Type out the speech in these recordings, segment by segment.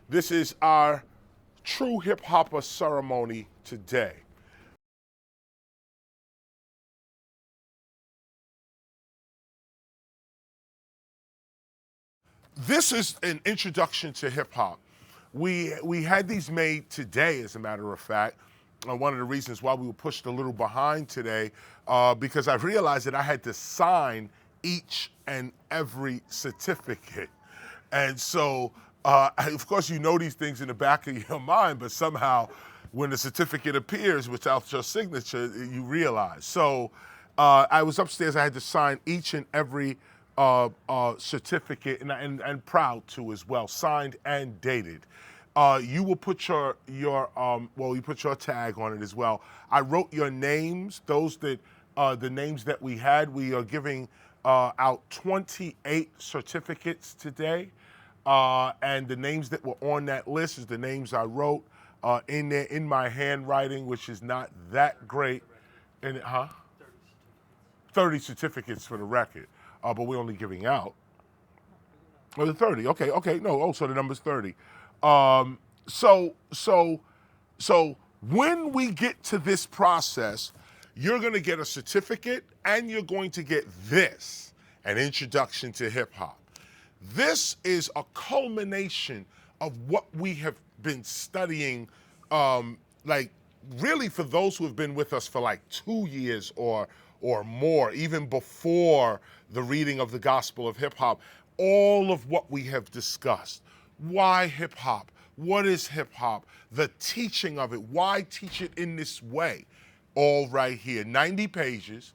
This is our true hip hopper ceremony today. This is an introduction to hip hop. We had these made today, as a matter of fact. One of the reasons why we were pushed a little behind today, because I realized that I had to sign each and every certificate. And so, of course, you know these things in the back of your mind, but somehow when the certificate appears without your signature, you realize. So I was upstairs, I had to sign each and every certificate, and proud to as well, signed and dated. You will put you put your tag on it as well. I wrote your names, the names that we had. We are giving out 28 certificates today. And the names that were on that list is the names I wrote in there in my handwriting, which is not that great. And 30 certificates for the record, but we're only giving out. Oh, the 30. Okay. No. Oh, so the number's 30. So when we get to this process, you're going to get a certificate, and you're going to get this, an introduction to hip hop. This is a culmination of what we have been studying, like really for those who have been with us for like 2 years or more, even before the reading of the Gospel of Hip Hop. All of what we have discussed. Why hip hop? What is hip hop? The teaching of it. Why teach it in this way? All right here. 90 pages.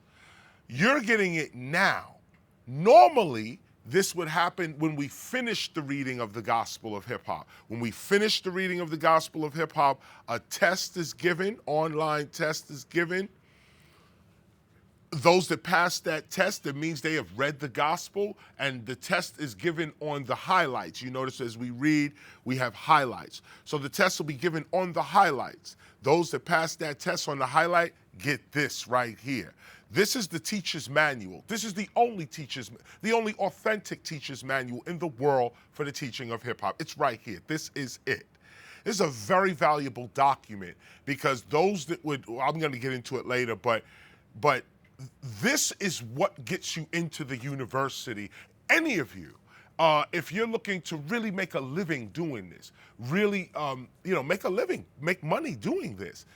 You're getting it now. Normally, this would happen when we finish the reading of the Gospel of Hip Hop. When we finish the reading of the Gospel of Hip Hop, a test is given, online test is given. Those that pass that test, that means they have read the gospel, and the test is given on the highlights. You notice as we read, we have highlights. So the test will be given on the highlights. Those that pass that test on the highlight get this right here. This is the teacher's manual. This is the only authentic teacher's manual in the world for the teaching of hip hop. It's right here. This is it. This is a very valuable document because those that I'm going to get into it later, but this is what gets you into the university. Any of you, if you're looking to really make a living doing this, really, make a living, make money doing this,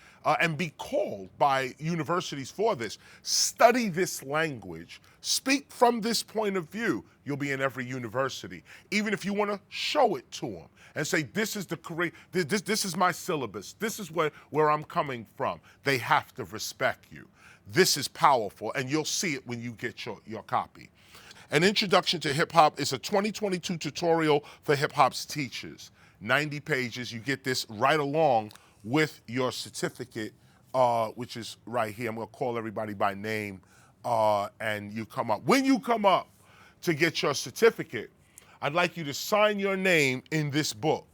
and be called by universities for this, study this language, speak from this point of view, you'll be in every university. Even if you want to show it to them and say, this is the career, this is my syllabus, this is where I'm coming from, they have to respect you. This is powerful, and you'll see it when you get your copy. An Introduction to Hip Hop is a 2022 tutorial for hip hop's teachers. 90 pages. You get this right along with your certificate, which is right here. I'm going to call everybody by name, and you come up. When you come up to get your certificate, I'd like you to sign your name in this book.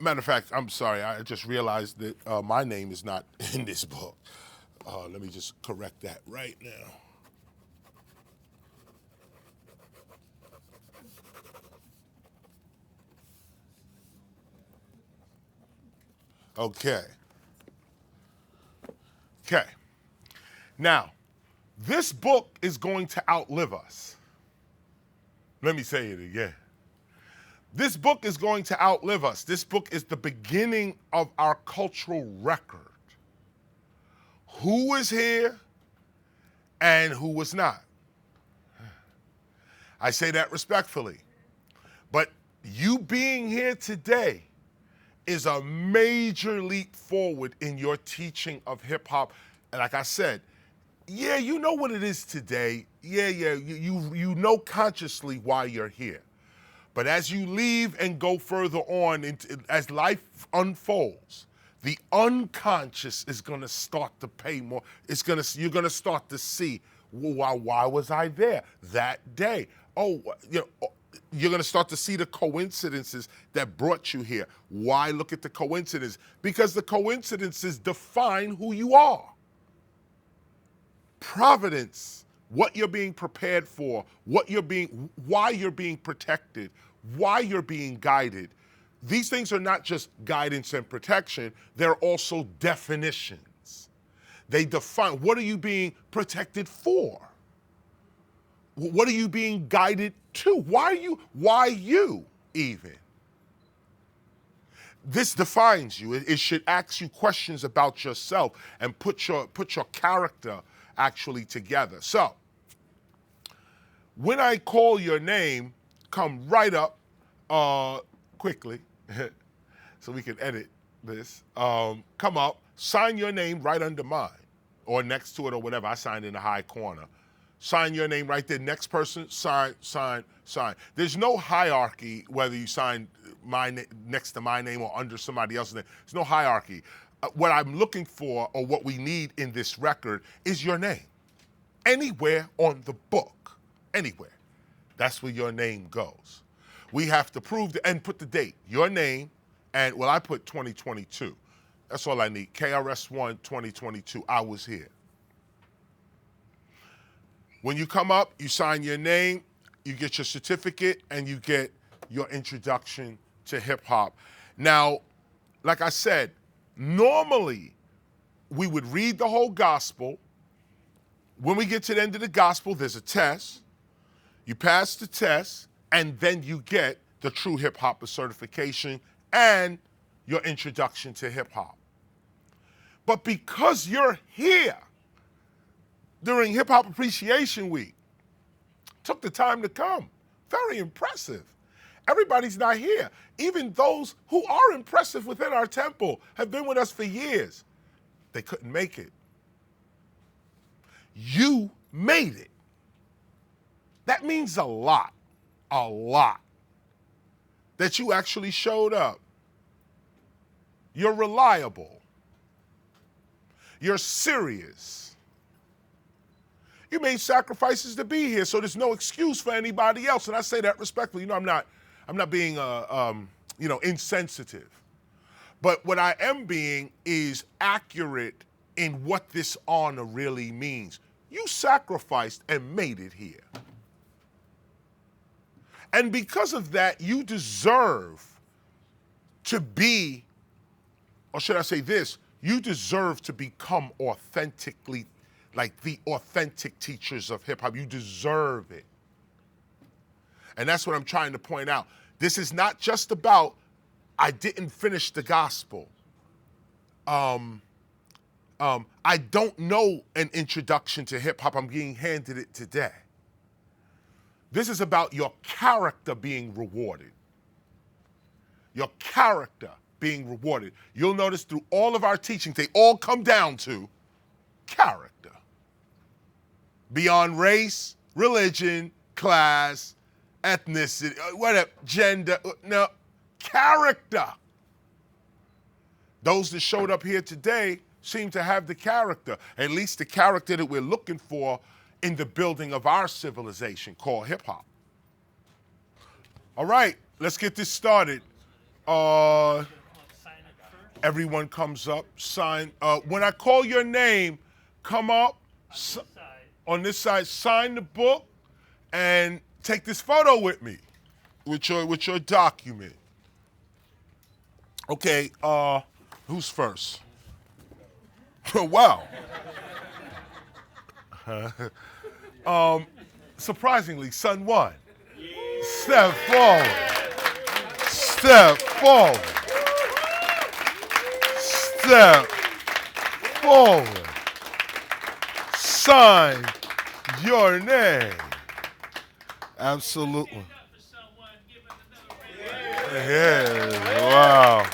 Matter of fact, I'm sorry, I just realized that my name is not in this book. Let me just correct that right now. Okay. Now, this book is going to outlive us. Let me say it again. This book is going to outlive us. This book is the beginning of our cultural record. Who was here and who was not. I say that respectfully. But you being here today is a major leap forward in your teaching of hip hop. And like I said, yeah, you know what it is today. Yeah, you know consciously why you're here. But as you leave and go further on, as life unfolds, the unconscious is going to start to pay more. You're going to start to see, well, why was I there that day? Oh, you're going to start to see the coincidences that brought you here. Why look at the coincidence? Because the coincidences define who you are. Providence, what you're being prepared for, why you're being protected, why you're being guided. These things are not just guidance and protection, they're also definitions. They define, what are you being protected for? What are you being guided to? Why you even? This defines you. It should ask you questions about yourself and put your character actually together. So, when I call your name, come right up quickly so we can edit this. Come up, sign your name right under mine or next to it or whatever. I signed in the high corner. Sign your name right there. Next person, sign. There's no hierarchy whether you sign next to my name or under somebody else's name. There's no hierarchy. What I'm looking for or what we need in this record is your name. Anywhere on the book, anywhere. That's where your name goes. We have to prove and put the date, your name, and well, I put 2022. That's all I need. KRS-One 2022. I was here. When you come up, you sign your name, you get your certificate, and you get your introduction to hip hop. Now, like I said, normally we would read the whole gospel. When we get to the end of the gospel, there's a test. You pass the test, and then you get the true hip hop certification and your introduction to hip hop. But because you're here during Hip Hop Appreciation Week, took the time to come. Very impressive. Everybody's not here. Even those who are impressive within our temple have been with us for years. They couldn't make it. You made it. That means a lot, that you actually showed up. You're reliable. You're serious. You made sacrifices to be here, so there's no excuse for anybody else. And I say that respectfully. You know, I'm not being insensitive. But what I am being is accurate in what this honor really means. You sacrificed and made it here. And because of that, you deserve to be, or should I say this, you deserve to become authentically, like the authentic teachers of hip hop. You deserve it. And that's what I'm trying to point out. This is not just about, I didn't finish the gospel. I don't know an introduction to hip hop. I'm being handed it today. This is about your character being rewarded. Your character being rewarded. You'll notice through all of our teachings, they all come down to character. Beyond race, religion, class, ethnicity, whatever, gender, no, character. Those that showed up here today seem to have the character, at least the character that we're looking for in the building of our civilization called hip hop. All right, let's get this started. Everyone comes up, sign. When I call your name, come up on this side, sign the book, and take this photo with me, with your document. Okay, who's first? Wow. Surprisingly, son one. Step forward. Step forward. Step forward. Sign your name. Absolutely. Yeah, wow.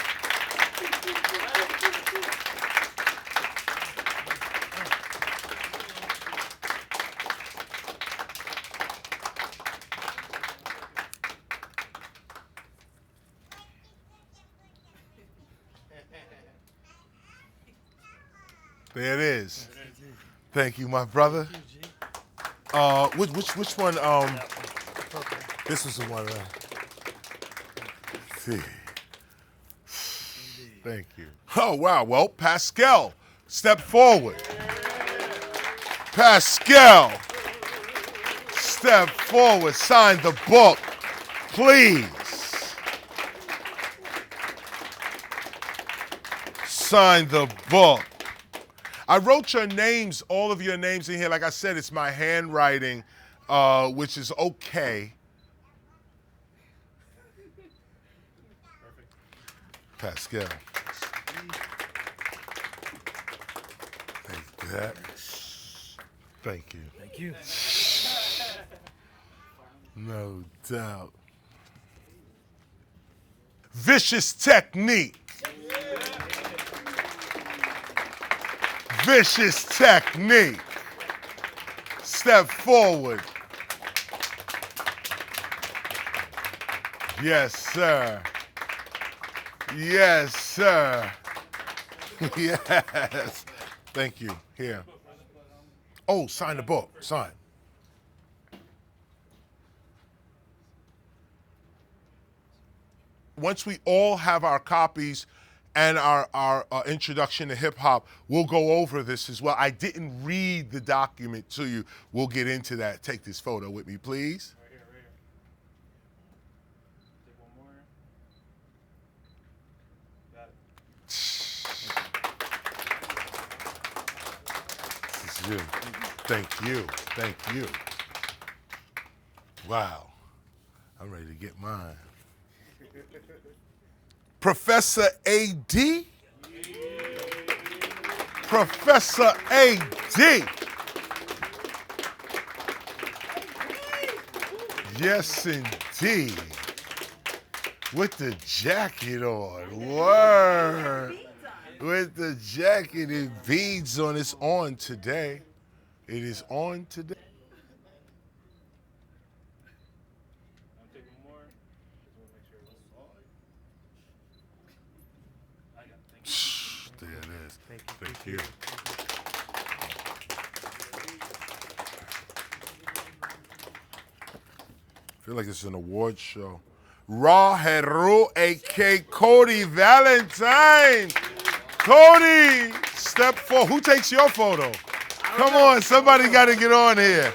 There it is. Thank you, my brother. Which one? This was the one. See. Thank you. Oh wow. Well, Pascal, step forward. Pascal, step forward. Sign the book. please sign the book. I wrote your names, all of your names in here. Like I said, it's my handwriting, which is okay. Pascal. Take that. Thank you. Thank you. No doubt. Vicious technique. Vicious technique. Step forward. Yes, sir. Yes, sir. Yes. Thank you. Here. Oh, sign the book. Sign. Once we all have our copies and our introduction to hip hop, we'll go over this as well. I didn't read the document to you. We'll get into that. Take this photo with me, please. Right here, right here. Take one more. Got it. This is you. Thank you. Thank you. Wow. I'm ready to get mine. Professor A.D. Professor A.D. Yes, indeed. With the jacket on. Word. With the jacket and beads on. It's on today. It is on today. I'll take one more. Just want to make sure it's I got it. Thank you. There it is. Thank Thank you. you. I feel like it's an award show. Ra Heru, a.k.a. Cody Valentine. Cody, step forward. Who takes your photo? Come on, somebody got to get on here.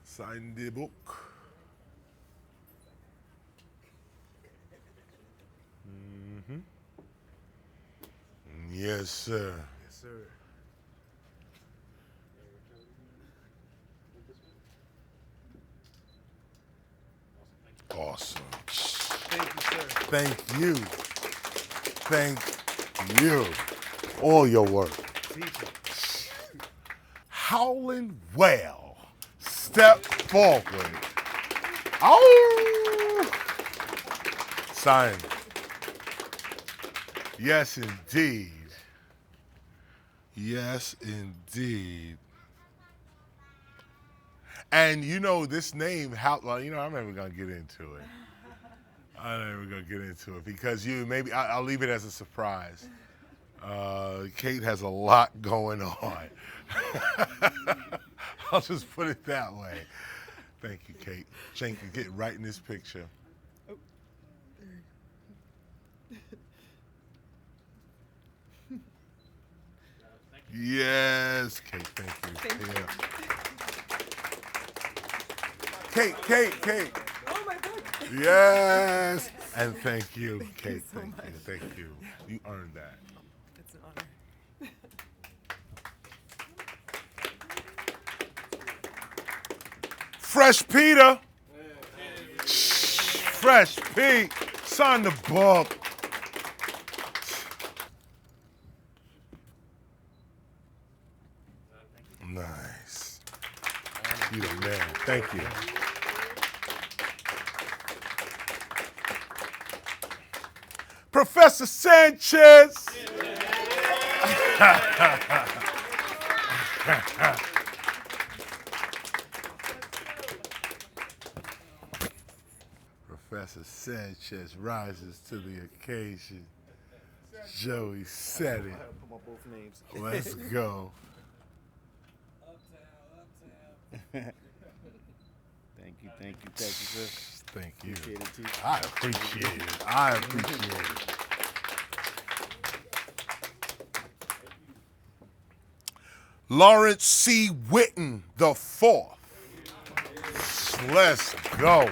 Sign the book. Yes, sir. Yes, sir. Awesome. Thank you, sir. Thank you. Thank you. All your work. Teacher. Howlin' Well. Step forward. Oh! Sign. Yes, indeed. Yes, indeed. And you know this name, well, you know, I'm never gonna get into it. I'm never gonna get into it because I'll leave it as a surprise. Kate has a lot going on. I'll just put it that way. Thank you, Kate. Jane can get right in this picture. Yes, Kate, thank you. Yeah. Kate. Oh my God. Yes, and thank you, Kate. you so Thank much. you, thank you. You earned that. It's an honor. Fresh Peter. Fresh Pete. Sign the book. Nice. You the man. Thank you. Professor Sanchez. Professor Sanchez rises to the occasion. Joey said it. Put my both names. Let's go. Thank you, sir. Thank you. Appreciate it, teacher. I appreciate it. I appreciate it. Lawrence C. Whitten the fourth. Let's go.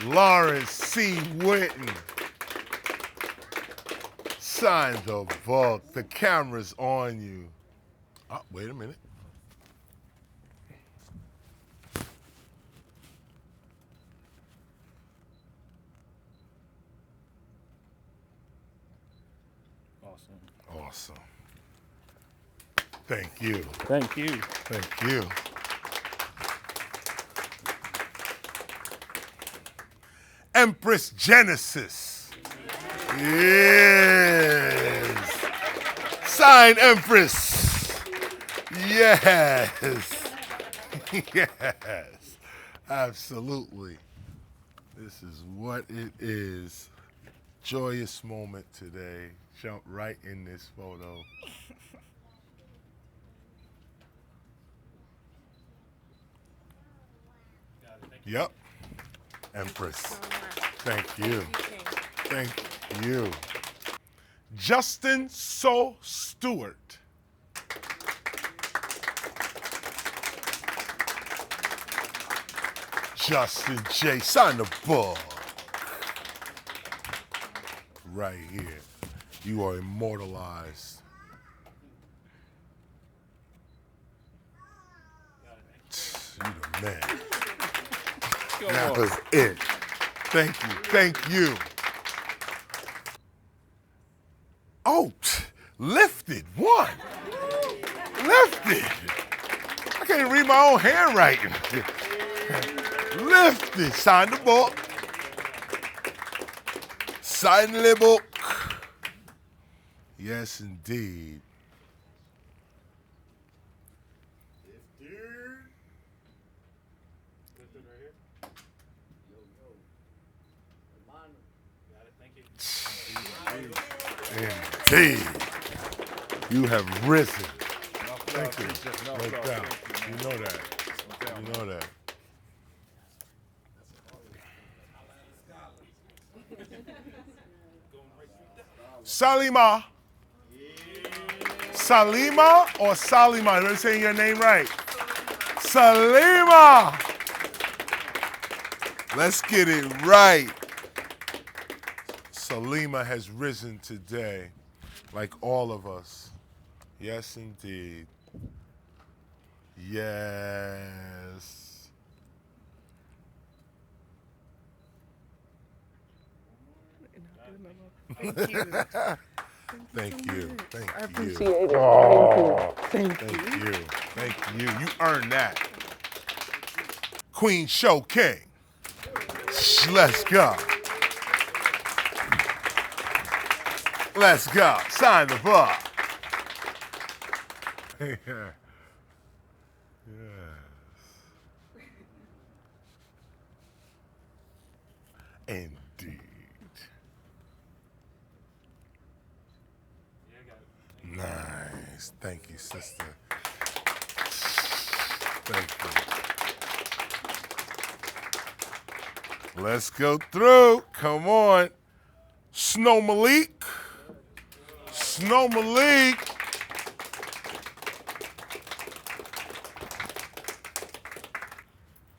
Lawrence C. Whitten. Sign the book. The camera's on you. Oh, wait a minute. Awesome. Awesome. Thank you. Thank you. Thank you. Empress Genesis. Yes. Sign Empress. Yes. Yes. Absolutely. This is what it is. Joyous moment today. Jump right in this photo. Yep. Empress. Thank you. Thank you. Justin So Stewart. Justin J. Sign the book. Right here. You are immortalized. You the man. That was it. Thank you. Thank you. Oh, lifted. One. Lifted. I can't even read my own handwriting. Lifted. Sign the book. Sign the book. Yes, indeed. Indeed. You have risen. Thank you. No doubt. You know that. You know that. Salima. Salima or Salima? Let me say your name right. Salima. Let's get it right. Salima has risen today, like all of us. Yes, indeed. Yes. Thank you. Thank you. Thank I you. appreciate it. Oh, Thank you. thank you. Thank you. You earned that. Queen Show King. Let's go. Let's go. Sign the book. Yes. Indeed. Nice. Thank you, sister. Thank you. Let's go through. Come on. Snow Malik. Snow Malik.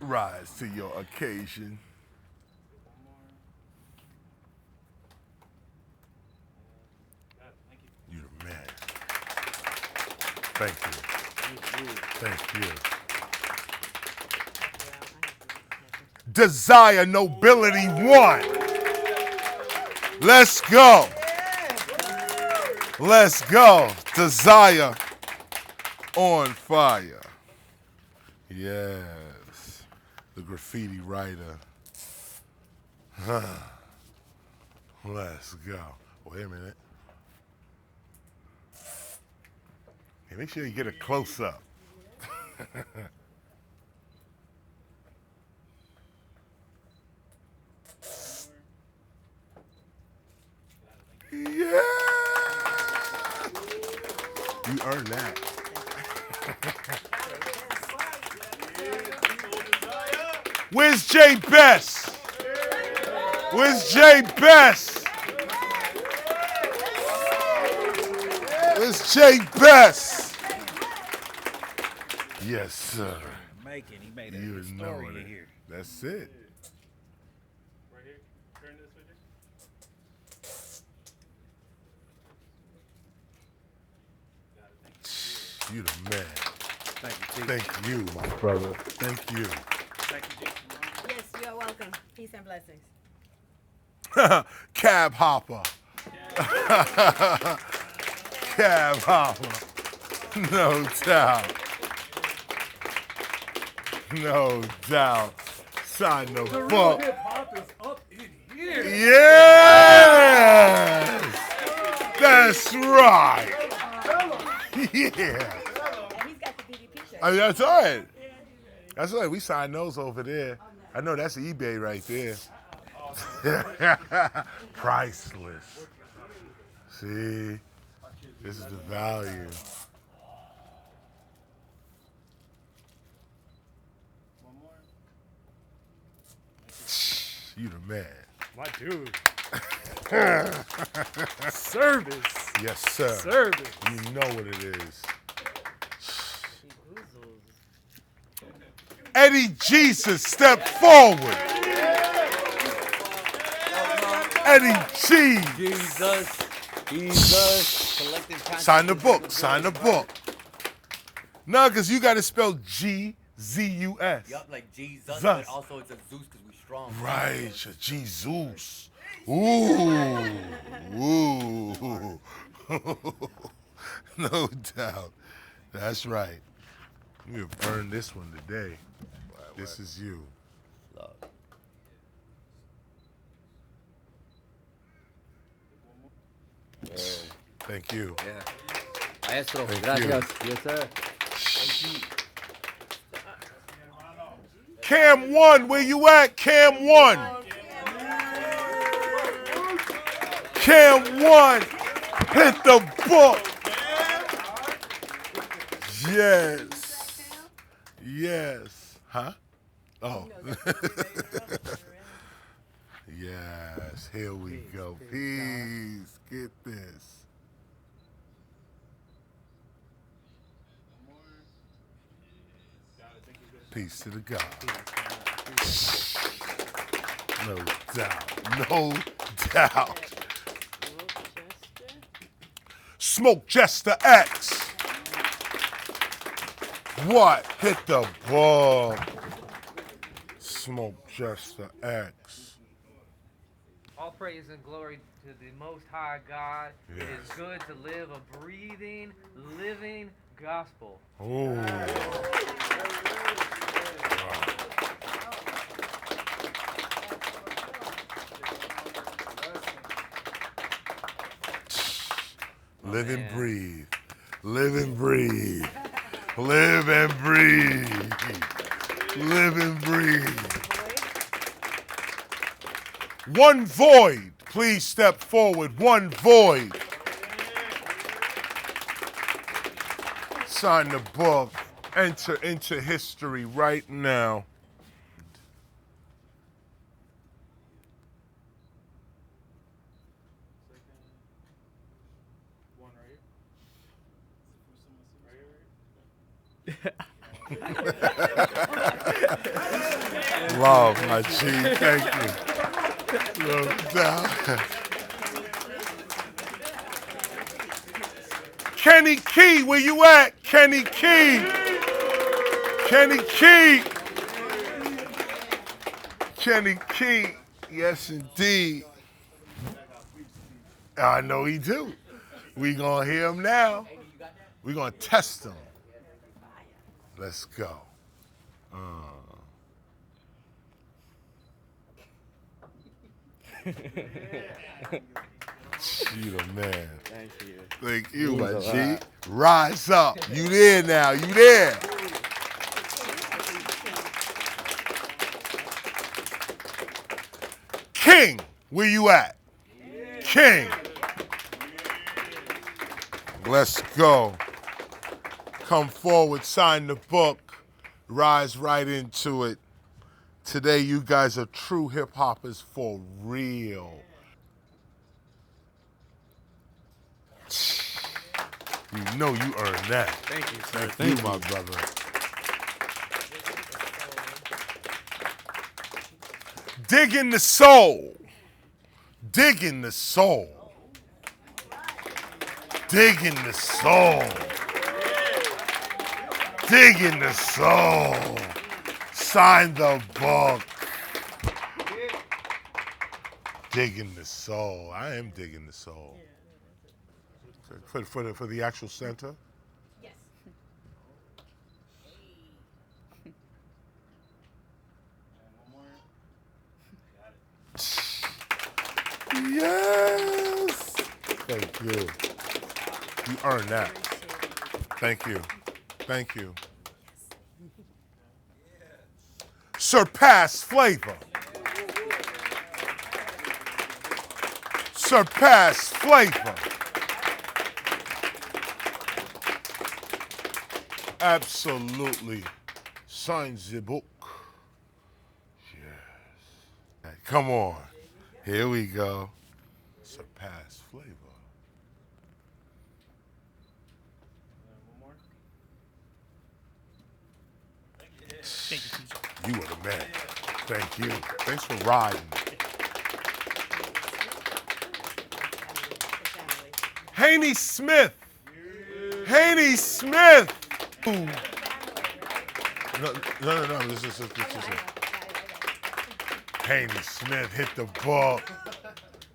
Rise to your occasion. You're the man. Thank you. Thank you. Desire Nobility 1. Let's go. Let's go. Desire on fire. Yes. The graffiti writer. Let's go. Wait a minute. Hey, make sure you get a close up. Yeah. You earned that. Where's Jay Best? Where's Jay Best? Where's Jay Best? Yes, sir. He made You a know story it. here. That's it. You the man. Thank you, Chief. Thank you, my brother. Thank you. Thank you, Chief. Yes, you are welcome. Peace and blessings. Cab hopper. Cab hopper. No doubt. No doubt. Sign the book. Hip-hop is up in here. Yes! That's right. Yeah. And he's got the DDP shirt. I mean, that's all right. That's all right. We signed those over there. I know that's eBay right there. Priceless. See? This is the value. One more. You the man. My dude. Service. Yes, sir. Service. You know what it is. Eddie Jesus, step forward. Eddie G. Jesus, collective consciousness. Sign the book. Sign the book. No, because you got to spell G-Z-U-S. Yup, like Jesus, Zus. but also it's a Zeus because we strong. Right, Jesus. Ooh. Ooh. No doubt. That's right. You have earned this one today. This is you. Love. Thank you. Yeah. Maestro, Thank gracias. Yes, sir. Cam 1, where you at? Cam 1. Cam 1, hit the book. Yes. Yes. Huh? Oh. Yes, here we go. Peace. Get this. Peace to the God. No doubt. No doubt. Smoke Jester X. What? Hit the ball. Smoke Jester X. All praise and glory to the Most High God. It Yes. is good to live a breathing, living gospel. Oh. Live and man. breathe. Live and breathe. Live and breathe. Live and breathe. One void. Please step forward. One void. Sign the book. Enter into history right now. One right here. Love, my G. Thank you. No doubt. Kenny Key, where you at? Kenny Key. Kenny Key. Kenny Key. Yes, indeed. I know he do. We gonna hear him now. We gonna test him. Let's go. You the man. Thank you. Thank you, my Means a G. lot. Rise up. You there now. You there. King, where you at? King. Let's go. Come forward, sign the book, rise right into it. Today, you guys are true hip hoppers for real. You know you earned that. Thank you, sir. Thank you, my brother. Dig in the soul. Dig in the soul. Dig in the soul. Digging the soul. Sign the book. Digging the soul. I am digging the soul. For the actual center? Yes. And one more. Got it. Yes. Thank you. You earned that. Thank you. Thank you. Surpass flavor. Surpass flavor. Absolutely. Sign the book. Yes. Hey, come on. Here we go. Surpass flavor. And one more. You are the man. Thank you. Thanks for riding. Haney Smith. Haney Smith. Ooh. No. This is it. Haney Smith hit the ball.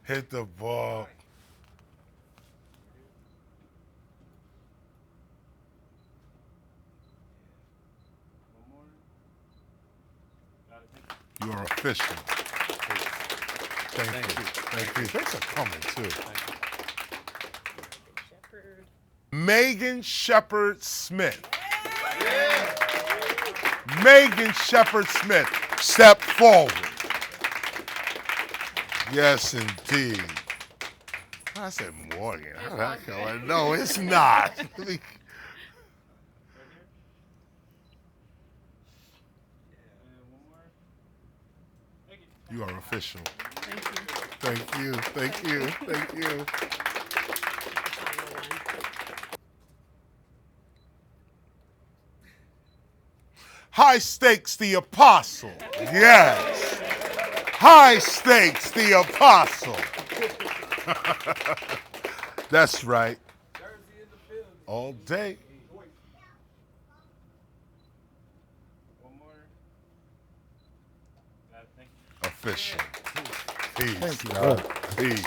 Hit the ball. One more. Got it. Thank you. You are official. Thank you. Thank you. Thanks for coming too. Megan Shepard Smith. Megan Shepard Smith, step forward. Yes, indeed. I said Morgan. How that going? No, it's not. Right here. And one more. Thank you. You are official. Thank you. Thank you. Thank you. High Stakes the Apostle. Yes. High Stakes the Apostle. That's right. All day. One more. Got it. Thank you. Official. Peace. Peace.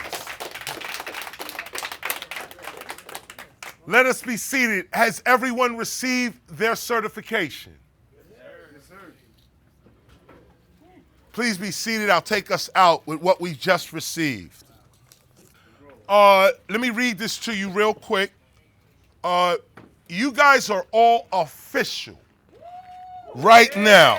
Let us be seated. Has everyone received their certification? Please be seated. I'll take us out with what we just received. Let me read this to you real quick. You guys are all official right now.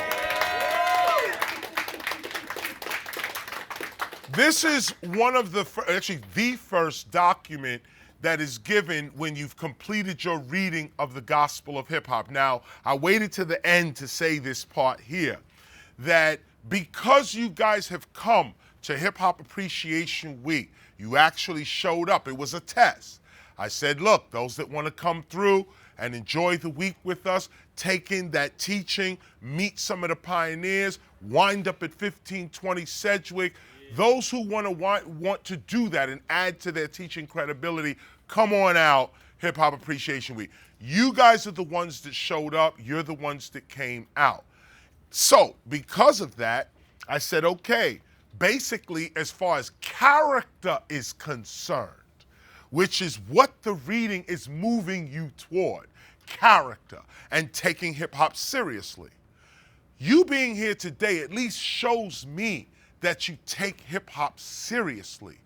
This is one of the, actually the first document that is given when you've completed your reading of the Gospel of Hip Hop. Now, I waited to the end to say this part here, that because you guys have come to Hip Hop Appreciation Week, you actually showed up. It was a test. I said, look, those that want to come through and enjoy the week with us, take in that teaching, meet some of the pioneers, wind up at 1520 Sedgwick. Those who want to do that and add to their teaching credibility, come on out, Hip Hop Appreciation Week. You guys are the ones that showed up. You're the ones that came out. So, because of that, I said, okay, basically, as far as character is concerned, which is what the reading is moving you toward, character, and taking hip-hop seriously. You being here today at least shows me that you take hip-hop seriously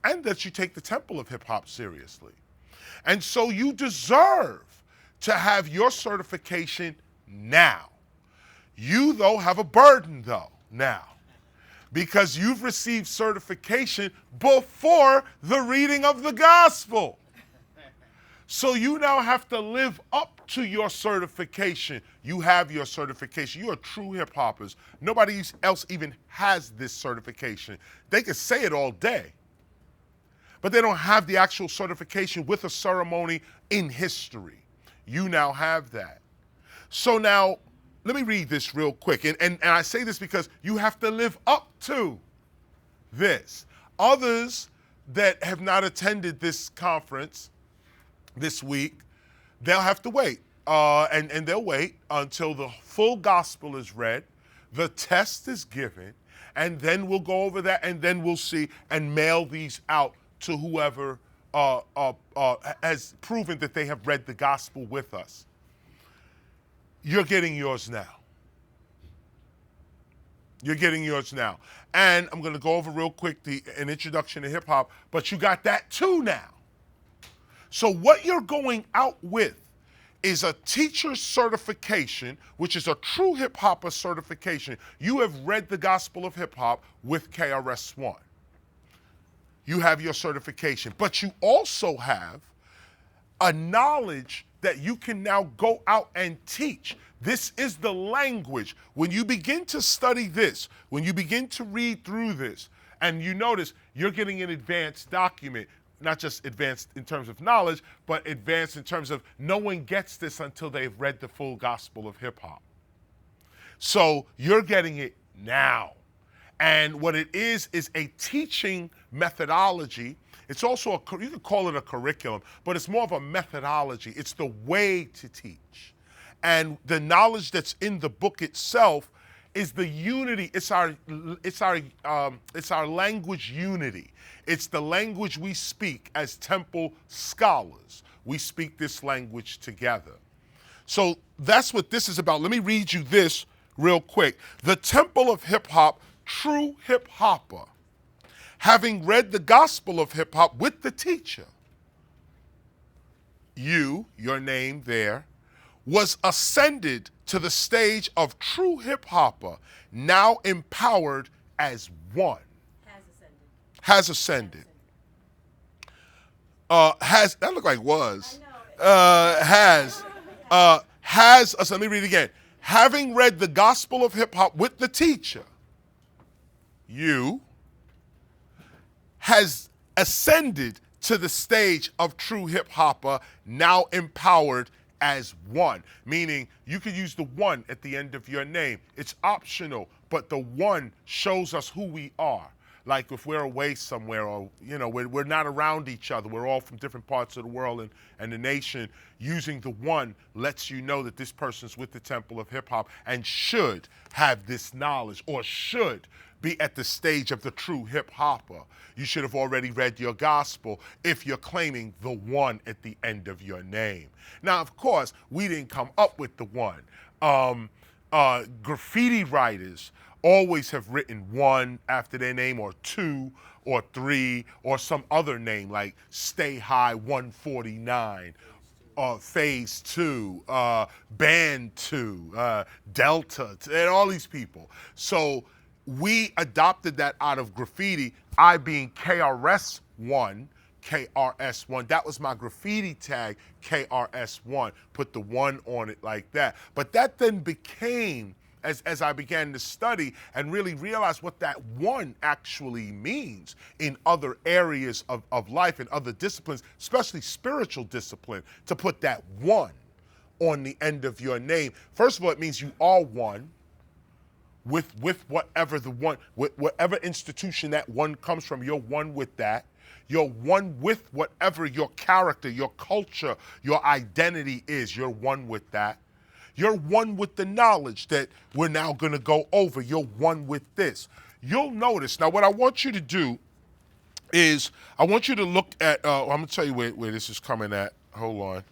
and that you take the Temple of Hip-Hop seriously. And so you deserve to have your certification now. You, though, have a burden, though, now, because you've received certification before the reading of the gospel. So you now have to live up to your certification. You have your certification. You are true hip-hoppers. Nobody else even has this certification. They can say it all day, but they don't have the actual certification with a ceremony in history. You now have that. So now, let me read this real quick. And I say this because you have to live up to this. Others that have not attended this conference this week, they'll have to wait. and they'll wait until the full gospel is read, the test is given, and then we'll go over that, and then we'll see and mail these out to whoever has proven that they have read the gospel with us. You're getting yours now. You're getting yours now. And I'm going to go over real quick an introduction to hip hop, but you got that too now. So what you're going out with is a teacher certification, which is a true hip hopper certification. You have read the gospel of hip hop with KRS-One. You have your certification, but you also have a knowledge that you can now go out and teach. This is the language. When you begin to study this, when you begin to read through this, and you notice you're getting an advanced document, not just advanced in terms of knowledge, but advanced in terms of no one gets this until they've read the full gospel of hip hop. So you're getting it now. And what it is a teaching methodology. It's also, you could call it a curriculum, but it's more of a methodology. It's the way to teach. And the knowledge that's in the book itself is the unity. It's our language unity. It's the language we speak as temple scholars. We speak this language together. So that's what this is about. Let me read you this real quick. The Temple of Hip Hop, true hip hopper, having read the gospel of hip hop with the teacher, you, your name there, was ascended to the stage of true hip hopper, now empowered as one. Has ascended. That looked like was. Has, let me read it again. Having read the gospel of hip hop with the teacher, you has ascended to the stage of true hip hopper, now empowered as one. Meaning you could use the one at the end of your name. It's optional, but the one shows us who we are. Like if we're away somewhere, or we're not around each other, we're all from different parts of the world and the nation, using the one lets you know that this person's with the Temple of Hip Hop and should have this knowledge, or should be at the stage of the true hip hopper. You should have already read your gospel if you're claiming the one at the end of your name. Now, of course, we didn't come up with the one. Graffiti writers always have written one after their name, or two, or three, or some other name like Stay High 149, Phase 2, Band 2, Delta, and all these people. So we adopted that out of graffiti, I being KRS-One, KRS-One. That was my graffiti tag, KRS-One. Put the one on it like that. But that then became, as I began to study and really realize what that one actually means in other areas of life and other disciplines, especially spiritual discipline, to put that one on the end of your name. First of all, it means you are one with whatever the one, whatever institution that one comes from. You're one with that. You're one with whatever your character, your culture, your identity is. You're one with that. You're one with the knowledge that we're now going to go over. You're one with this. You'll notice, now what I want you to do is, I want you to look at, I'm going to tell you where this is coming at. Hold on.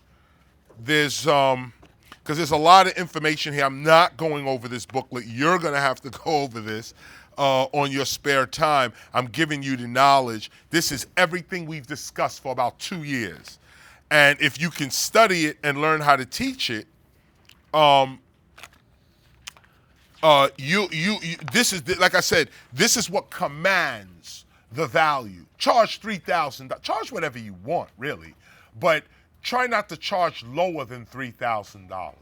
There's, because there's a lot of information here. I'm not going over this booklet. You're going to have to go over this on your spare time. I'm giving you the knowledge. This is everything we've discussed for about 2 years. And if you can study it and learn how to teach it, this is, like I said, this is what commands the value. Charge $3,000. Charge whatever you want, really, but try not to charge lower than $3,000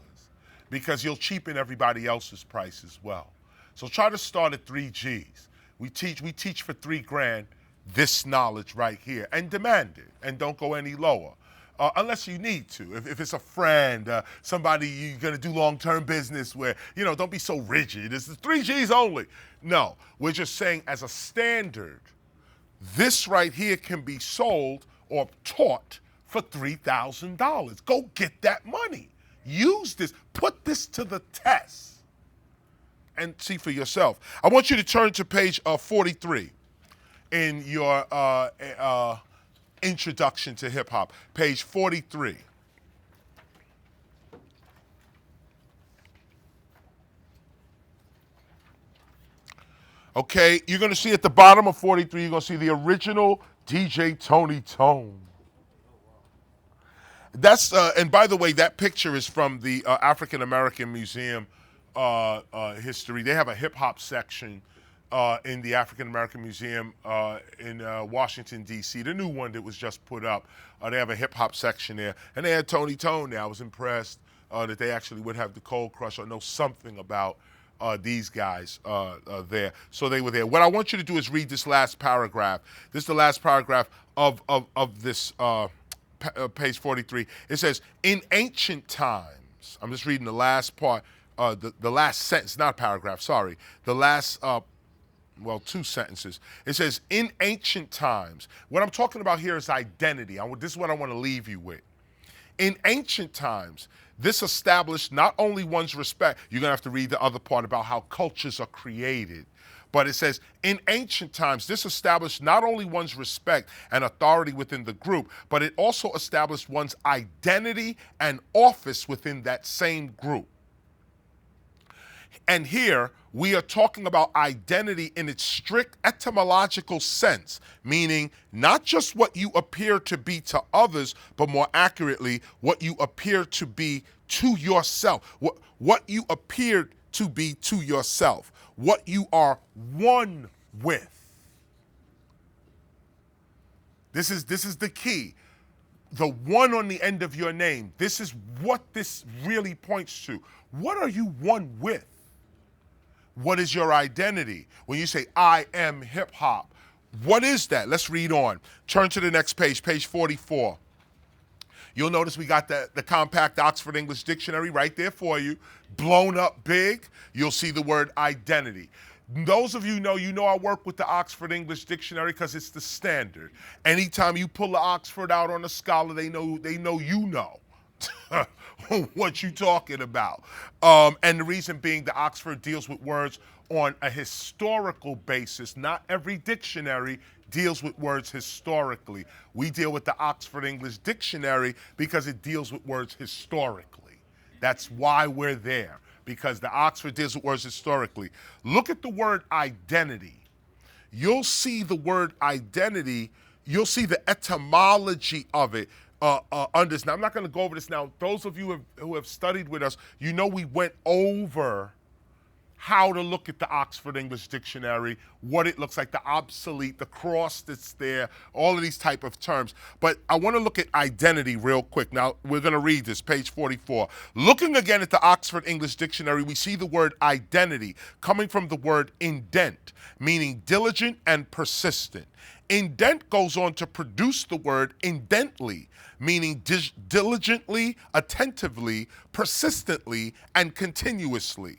because you'll cheapen everybody else's price as well. So try to start at 3 G's. We teach for $3,000 this knowledge right here, and demand it, and don't go any lower. Unless you need to. If it's a friend, somebody you're going to do long-term business with, don't be so rigid. It's 3 G's only. No, we're just saying as a standard, this right here can be sold or taught for $3,000. Go get that money. Use this. Put this to the test and see for yourself. I want you to turn to page 43 in your introduction to hip hop. Page 43. Okay, you're going to see at the bottom of 43, you're going to see the original DJ Tony Tone. That's and by the way, that picture is from the African American Museum history. They have a hip hop section in the African American Museum in Washington D.C. The new one that was just put up. They have a hip hop section there, and they had Tony Tone there. I was impressed that they actually would have the Cold Crush or know something about these guys there. So they were there. What I want you to do is read this last paragraph. This is the last paragraph of this. Page 43, it says, in ancient times, I'm just reading the last part, the last sentence, not paragraph, sorry, the last, two sentences. It says, in ancient times, what I'm talking about here is identity. This is what I want to leave you with. In ancient times, this established not only one's respect, you're going to have to read the other part about how cultures are created. But it says, in ancient times, this established not only one's respect and authority within the group, but it also established one's identity and office within that same group. And here, we are talking about identity in its strict etymological sense, meaning not just what you appear to be to others, but more accurately, what you appear to be to yourself, what you appear to be to yourself. What you are one with. This is the key. The one on the end of your name. This is what this really points to. What are you one with? What is your identity? When you say, I am hip hop, what is that? Let's read on. Turn to the next page, page 44. You'll notice we got the compact Oxford English Dictionary right there for you, blown up big. You'll see the word identity. Those of you know I work with the Oxford English Dictionary because it's the standard. Anytime you pull the Oxford out on a scholar, they know you know what you talking about. And the reason being the Oxford deals with words on a historical basis. Not every dictionary deals with words historically. We deal with the Oxford English Dictionary because it deals with words historically. That's why we're there, because the Oxford deals with words historically. Look at the word identity. You'll see the word identity, you'll see the etymology of it under this. Now, I'm not going to go over this now. Those of you who have studied with us, you know we went over how to look at the Oxford English Dictionary, what it looks like, the obsolete, the cross that's there, all of these type of terms. But I want to look at identity real quick. Now, we're going to read this, page 44. Looking again at the Oxford English Dictionary, we see the word identity coming from the word indent, meaning diligent and persistent. Indent goes on to produce the word indently, meaning diligently, attentively, persistently, and continuously.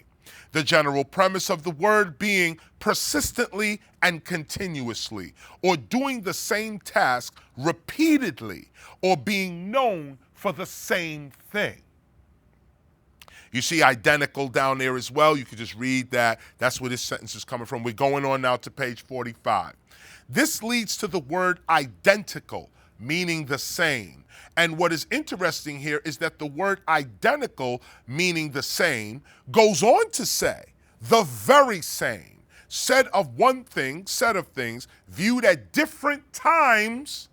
The general premise of the word being persistently and continuously, or doing the same task repeatedly, or being known for the same thing. You see identical down there as well. You can just read that. That's where this sentence is coming from. We're going on now to page 45. This leads to the word identical, meaning the same. And what is interesting here is that the word identical, meaning the same, goes on to say the very same, said of one thing, set of things, viewed at different times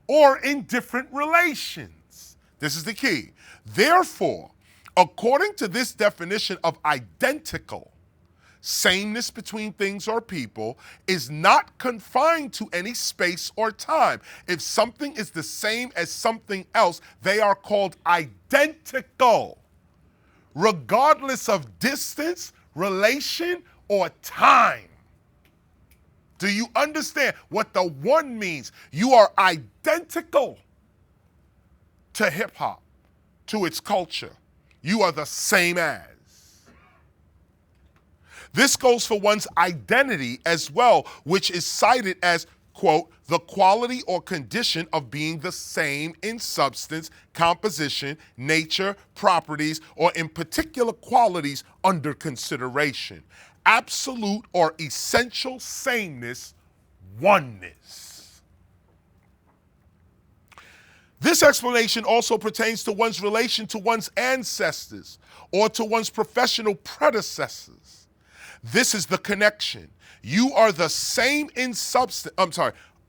or in different relations. This is the key. Therefore, according to this definition of identical, sameness between things or people is not confined to any space or time. If something is the same as something else, they are called identical, regardless of distance, relation, or time. Do you understand what the one means? You are identical to hip hop, to its culture. You are the same as. This goes for one's identity as well, which is cited as quote, the quality or condition of being the same in substance, composition, nature, properties, or in particular qualities under consideration. Absolute or essential sameness, oneness. This explanation also pertains to one's relation to one's ancestors or to one's professional predecessors. This is the connection. You are the same in substance,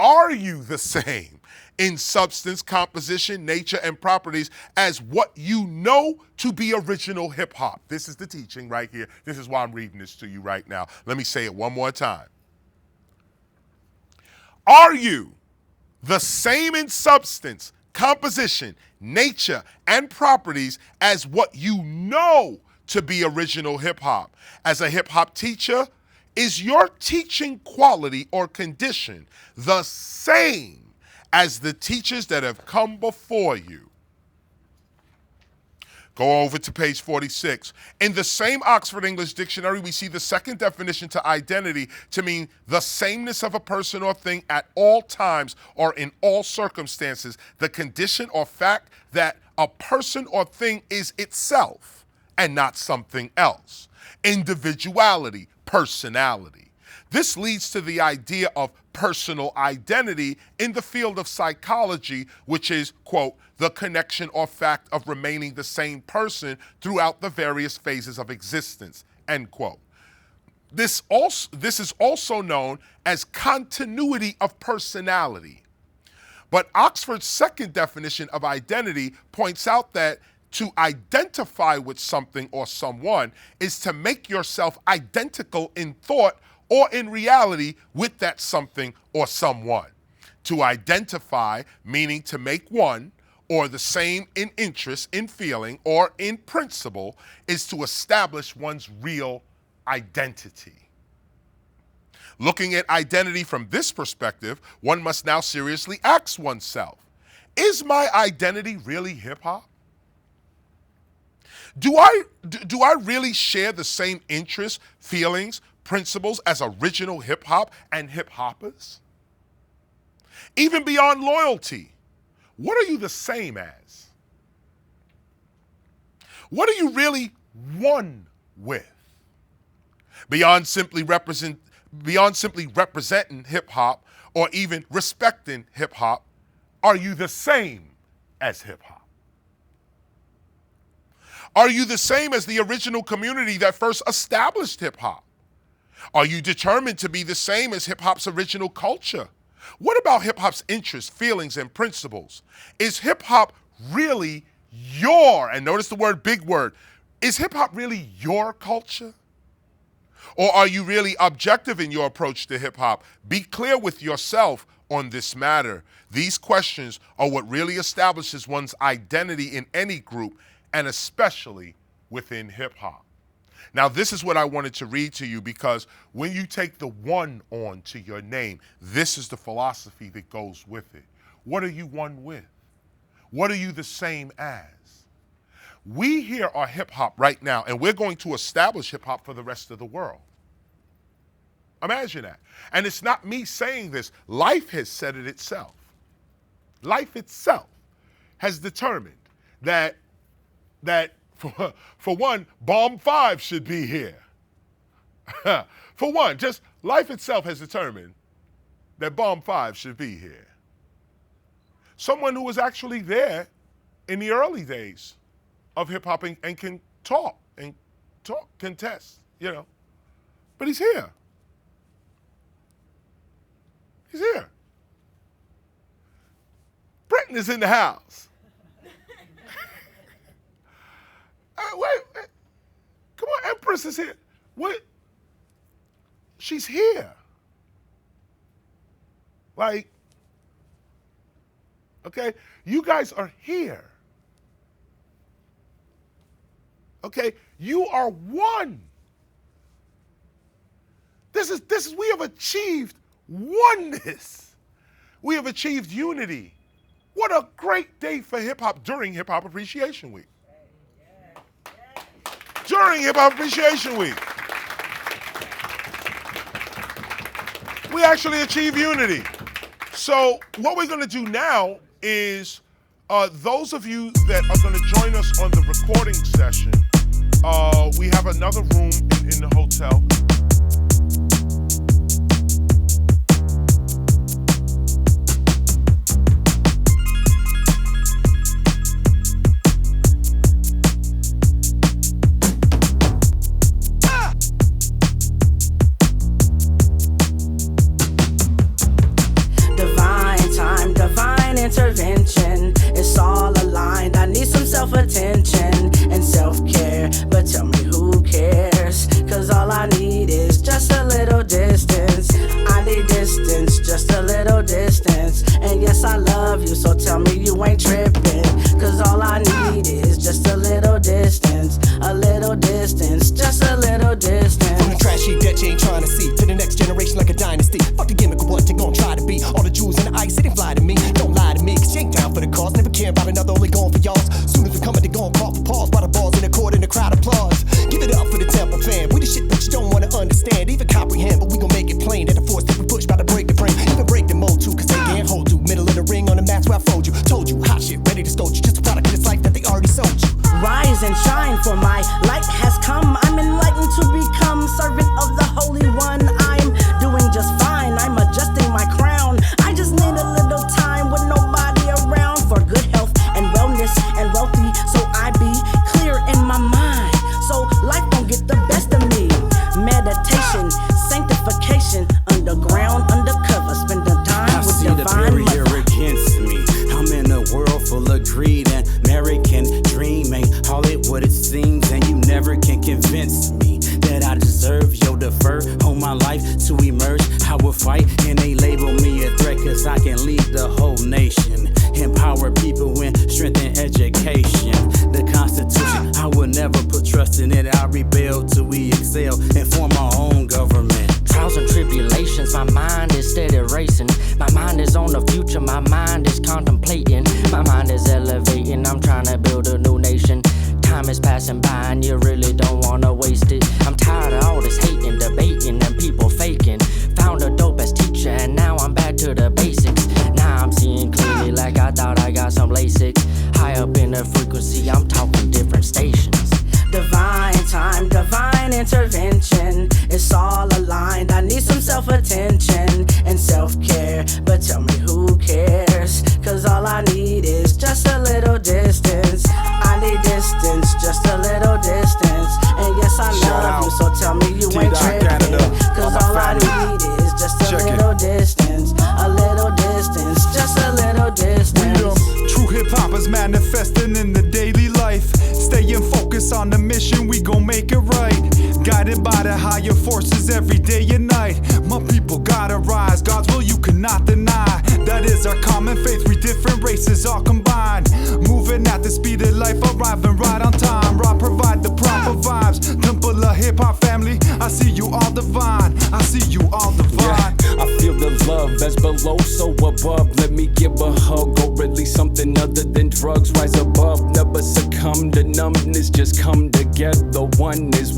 are you the same in substance, composition, nature, and properties as what you know to be original hip hop? This is the teaching right here. This is why I'm reading this to you right now. Let me say it one more time. Are you the same in substance, composition, nature, and properties as what you know to be original hip hop? As a hip hop teacher, is your teaching quality or condition the same as the teachers that have come before you? Go over to page 46. In the same Oxford English Dictionary, we see the second definition to identity to mean the sameness of a person or thing at all times or in all circumstances, the condition or fact that a person or thing is itself and not something else. Individuality, personality. This leads to the idea of personal identity in the field of psychology, which is, quote, the connection or fact of remaining the same person throughout the various phases of existence, end quote. This is also known as continuity of personality. But Oxford's second definition of identity points out that to identify with something or someone is to make yourself identical in thought or in reality with that something or someone. To identify, meaning to make one or the same in interest, in feeling, or in principle, is to establish one's real identity. Looking at identity from this perspective, one must now seriously ask oneself, is my identity really hip-hop? Do I really share the same interests, feelings, principles as original hip-hop and hip-hoppers? Even beyond loyalty, what are you the same as? What are you really one with? Beyond simply representing hip-hop or even respecting hip-hop, are you the same as hip-hop? Are you the same as the original community that first established hip-hop? Are you determined to be the same as hip-hop's original culture? What about hip-hop's interests, feelings, and principles? Is hip-hop really your, and notice the word, big word, is hip-hop really your culture? Or are you really objective in your approach to hip-hop? Be clear with yourself on this matter. These questions are what really establishes one's identity in any group, and especially within hip-hop. Now, this is what I wanted to read to you because when you take the one on to your name, this is the philosophy that goes with it. What are you one with? What are you the same as? We here are hip-hop right now, and we're going to establish hip-hop for the rest of the world. Imagine that. And it's not me saying this. Life has said it itself. Life itself has determined that for one, Bomb 5 should be here. For one, just life itself has determined that Bomb 5 should be here. Someone who was actually there in the early days of hip-hop and can talk, contest, you know. But he's here. He's here. Britton is in the house. Wait, come on, Empress is here. What? She's here. Like, okay, you guys are here. Okay, you are one. This is, we have achieved oneness. We have achieved unity. What a great day for hip hop during Hip Hop Appreciation Week. During Hip Hop Appreciation Week. We actually achieve unity. So what we're gonna do now is those of you that are gonna join us on the recording session, we have another room in the hotel. Intervention, it's all aligned. I need some self-attention and self-care, but tell me who cares? Cause all I need is just a little distance. I need distance, just a little distance. And yes, I love you, so tell me you ain't tripping. Cause all I need is just a little distance, just a little distance. From the trashy that you ain't trying to see to the next generation like a dynasty. Fuck the gimmick of what you gon' try to be. All the jewels in the ice, it didn't fly to me. Don't lie to me, cause you ain't down for the cause. Never care about another, only going for y'all's. Soon as we come, they gon' call for pause. While the balls in the court and the crowd applause. Give it up for the Temple fan. We the shit that you don't wanna understand, even comprehend, but we gon' make it plain that the force that we push by to break the frame. Even break the mold too, cause they can't hold you. Middle of the ring on the mats where I fold you. Told you, hot shit, ready to scold you. Just a product of this life that they already sold you. Rise and shine, for my light has come. I'm enlightened to become servant of the Holy One. I'm doing just fine, I'm adjusting my crown. I just need a little time with nobody around for good health and wellness and wealthy, so I be clear in my mind, so life don't get the best of me. Meditation, sanctification, underground, undercover, spend the time with divine mother. Against me, I'm in a world full of greed and American dream ain't all it what it seems, and you never can convince me that I deserve your defer on my life to emerge. I will fight and they label me a threat, cause I can lead the whole nation, empower people in strength and education. The Constitution, I will never put trust in it. I rebel till we excel and form our own government. Trials and tribulations, my mind is steady racing. My mind is on the future, my mind is contemplating. My mind is elevating, I'm trying to build a new nation. Time is passing by and you really don't wanna waste it. I'm tired of all this hating, debating, and people faking. Found a dope as teacher and now I'm back to the basics. Now I'm seeing clearly like I thought I got some LASIK. High up in the frequency, I'm talking different stations. Divine time, divine intervention, it's all aligned. I need some self-attention and self-care, but tell me who cares? Cause all I need is just a little distance. I need distance, just a little distance. And yes, I love you, so tell me you ain't tripping. Cause all I need is just a little distance, just a little distance. True hip-hop is manifesting in the daily life. Staying focused on the mission, we gon' make it right. Guided by the higher forces every day and night. My people gotta rise, God's will you cannot deny. That is our common faith, we different races all combined. Moving at the speed of life, arriving right on time. Rock provide the proper vibes. Temple of hip-hop family, I see you all divine. I see you all divine. Yeah, I feel the love that's below, so above. Let me give a hug or release something other than drugs. Rise above, never succumb to numbness, just come together. Oneness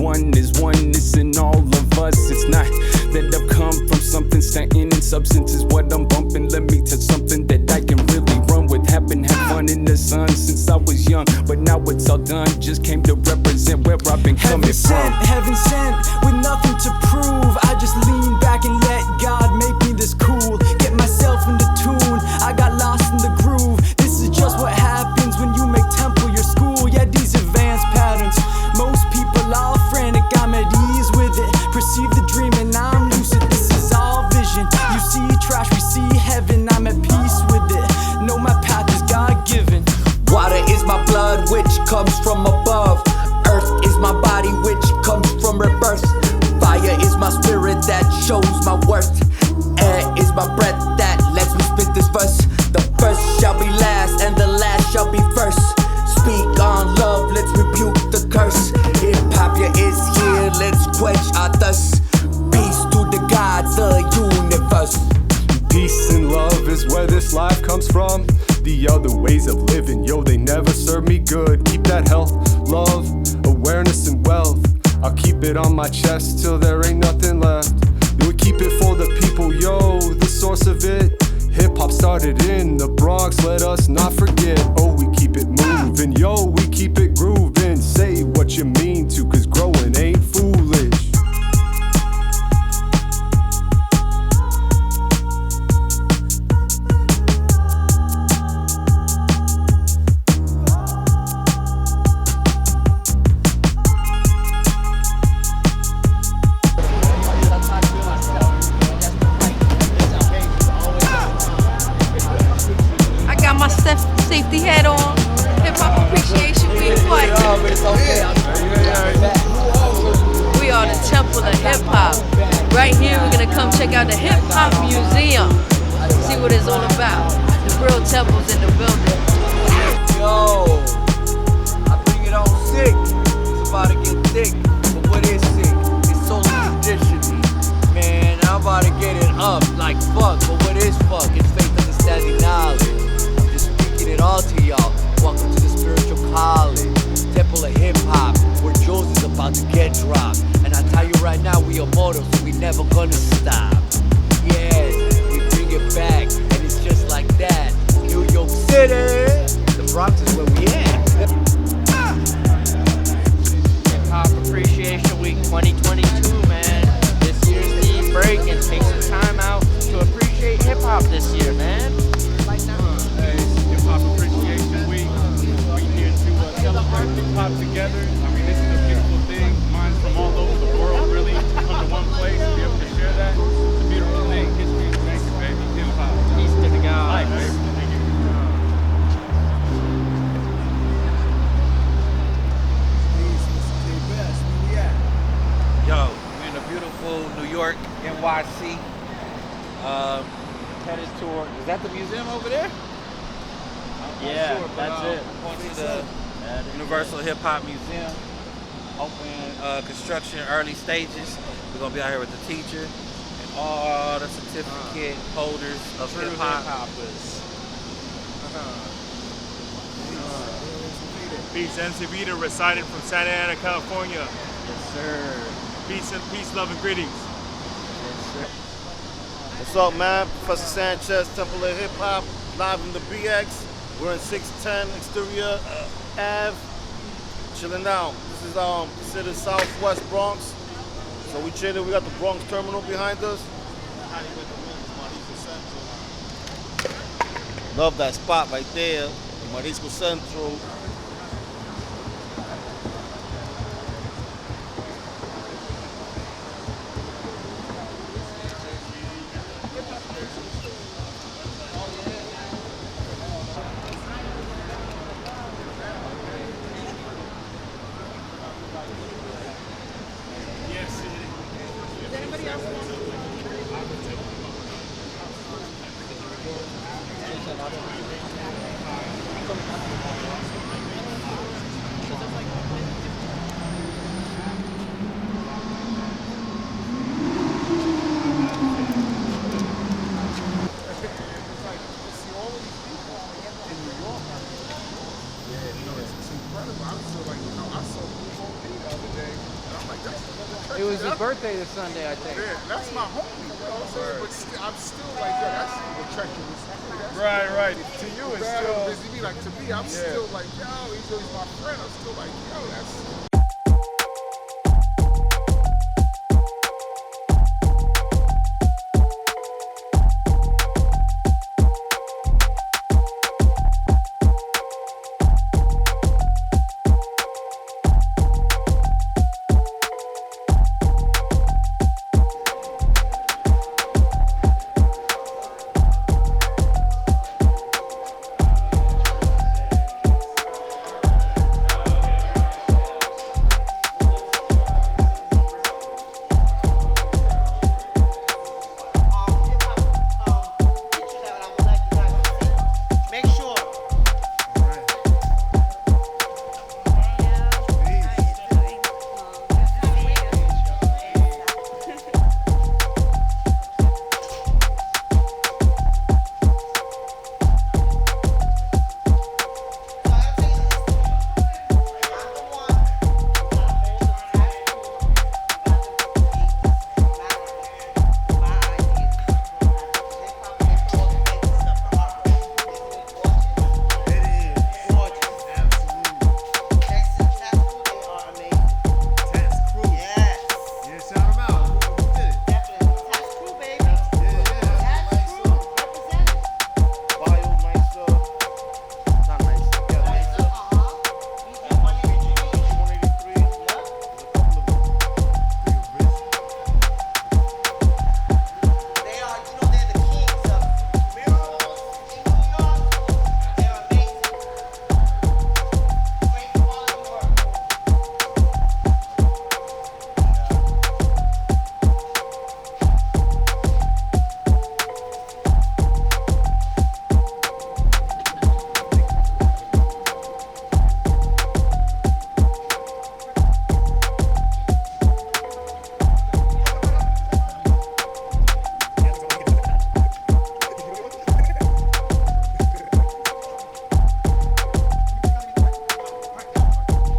in all of us. It's not that I've come from something stagnant in substance is what I'm bumping. Let me touch something that I can really run with. Have fun in the sun since I was young, but now it's all done. Just came to represent where I've been coming from. Heaven sent, with nothing to prove. I just lean back and let God make me this cool. Get myself into tune, I got lost in the groove. This is just what happens when you make Temple your school. Yeah, these advanced patterns, most people all frantic. I'm at ease with it, perceive the dream and I'm lucid. This is all vision, you see trash, we see heaven. I'm at peace with it, know my path is God-given. Water is my blood, which comes from above. Earth is my body, which comes from rebirth. Fire is my spirit that shows my worth. Air is my breath that lets me spit this verse. The first shall be last and the last shall be first. Speak on love, let's rebuke the curse. Hip-hop, yeah, is here, let's quench our thirst. Peace to the gods, the universe. Peace and love is where this life comes from. The other ways of living, yo, they never serve me good. Keep that health, love, awareness, and wealth. I'll keep it on my chest till there ain't nothing left. We keep it for the people, yo, the source of it. Hip hop started in the Bronx, let us not forget. Oh, we keep it moving, yo, we keep it grooving. Say what you mean to, cause growing ain't foolish. Safety hat on. Hip Hop Appreciation Week. What? We are the Temple of Hip Hop. Right here, we're gonna come check out the Hip Hop Museum. See what it's all about. The real temples in the building. Yo, I bring it on sick. It's about to get thick. But what is sick? It's only tradition. Man, I'm about to get it up like fuck. But what is fuck? It's faith, understanding, knowledge. It all to y'all. Welcome to the spiritual college, Temple of Hip Hop, where Jules is about to get dropped. And I tell you right now, we immortal, so we never gonna stop. Yeah, we bring it back, and it's just like that. New York City, the Bronx is where we at. Hip Hop Appreciation Week 2022, man. This year's the break and take some time out to appreciate hip hop this year, man. Hip Hop Appreciation Week. We're here to celebrate hip hop together. I mean, this is a beautiful thing. Minds from all over the world really come to one place to be able to share that. It's a beautiful thing. History is making, baby. Hip hop. Peace to the God. Life, baby. Thank you. Yo, we're in a beautiful New York, NYC. Headed toward, is that the museum over there? Yeah, sure, that's it. Going to the Universal Hip Hop Museum. Open construction, early stages. We're gonna be out here with the teacher and all the certificate holders of True hip hop. Peace, MC Vita, residing from Santa Ana, California. Yes, sir. Peace, love, and greetings. Yes, sir. What's up, man? Professor Sanchez, Temple of Hip Hop, live in the BX. We're in 610 Exterior Ave, chilling out. This is considered Southwest Bronx. So we chilling. We got the Bronx Terminal behind us. Love that spot right there, Marisco Central. It was his birthday this Sunday, I think. Yeah, that's my homie, bro. But still, I'm still like, yo, that's treacherous. Right. To you, it's still. Like, to me, I'm still like, yo, he's my friend. I'm still like, yo, that's.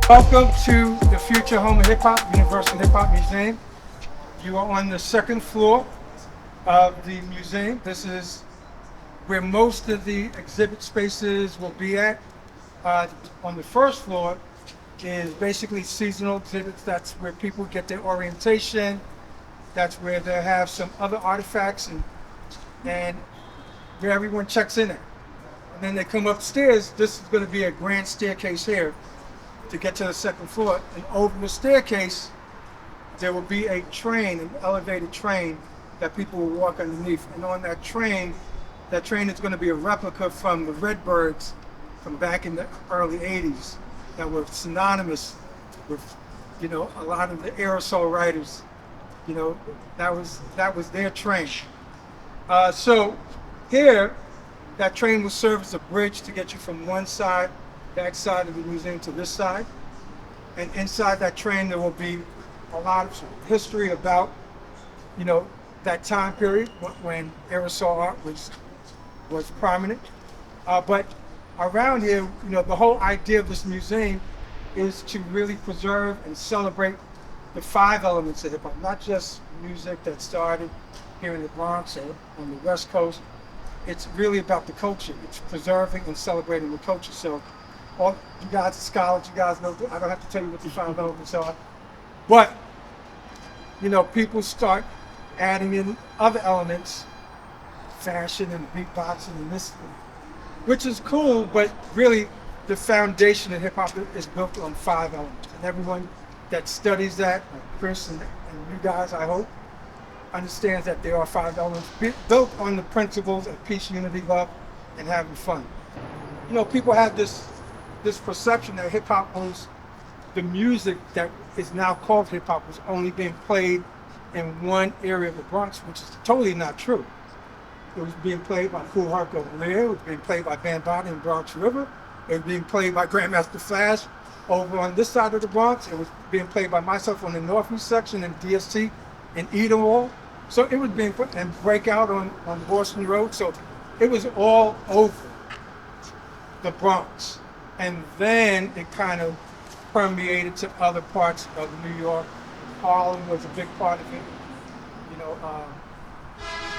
Welcome to the future home of hip hop, Universal Hip Hop Museum. You are on the second floor of the museum. This is where most of the exhibit spaces will be at. On the first floor is basically seasonal exhibits. That's where people get their orientation. That's where they have some other artifacts and where everyone checks in at. And then they come upstairs. This is going to be a grand staircase here to get to the second floor. And over the staircase, there will be a train, an elevated train that people will walk underneath. And on that train is going to be a replica from the Redbirds from back in the early 80s that were synonymous with, you know, a lot of the aerosol writers. You know, that was their train. So here, that train will serve as a bridge to get you from one side, back side of the museum to this side. And inside that train, there will be a lot of history about, you know, that time period when aerosol art was prominent. But around here, you know, the whole idea of this museum is to really preserve and celebrate the 5 elements of hip hop, not just music that started here in the Bronx or on the West Coast. It's really about the culture. It's preserving and celebrating the culture. So all you guys are scholars, you guys know, I don't have to tell you what the 5 elements are. But, you know, people start adding in other elements, fashion and beatboxing and this, which is cool, but really the foundation of hip hop is built on 5 elements. And everyone that studies that, like Chris and you guys, I hope, understands that there are 5 elements built on the principles of peace, unity, love, and having fun. You know, people have this perception that hip hop owns the music that is now called hip hop was only being played in one area of the Bronx, which is totally not true. It was being played by Kool Herc over there. It was being played by Bambaataa in Bronx River. It was being played by Grandmaster Flash over on this side of the Bronx. It was being played by myself on the Northeast section and DST in Edenwald. So it was being put and Breakout on Boston Road. So it was all over the Bronx. And then it kind of permeated to other parts of New York. Harlem was a big part of it. You know,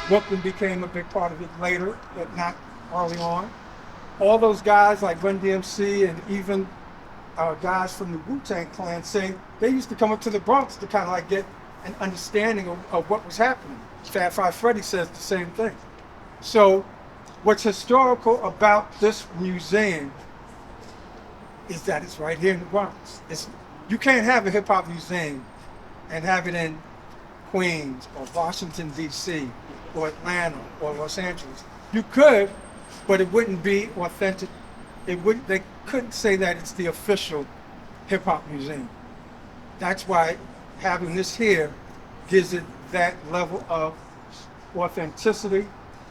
Brooklyn became a big part of it later, but not early on. All those guys like Run DMC and even guys from the Wu-Tang Clan say they used to come up to the Bronx to kind of like get an understanding of what was happening. Fat Five Freddy says the same thing. So what's historical about this museum is that it's right here in the Bronx. You can't have a hip hop museum and have it in Queens or Washington, D.C. or Atlanta or Los Angeles. You could, but it wouldn't be authentic. They couldn't say that it's the official hip hop museum. That's why having this here gives it that level of authenticity,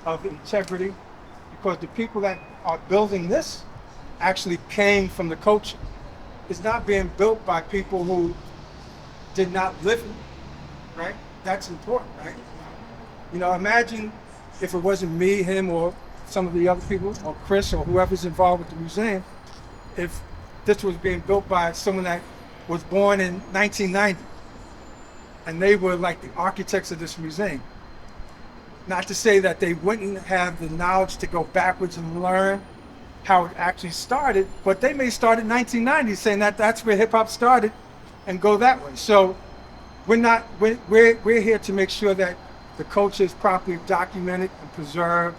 of integrity, because the people that are building this actually came from the culture. It's not being built by people who did not live it, right? That's important, right? You know, imagine if it wasn't me, him, or some of the other people, or Chris, or whoever's involved with the museum, if this was being built by someone that was born in 1990, and they were like the architects of this museum. Not to say that they wouldn't have the knowledge to go backwards and learn how it actually started, but they may start in 1990 saying that that's where hip hop started and go that way. So we're here to make sure that the culture is properly documented and preserved.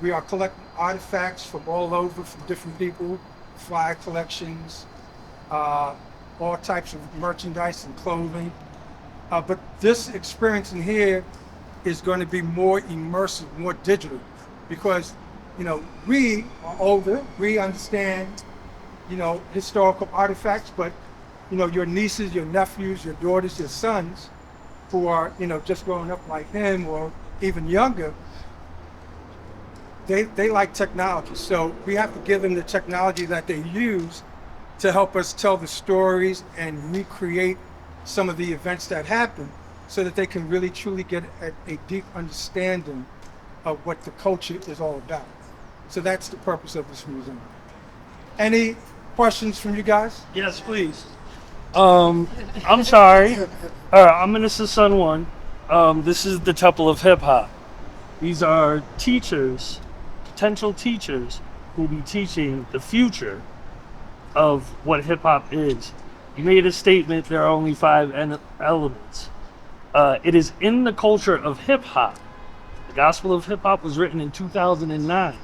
We are collecting artifacts from all over, from different people, flag collections, all types of merchandise and clothing. But this experience in here is going to be more immersive, more digital, because, you know, we are older, we understand, you know, historical artifacts, but, you know, your nieces, your nephews, your daughters, your sons, who are, you know, just growing up like him or even younger, they like technology. So we have to give them the technology that they use to help us tell the stories and recreate some of the events that happen, so that they can really truly get a deep understanding of what the culture is all about. So that's the purpose of this museum. Any questions from you guys? Yes, please. I'm sorry. I'm Minister Sun One. This is the Temple of Hip Hop. These are teachers, potential teachers, who will be teaching the future of what hip hop is. You made a statement there are only 5 elements. It is in the culture of hip hop. The Gospel of Hip Hop was written in 2009.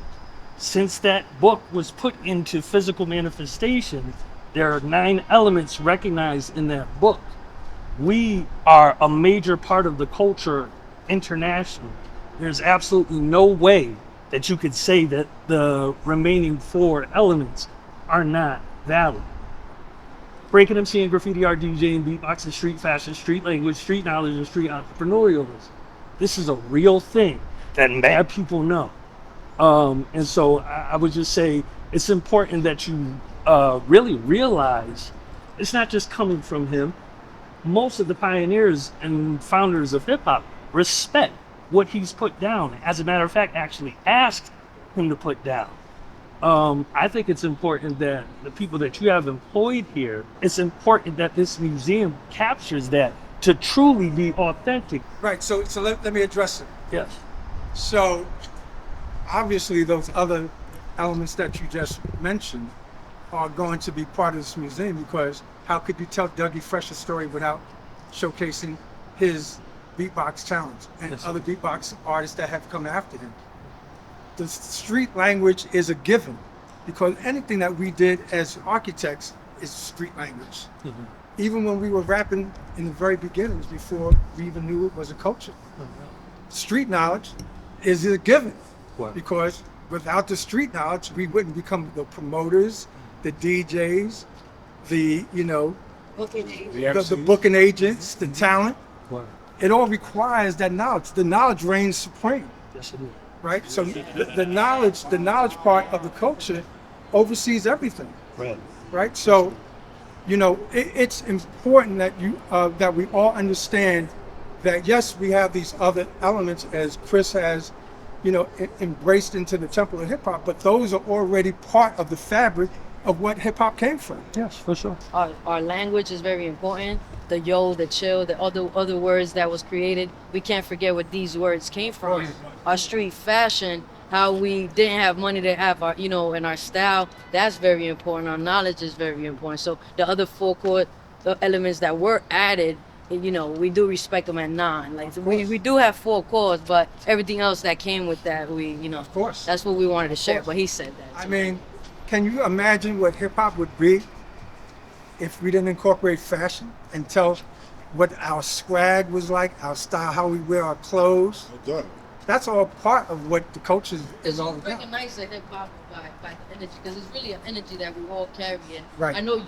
Since that book was put into physical manifestation, there are 9 elements recognized in that book. We are a major part of the culture internationally. There's absolutely no way that you could say that the remaining 4 elements are not valid. Breaking MC and graffiti art, DJing, beatboxing, street fashion, street language, street knowledge, and street entrepreneurialism. This is a real thing that mad people know. And so I would just say it's important that you really realize it's not just coming from him. Most of the pioneers and founders of hip hop respect what he's put down. As a matter of fact, actually asked him to put down. I think it's important that the people that you have employed here, it's important that this museum captures that to truly be authentic. Right, so let me address it. Yes. So, obviously those other elements that you just mentioned are going to be part of this museum, because how could you tell Dougie Fresh a story without showcasing his beatbox talents and other beatbox artists that have come after him? The street language is a given, because anything that we did as architects is street language. Even when we were rapping in the very beginnings, before we even knew it was a culture. Street knowledge is a given, because without the street knowledge, we wouldn't become the promoters, the DJs, the, you know, the booking agents, the talent. It all requires that knowledge. The knowledge reigns supreme. Yes, it is. Right? So the knowledge part of the culture oversees everything. Right. Right? So, you know, it's important that that we all understand that, yes, we have these other elements, as Chris has, you know, embraced into the Temple of Hip Hop, but those are already part of the fabric of what hip hop came from. Yes, for sure. Our language is very important. The yo, the chill, the other words that was created. We can't forget where these words came from. Our street fashion, how we didn't have money to have our, you know, and our style, that's very important. Our knowledge is very important. So the other 4 core elements that were added, you know, we do respect them at 9. Like we do have 4 cores, but everything else that came with that, we, you know, of course, that's what we wanted to share. But he said that. I mean, can you imagine what hip hop would be if we didn't incorporate fashion and tell what our swag was like, our style, how we wear our clothes? That's all part of what the culture is all about. Recognize the hip hop by the energy, because it's really an energy that we all carry. And right. I know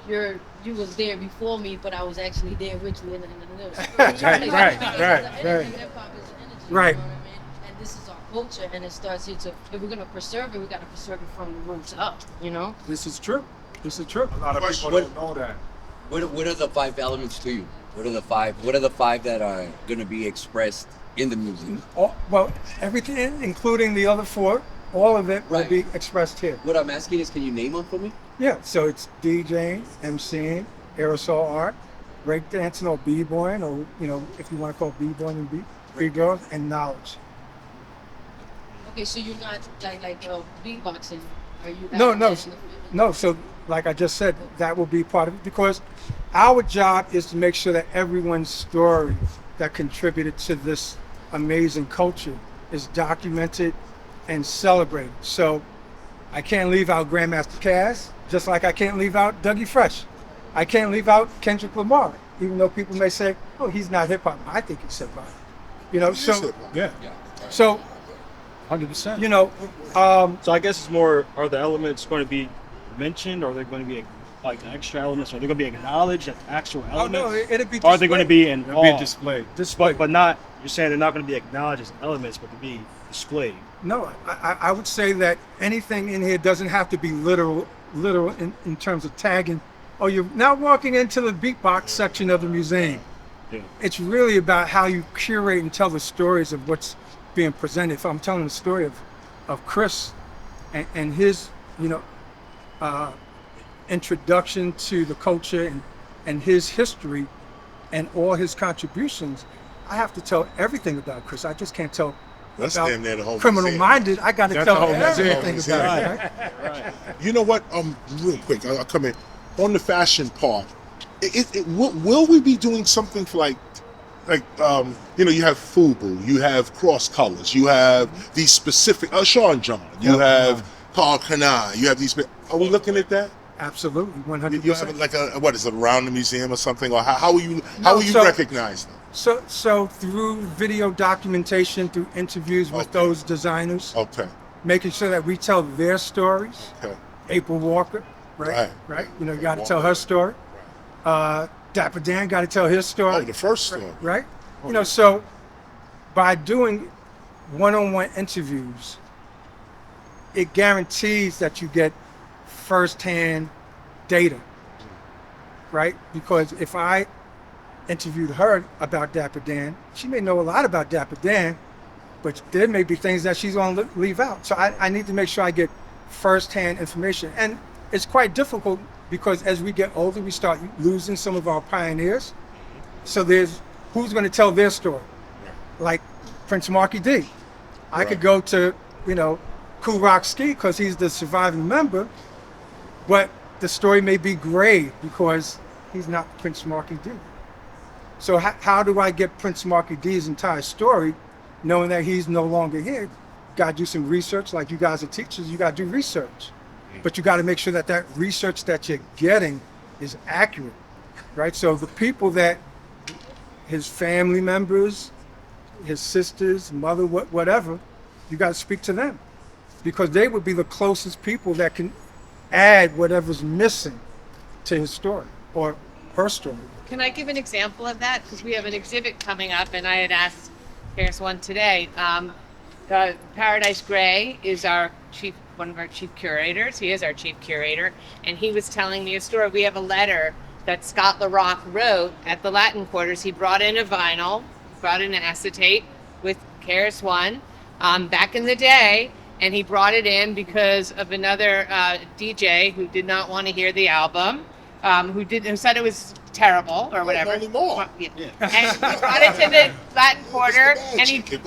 you was there before me, but I was actually there with you in the middle. Right. Hip hop is an energy. Right. You know what I mean? And this is our culture, and it starts here to. If we're gonna preserve it, we gotta preserve it from the roots up. You know. This is true. This is true. A lot of people don't know that. What are the 5 elements to you? What are the 5 that are going to be expressed in the museum? Well, everything, including the other 4, all of it will be expressed here. What I'm asking is, can you name them for me? Yeah, so it's DJing, MCing, aerosol art, breakdancing or b-boying, or, you know, if you want to call b-boying and b-girls, and knowledge. Okay, so you're not like beatboxing. Are you? No. So, like I just said, that will be part of it, because our job is to make sure that everyone's story that contributed to this amazing culture is documented and celebrated. So I can't leave out Grandmaster Caz, just like I can't leave out Dougie Fresh. I can't leave out Kendrick Lamar, even though people may say, oh, he's not hip hop. I think he's hip hop. You know, so yeah. So 100%. You know, so I guess it's more, are the elements going to be mentioned, or are they going to be like extra elements? Are they going to be acknowledged as actual elements? Oh, no, it'll be or are they going to be in It'll be displayed. But not, you're saying they're not going to be acknowledged as elements, but to be displayed. No, I would say that anything in here doesn't have to be literal in terms of tagging. Oh, you're now walking into the beatbox section of the museum. Yeah. It's really about how you curate and tell the stories of what's being presented. If I'm telling the story of Chris and his, you know, introduction to the culture and his history and all his contributions, I have to tell everything about Chris. I just can't tell That's about damn near the whole Criminal museum. Minded. I got to That's tell the whole museum. everything about it. Right? You know what? Real quick, I'll come in on the fashion part. Will we be doing something for like you have FUBU, you have Cross Colors, you have these specific Sean John, you have Carl Kanan, you have these. Are we looking at that? Absolutely, 100%. You have like what is it around the museum or something, or how will you recognize them? So through video documentation, through interviews with those designers, making sure that we tell their stories. April Walker, right? You know, you got to tell her story. Dapper Dan got to tell his story. Oh, the first story. Right? You know, so by doing one-on-one interviews, it guarantees that you get first-hand data, right? Because if I interviewed her about Dapper Dan, she may know a lot about Dapper Dan, but there may be things that she's going to leave out. So I need to make sure I get first-hand information. And it's quite difficult because as we get older, we start losing some of our pioneers. So there's who's going to tell their story? Like Prince Marky D. I could go to, Kool Rock Ski because he's the surviving member, but the story may be gray because he's not Prince Marky D. So how do I get Prince Marky D's entire story, knowing that he's no longer here? Got to do some research. Like you guys are teachers, you got to do research. But you got to make sure that that research that you're getting is accurate, right? So the people that his family members, his sisters, mother, whatever, you got to speak to them because they would be the closest people that can add whatever's missing to his story or her story. Can I give an example of that? Because we have an exhibit coming up, and I had asked Paris one today. Paradise Gray is one of our chief curators. He is our chief curator, and he was telling me a story. We have a letter that Scott LaRock wrote at the Latin Quarters. He brought in a vinyl, brought in an acetate with Keras One back in the day, and he brought it in because of another DJ who did not want to hear the album, who said it was terrible or whatever. And he brought it to the Latin Quarter,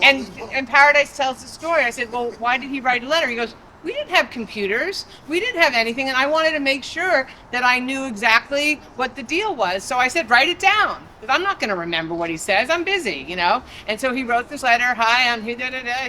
and Paradise tells the story. I said, well, why did he write a letter? He goes, we didn't have computers. We didn't have anything. And I wanted to make sure that I knew exactly what the deal was. So I said, write it down. Because I'm not going to remember what he says. I'm busy, And so he wrote this letter. Hi, I'm here,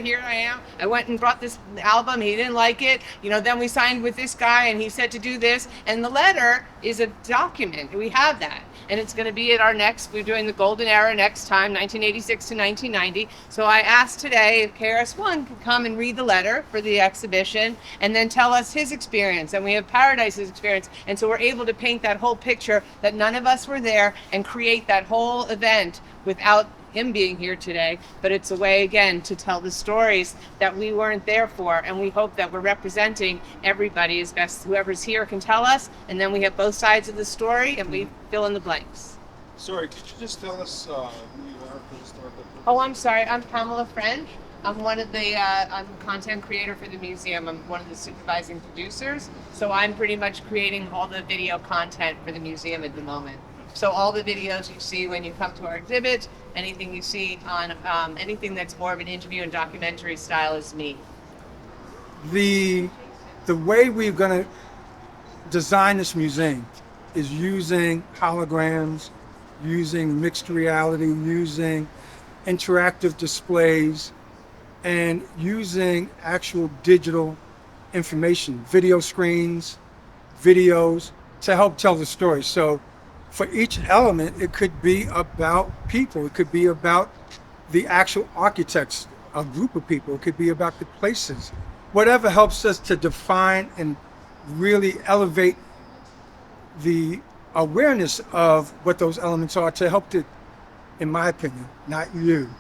here I am. I went and brought this album. He didn't like it. Then we signed with this guy and he said to do this. And the letter is a document. We have that. And it's going to be at we're doing the Golden Era next time, 1986 to 1990. So I asked today if Keras One could come and read the letter for the exhibition and then tell us his experience. And we have Paradise's experience. And so we're able to paint that whole picture that none of us were there and create that whole event without him being here today. But it's a way, again, to tell the stories that we weren't there for. And we hope that we're representing everybody as best whoever's here can tell us. And then we have both sides of the story and we fill in the blanks. Sorry, could you just tell us who you are for historical purposes? Oh, I'm sorry. I'm Pamela French. I'm one of the, I'm a content creator for the museum. I'm one of the supervising producers. So I'm pretty much creating all the video content for the museum at the moment. So all the videos you see when you come to our exhibit, anything you see on anything that's more of an interview and documentary style is me. The way we're going to design this museum is using holograms, using mixed reality, using interactive displays, and using actual digital information, video screens, videos, to help tell the story. So for each element, it could be about people. It could be about the actual architects, a group of people. It could be about the places. Whatever helps us to define and really elevate the awareness of what those elements are to help to, in my opinion, not you.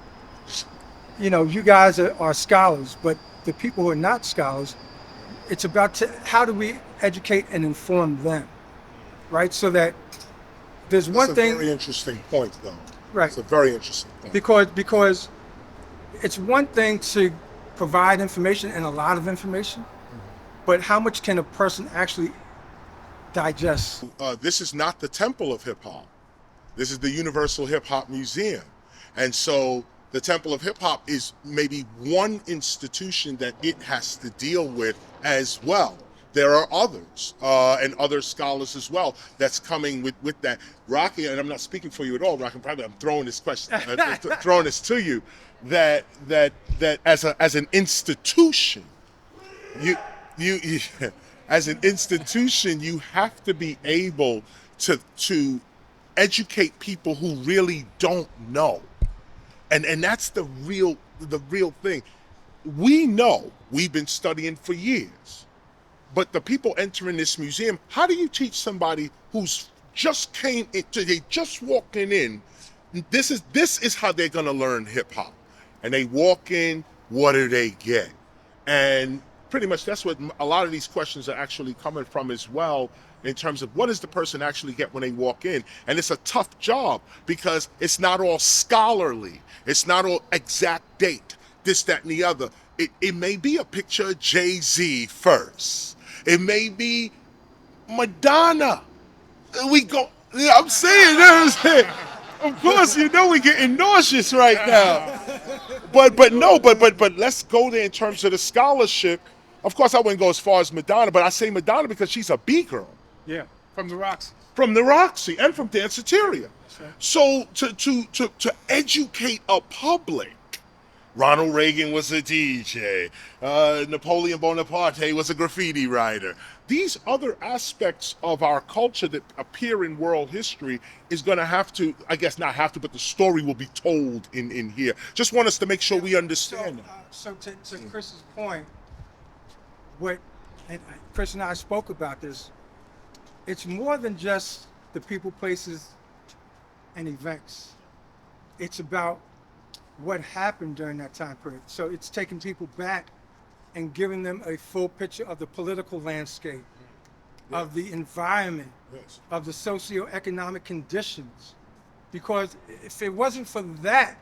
You guys are scholars, but the people who are not scholars, it's about how do we educate and inform them, right? So that there's one thing. That's a very interesting point, though. Right. It's a very interesting point. Because it's one thing to provide information and a lot of information, but how much can a person actually digest. This is not the Temple of Hip Hop. This is the Universal Hip Hop Museum. And so the Temple of Hip Hop is maybe one institution that it has to deal with as well. There are others and other scholars as well that's coming with that. Rocky, and I'm not speaking for you at all, Rocky, I'm throwing this question, throwing this to you, that as an institution, you as an institution, you have to be able to educate people who really don't know. And that's the real thing. We know, we've been studying for years, but the people entering this museum, how do you teach somebody who's just they just walking in, this is how they're gonna learn hip hop. And they walk in, what do they get? And pretty much that's what a lot of these questions are actually coming from as well, in terms of what does the person actually get when they walk in. And it's a tough job because it's not all scholarly. It's not all exact date, this, that, and the other. It may be a picture of Jay-Z first. It may be Madonna. We go, I'm saying, of course, we're getting nauseous right now. But let's go there in terms of the scholarship. Of course, I wouldn't go as far as Madonna, but I say Madonna because she's a B-girl. Yeah, from the Roxy. From the Roxy and from Danceteria. Right. So to educate a public, Ronald Reagan was a DJ, Napoleon Bonaparte was a graffiti writer. These other aspects of our culture that appear in world history is going to have to, I guess not have to, but the story will be told in here. Just want us to make sure we understand. So to Chris's point, Chris and I spoke about this, it's more than just the people, places, and events. It's about what happened during that time period. So it's taking people back and giving them a full picture of the political landscape, of the environment, of the socioeconomic conditions. Because if it wasn't for that,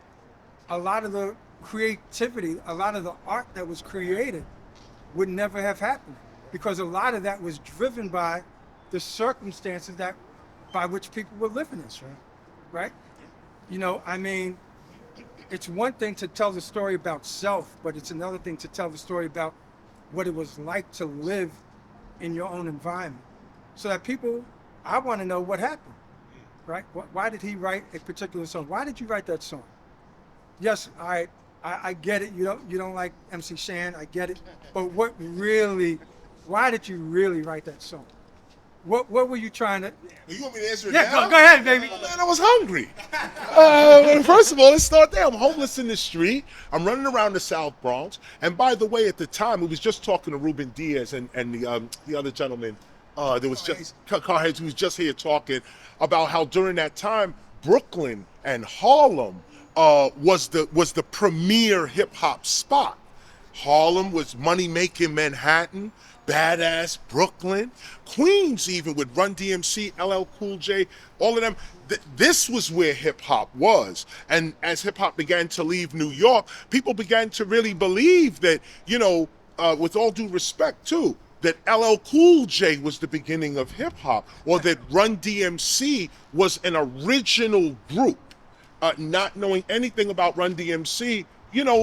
a lot of the creativity, a lot of the art that was created would never have happened. Because a lot of that was driven by the circumstances by which people were living in, right? It's one thing to tell the story about self, but it's another thing to tell the story about what it was like to live in your own environment. So that I want to know what happened, right? Why did he write a particular song? Why did you write that song? Yes, I get it. You don't like MC Shan, I get it. But why did you really write that song? What were you trying to? You want me to answer it Yeah, now? go ahead, baby. Oh, man, I was hungry. First of all, let's start there. I'm homeless in the street. I'm running around the South Bronx. And by the way, at the time, we was just talking to Ruben Diaz and the other gentleman. There was just Carl Hayes, who was just here talking about how during that time, Brooklyn and Harlem was the premier hip hop spot. Harlem was money-making Manhattan, badass Brooklyn, Queens even with Run DMC, LL Cool J, all of them. This was where hip hop was. And as hip hop began to leave New York, people began to really believe that, with all due respect too, that LL Cool J was the beginning of hip hop, or that Run DMC was an original group. Not knowing anything about Run DMC,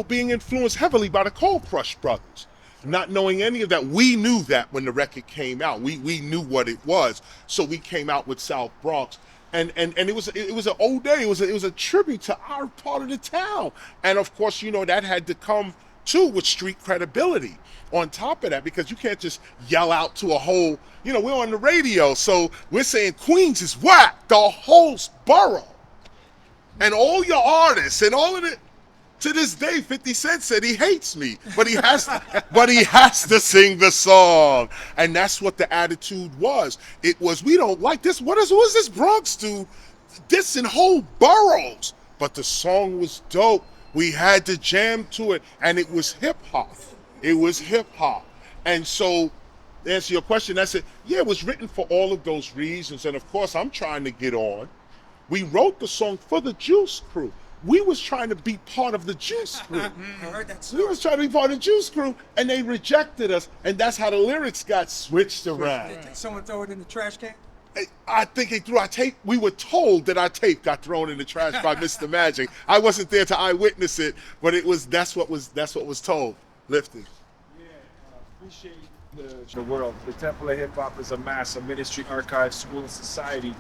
being influenced heavily by the Cold Crush Brothers. Not knowing any of that, we knew that when the record came out. We knew what it was, so we came out with South Bronx, and it was an old day. It was a tribute to our part of the town, and of course, that had to come too with street credibility. On top of that, because you can't just yell out to a whole. We're on the radio, so we're saying Queens is whack, the whole borough, and all your artists and all of it. To this day, 50 Cent said he hates me, but he has to sing the song. And that's what the attitude was. It was, we don't like this. What is this Bronx do? This in whole boroughs. But the song was dope. We had to jam to it, and it was hip hop. It was hip hop. And so, to answer your question, that's it. Yeah, it was written for all of those reasons. And of course, I'm trying to get on. We wrote the song for the Juice Crew. we was trying to be part of the Juice Crew. I heard that We was trying to be part of the Juice Crew, and they rejected us, and that's how the lyrics got switched around. Did someone throw it in the trash can? I think they threw our tape. We were told that our tape got thrown in the trash by Mr. Magic. I wasn't there to eyewitness it, but that's what was told. Lifted. Appreciate the world. The Temple of Hip Hop is a mass, a ministry, archive, school, and society.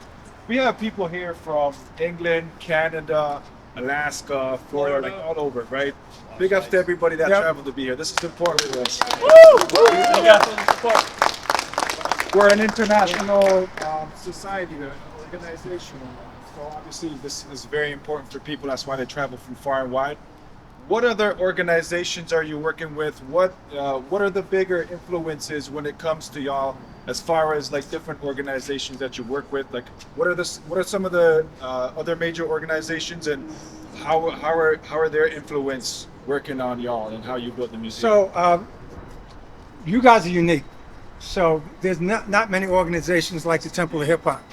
We have people here from England, Canada, Alaska, Florida, like all over, right? Big ups to everybody that traveled to be here. This is important to us. We're an international society, an organization. So obviously this is very important for people. That's why they travel from far and wide. What other organizations are you working with? What are the bigger influences when it comes to y'all, as far as like different organizations that you work with? Like, what are some of the other major organizations, and how are their influence working on y'all and how you built the museum? So you guys are unique. So there's not many organizations like the Temple of Hip Hop,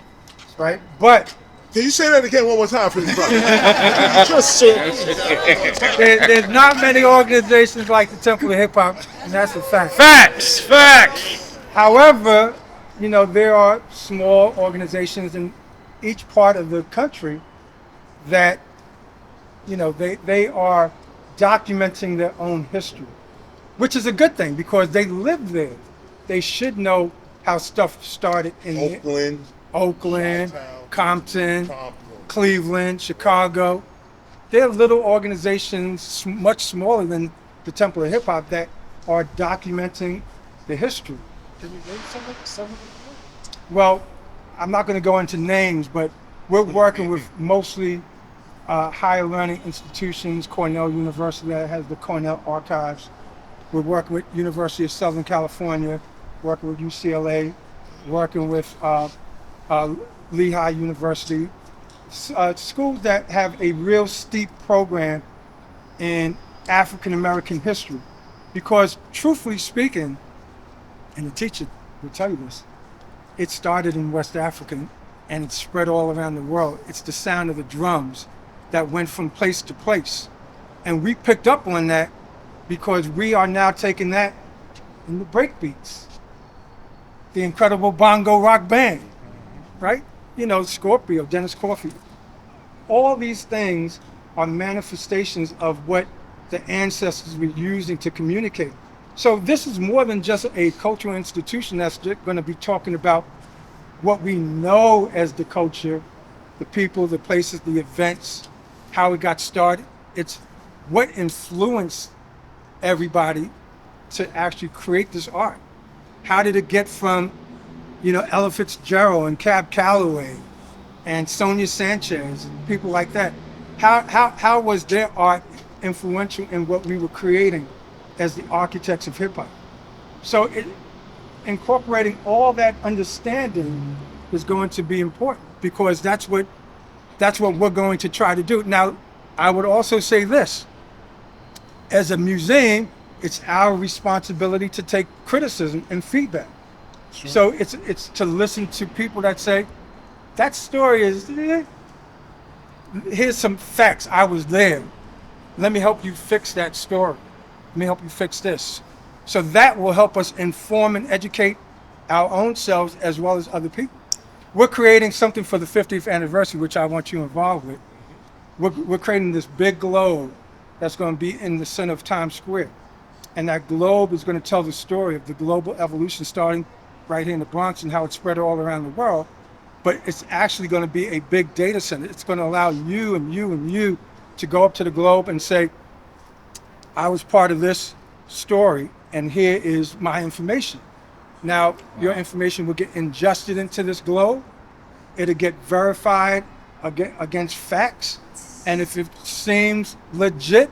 right? But can you say that again one more time, please, brother? There's not many organizations like the Temple of Hip Hop, and that's a fact. Facts. However, you know, there are small organizations in each part of the country that, you know, they are documenting their own history, which is a good thing because they live there. They should know how stuff started in Oakland, Compton, Cleveland, Chicago. There are little organizations much smaller than the Temple of Hip Hop that are documenting the history. Can you name some of them? Well, I'm not going to go into names, but we're working with mostly higher learning institutions. Cornell University that has the Cornell Archives. We're working with University of Southern California, working with UCLA, working with Lehigh University, schools that have a real steep program in African American history. Because truthfully speaking, and the teacher will tell you this, it started in West Africa and it spread all around the world. It's the sound of the drums that went from place to place. And we picked up on that because we are now taking that in the breakbeats. The Incredible Bongo Rock Band, right? You know, Scorpio, Dennis Coffey. All these things are manifestations of what the ancestors were using to communicate. So this is more than just a cultural institution that's going to be talking about what we know as the culture, the people, the places, the events, how it got started. It's what influenced everybody to actually create this art. How did it get from, you know, Ella Fitzgerald and Cab Calloway and Sonia Sanchez and people like that? How was their art influential in what we were creating as the architects of hip hop? So incorporating all that understanding is going to be important because that's what we're going to try to do. Now, I would also say this, as a museum, it's our responsibility to take criticism and feedback. Sure. So it's to listen to people that say, that story is, here's some facts, I was there. Let me help you fix that story. Let me help you fix this. So that will help us inform and educate our own selves as well as other people. We're creating something for the 50th anniversary, which I want you involved with. We're creating this big globe that's going to be in the center of Times Square. And that globe is going to tell the story of the global evolution starting right here in the Bronx and how it spread all around the world. But it's actually going to be a big data center. It's going to allow you and you and you to go up to the globe and say, I was part of this story and here is my information. Now, your information will get ingested into this globe. It'll get verified against facts. And if it seems legit,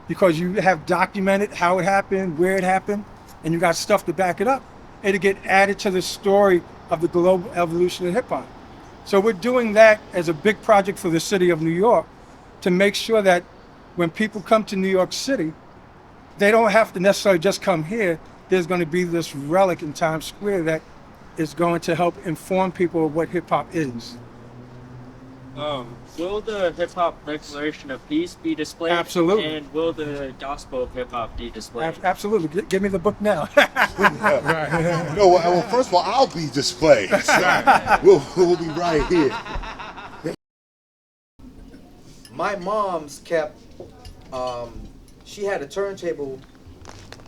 because you have documented how it happened, where it happened, and you got stuff to back it up, it'll get added to the story of the global evolution of hip hop. So we're doing that as a big project for the city of New York to make sure that when people come to New York City, they don't have to necessarily just come here. There's going to be this relic in Times Square that is going to help inform people of what hip hop is. Will the hip hop Declaration of Peace be displayed? Absolutely. And will the Gospel of Hip Hop be displayed? Absolutely. Give me the book now. No, well, first of all, I'll be displayed. We'll be right here. My mom's kept, she had a turntable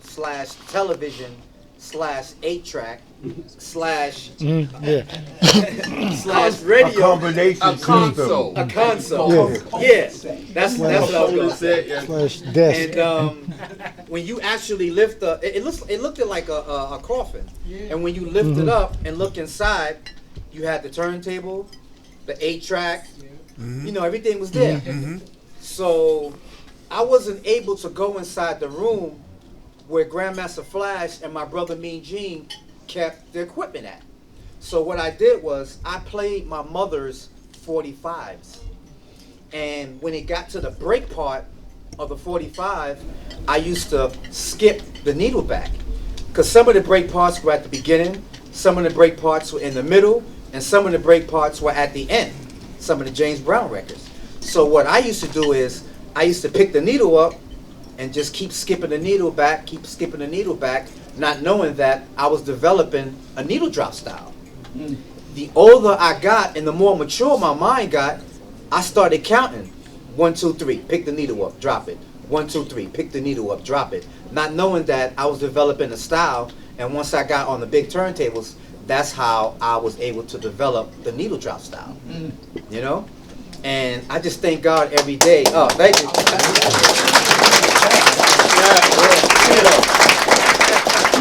slash television slash 8-track slash slash radio. A combination a console. system. A console. Yeah. That's what I was going to say. Slash desk. And when you actually lift the, it looked like a coffin. And when you lift it up and look inside, you had the turntable, the 8-track, you know, everything was there. So I wasn't able to go inside the room where Grandmaster Flash and my brother Mean Gene kept the equipment at. So what I did was I played my mother's 45s. And when it got to the break part of the 45, I used to skip the needle back. Because some of the break parts were at the beginning, some of the break parts were in the middle, and some of the break parts were at the end. Some of the James Brown records. So what I used to do is I used to pick the needle up and just keep skipping the needle back, not knowing that I was developing a needle drop style. The older I got and the more mature my mind got, I started counting. 1, 2, 3, pick the needle up, drop it. 1, 2, 3, pick the needle up, drop it. Not knowing that I was developing a style, and once I got on the big turntables, that's how I was able to develop the needle drop style. You know? And I just thank God every day. Oh, thank you.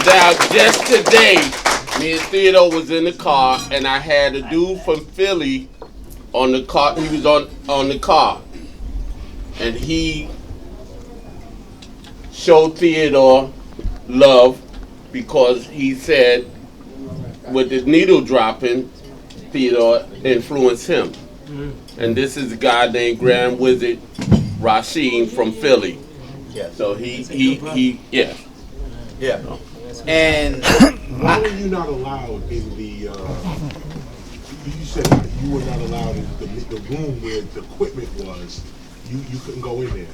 Now, just today, me and Theodore was in the car, and I had a dude from Philly on the car. He was on the car, and he showed Theodore love because he said with the needle dropping, Theodore influenced him. And this is a guy named Grand Wizard Rashid from Philly. Yeah. So he yeah. Yeah. And why were you not allowed in the? You said you were not allowed in the room where the equipment was. You couldn't go in there.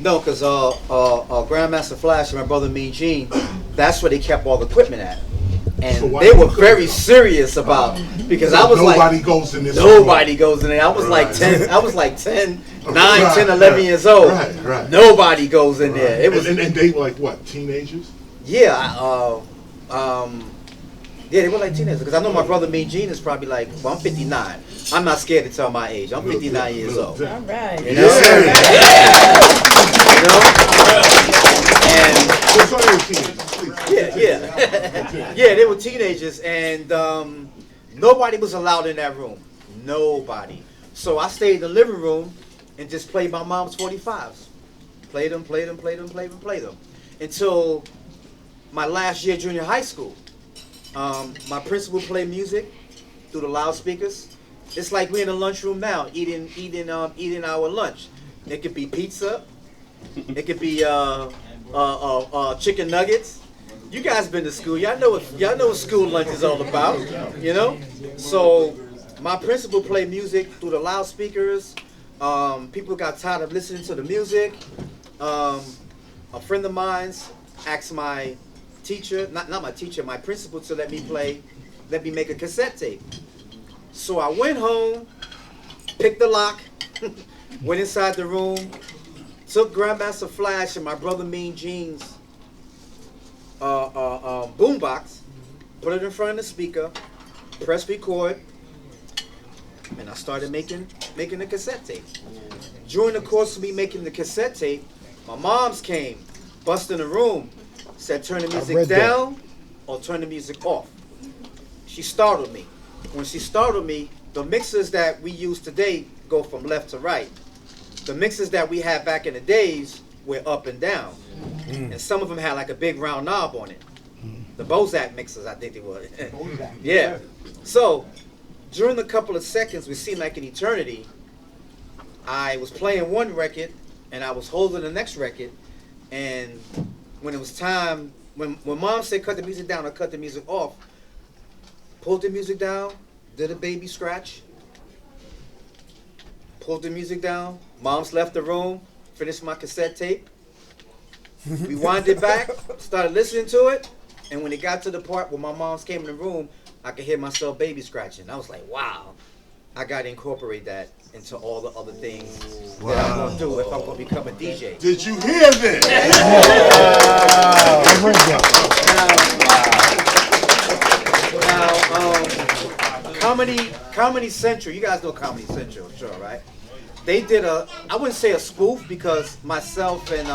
no, because Grandmaster Flash and my brother Mean Gene, that's where they kept all the equipment at. And So why they you were couldn't- very serious about, because I was Nobody like, goes in this nobody goes in there. I was like 10, I was like 10, 9, 10, 11 years old. Right. Nobody goes in there. It was, and they were like what, teenagers? yeah, yeah, they were like teenagers. Because I know my brother Mean Gene is probably like, well, I'm 59. I'm not scared to tell my age. I'm 59 years old. All right. You know? You know? And yeah, they were teenagers, and nobody was allowed in that room. Nobody. So I stayed in the living room and just played my mom's 45s. Played them. Until my last year junior high school. My principal played music through the loudspeakers. It's like we're in the lunchroom now, eating our lunch. It could be pizza. It could be chicken nuggets. You guys been to school. Y'all know what school lunch is all about. You know. So my principal played music through the loudspeakers. People got tired of listening to the music. A friend of mine's asked my teacher, not my teacher, my principal, to let me make a cassette tape. So I went home, picked the lock, went inside the room, took Grandmaster Flash and my brother Mean Gene's boombox, put it in front of the speaker, pressed record, and I started making the cassette tape. During the course of me making the cassette tape, my mom's came, bust in the room, said turn the music down or turn the music off. She startled me. When she startled me, the mixers that we use today go from left to right. The mixers that we had back in the days were up and down. And some of them had like a big round knob on it. The Bozak mixers, I think they were. Yeah. So during the couple of seconds, which seemed like an eternity, I was playing one record and I was holding the next record. And when it was time, when Mom said cut the music down, I cut the music off. Pulled the music down, did a baby scratch, pulled the music down. Mom's left the room, finished my cassette tape. We wound it back, started listening to it, and when it got to the part where my moms came in the room, I could hear myself baby scratching. I was like, wow, I got to incorporate that into all the other things that I'm going to do if I'm going to become a DJ. Did you hear this? Comedy Central, you guys know Comedy Central, I'm sure, right? They did I wouldn't say a spoof because myself and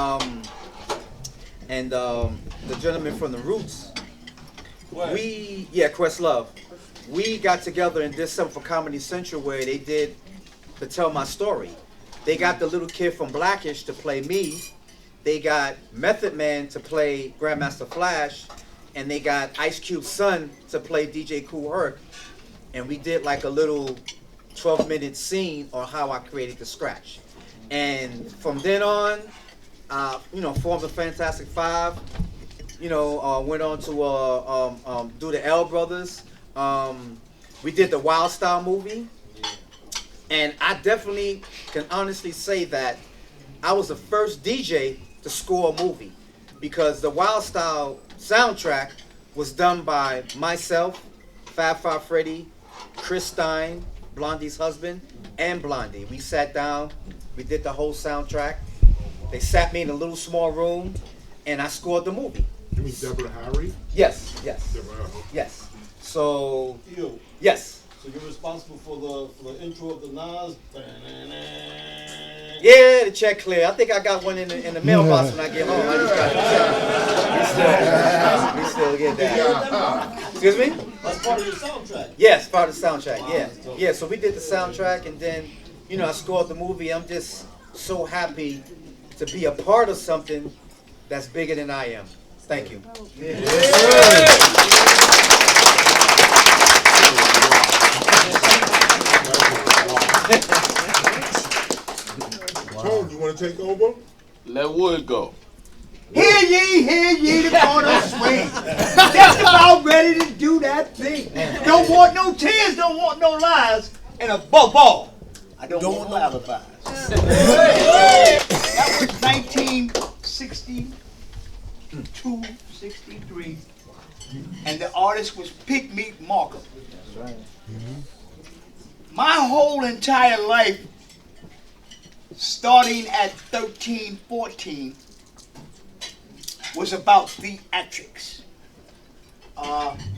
the gentleman from the Roots, Questlove, we got together and did something for Comedy Central where they did to tell my story. They got the little kid from Blackish to play me. They got Method Man to play Grandmaster Flash, and they got Ice Cube's son to play DJ Kool Herc. And we did like a little 12-minute scene on how I created the scratch. And from then on, formed the Fantastic Five. Went on to do the L Brothers. We did the Wild Style movie. And I definitely can honestly say that I was the first DJ to score a movie because the Wild Style soundtrack was done by myself, Fab Five Freddy, Chris Stein, Blondie's husband, and Blondie. We sat down, we did the whole soundtrack. They sat me in a little small room, and I scored the movie. You mean Deborah Harry? Yes. Deborah. Yes. So, You. yes. So you're responsible for the intro of the Nas. Yeah, the check clear. I think I got one in the mailbox when I get home. I just got the check. We still get that. Excuse me? That's part of your soundtrack. Yes, part of the soundtrack. Yeah. So we did the soundtrack, and then I scored the movie. I'm just so happy to be a part of something that's bigger than I am. Thank you. Tone, you want to take over? Let Wood go. Hear ye, the corner swing. Just about ready to do that thing. Don't want no tears, don't want no lies, and above all, I don't want no alibis. That was 1962, 63, and the artist was Pigmeat Markham. That's right. My whole entire life, starting at 13, 14, was about theatrics.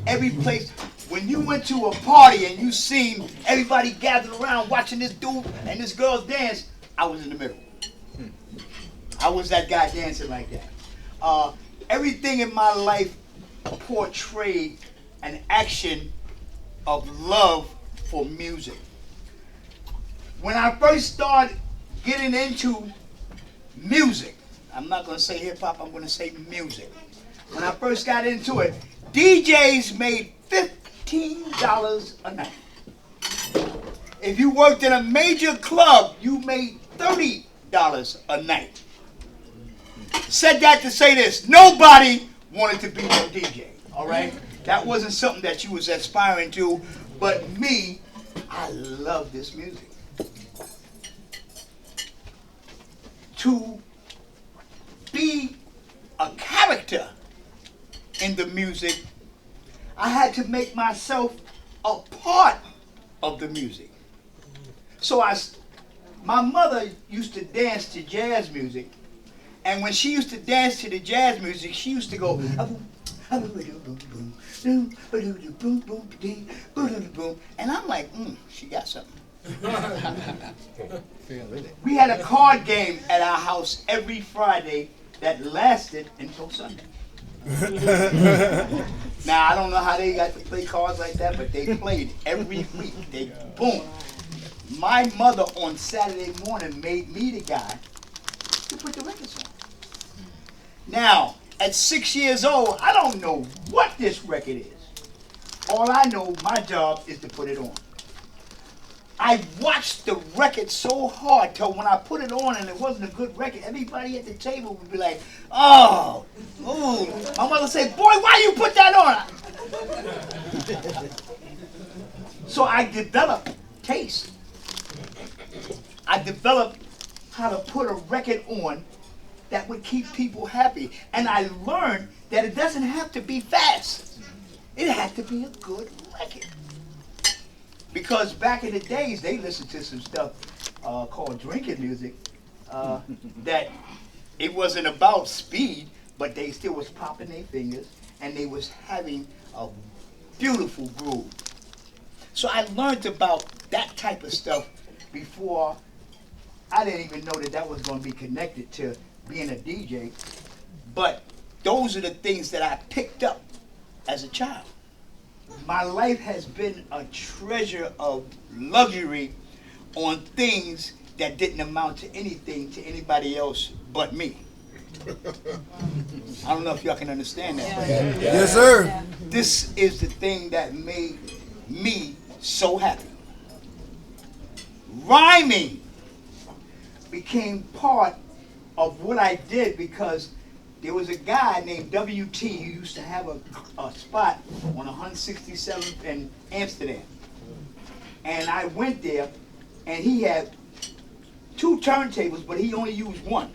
Every place, when you went to a party and you seen everybody gathered around watching this dude and this girl dance, I was in the middle. I was that guy dancing like that. Everything in my life portrayed an action of love for music. When I first started getting into music, I'm not going to say hip hop, I'm going to say music. When I first got into it, DJs made $15 a night. If you worked in a major club, you made $30 a night. Said that to say this, nobody wanted to be no DJ, all right? That wasn't something that you was aspiring to, but me, I love this music. To be a character in the music, I had to make myself a part of the music. So my mother used to dance to jazz music, and when she used to dance to the jazz music, she used to go, and I'm like, she got something. We had a card game at our house every Friday that lasted until Sunday. Now, I don't know how they got to play cards like that, but they played every week. Boom. My mother on Saturday morning made me the guy to put the records on. Now, at 6 years old, I don't know what this record is. All I know, my job is to put it on. I watched the record so hard till when I put it on and it wasn't a good record, everybody at the table would be like, oh, ooh. My mother said, boy, why you put that on? So I developed taste. I developed how to put a record on that would keep people happy. And I learned that it doesn't have to be fast. It had to be a good record. Because back in the days, they listened to some stuff called drinking music that it wasn't about speed, but they still was popping their fingers and they was having a beautiful groove. So I learned about that type of stuff before. I didn't even know that that was going to be connected to being a DJ. But those are the things that I picked up as a child. My life has been a treasure of luxury on things that didn't amount to anything to anybody else but me. I don't know if y'all can understand that. Yes, sir. This is the thing that made me so happy. Rhyming became part of what I did because there was a guy named WT who used to have a spot on 167th in Amsterdam. And I went there and he had 2 turntables, but he only used one.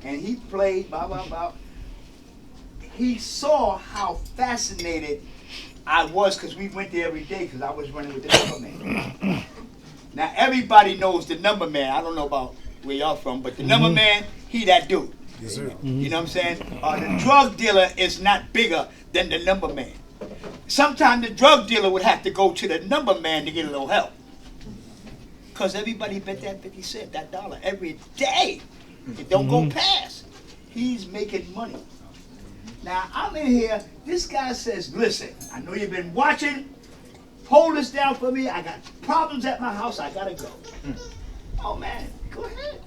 And he played, blah, blah, blah. He saw how fascinated I was because we went there every day because I was running with the number man. Now, everybody knows the number man. I don't know about where y'all from, but the number man, he that dude. Yes, sir. You know what I'm saying? The drug dealer is not bigger than the number man. Sometimes the drug dealer would have to go to the number man to get a little help. Because everybody bet that 50 cents, that dollar, every day. It don't go past. He's making money. Now, I'm in here. This guy says, listen, I know you've been watching. Hold this down for me. I got problems at my house. I got to go. Oh, man, go ahead.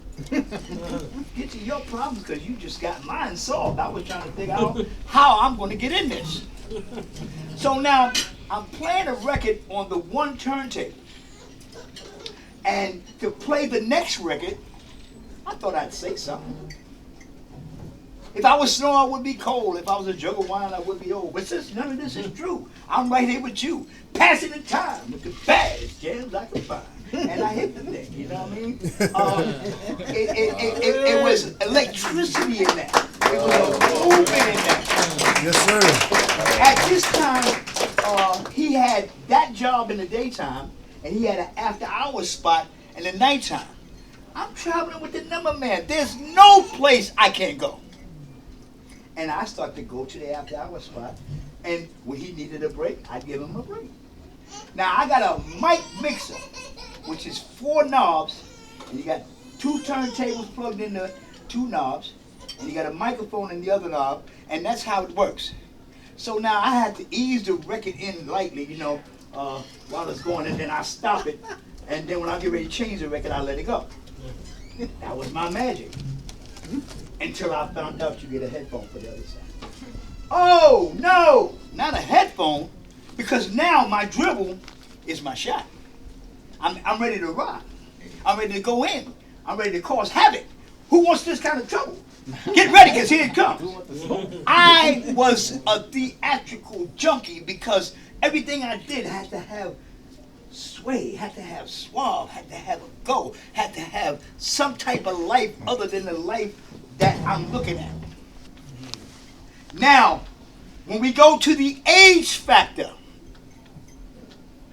Get to your problems because you just got mine solved. I was trying to figure out how I'm going to get in this. So now, I'm playing a record on the one turntable. And to play the next record, I thought I'd say something. If I was snow, I would be cold. If I was a jug of wine, I would be old. But since none of this is true, I'm right here with you, passing the time with the baddest jams I can find. And I hit the thing, you know what I mean? It was electricity in that. It was a movement in that. Yes, sir. At this time, he had that job in the daytime, and he had an after-hours spot in the nighttime. I'm traveling with the number man. There's no place I can't go. And I start to go to the after-hours spot, and when he needed a break, I'd give him a break. Now, I got a mic mixer, which is 4 knobs, and you got 2 turntables plugged into 2 knobs, and you got a microphone in the other knob, and that's how it works. So now I had to ease the record in lightly, you know, while it's going, and then I stop it, and then when I get ready to change the record, I let it go. That was my magic. Until I found out you get a headphone for the other side. Oh, no, not a headphone, because now my dribble is my shot. I'm ready to rock. I'm ready to go in. I'm ready to cause havoc. Who wants this kind of trouble? Get ready, because here it comes. I was a theatrical junkie because everything I did had to have sway, had to have suave, had to have a go, had to have some type of life other than the life that I'm looking at. Now, when we go to the age factor,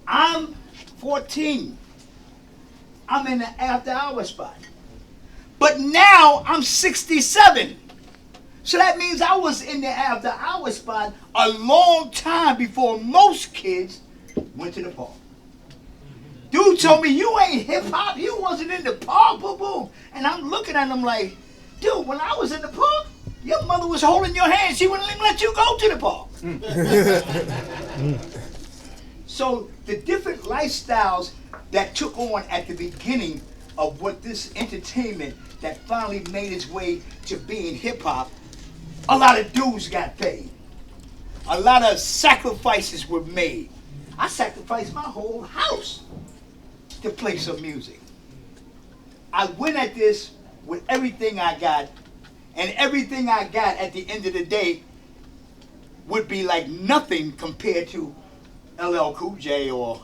I'm 14. I'm in the after-hour spot. But now I'm 67. So that means I was in the after-hour spot a long time before most kids went to the park. Dude told me, you ain't hip-hop, you wasn't in the park, boo-boo. And I'm looking at him like, dude, when I was in the park, your mother was holding your hand. She wouldn't even let you go to the park. So the different lifestyles that took on at the beginning of what this entertainment that finally made its way to being hip-hop, a lot of dues got paid. A lot of sacrifices were made. I sacrificed my whole house to play some music. I went at this with everything I got, and everything I got at the end of the day would be like nothing compared to LL Cool J or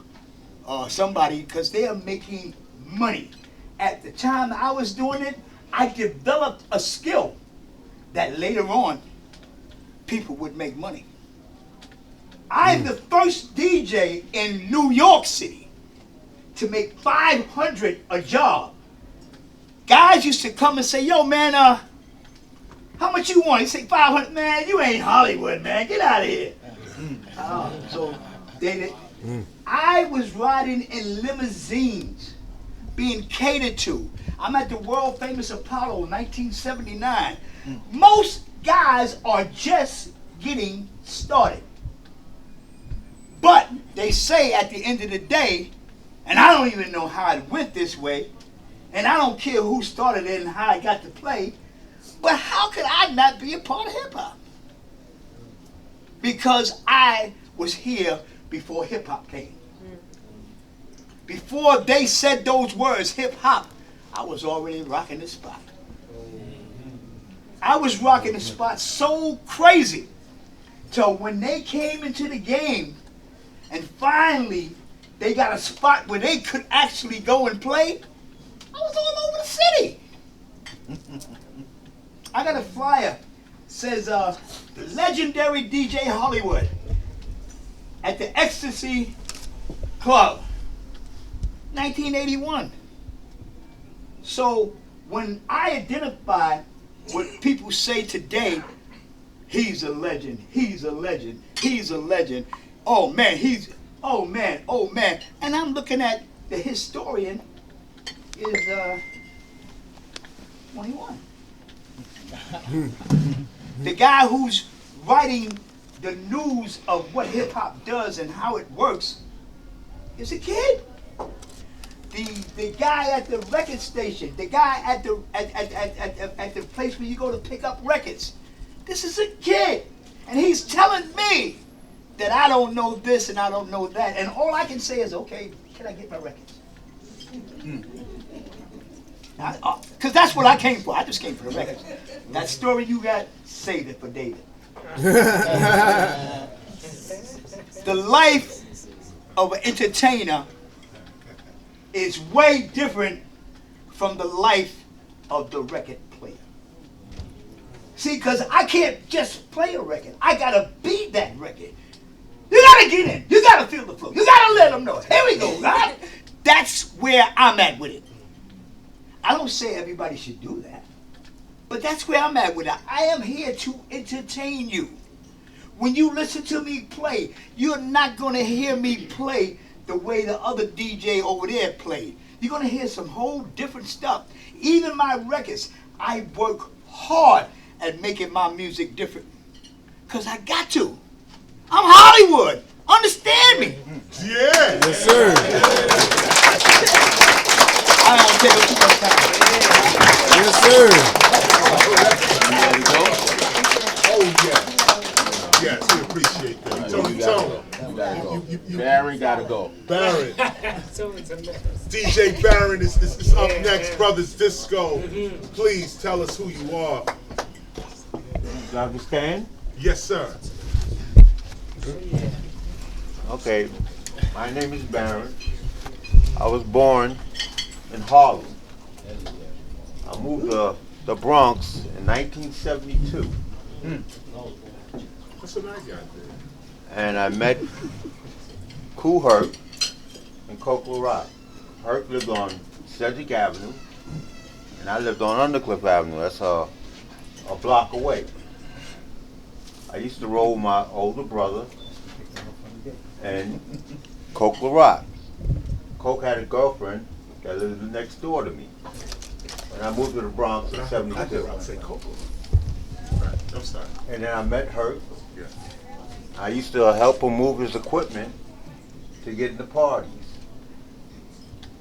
somebody, because they are making money. At the time I was doing it, I developed a skill that later on people would make money. I'm the first DJ in New York City to make 500 a job. Guys used to come and say, yo man, how much you want? He say 500. Man, you ain't Hollywood, man. Get out of here. So David, I was riding in limousines, being catered to. I'm at the world famous Apollo 1979. Most guys are just getting started. But they say at the end of the day, and I don't even know how it went this way, and I don't care who started it and how I got to play, but how could I not be a part of hip hop? Because I was here before hip hop came. Before they said those words, hip hop, I was already rocking the spot. I was rocking the spot so crazy till when they came into the game and finally they got a spot where they could actually go and play, I was all over the city. I got a flyer, says the legendary DJ Hollywood at the Ecstasy Club, 1981. So when I identify what people say today, he's a legend, he's a legend, he's a legend. Oh man, oh man, oh man. And I'm looking at the historian is 21. The guy who's writing the news of what hip hop does and how it works is a kid. The guy at the record station, the guy at the place where you go to pick up records, this is a kid, and he's telling me that I don't know this and I don't know that, and all I can say is, okay, can I get my records? Because that's what I came for. I just came for the records. That story you got, save it for David. The life of an entertainer is way different from the life of the record player. See, because I can't just play a record. I got to be that record. You got to get in. You got to feel the flow. You got to let them know. Here we go, right? That's where I'm at with it. I don't say everybody should do that, but that's where I'm at with it. I am here to entertain you. When you listen to me play, you're not going to hear me play the way the other DJ over there played. You're going to hear some whole different stuff. Even my records, I work hard at making my music different. Because I got to. I'm Hollywood. Understand me. Yeah. Yes, sir. I don't take up too much time. Yes, sir. Oh, yeah. Yes, we appreciate that. Tony. Baron gotta go. Baron. DJ Baron is up next. Brothers Disco. Please tell us who you are. You understand? Yes, sir. Okay. My name is Baron. I was born in Harlem. I moved to the Bronx in 1972. That's what I got there. And I met Kool Herc in Cocoa Rock. Herc lived on Cedric Avenue, and I lived on Undercliff Avenue. That's a block away. I used to roll with my older brother in Cocoa Rock. Coke had a girlfriend that lived next door to me. And I moved to the Bronx in 72. I'll say Cocoa. Right. I'm sorry. And then I met Herc. Yeah. I used to help him move his equipment to get into parties.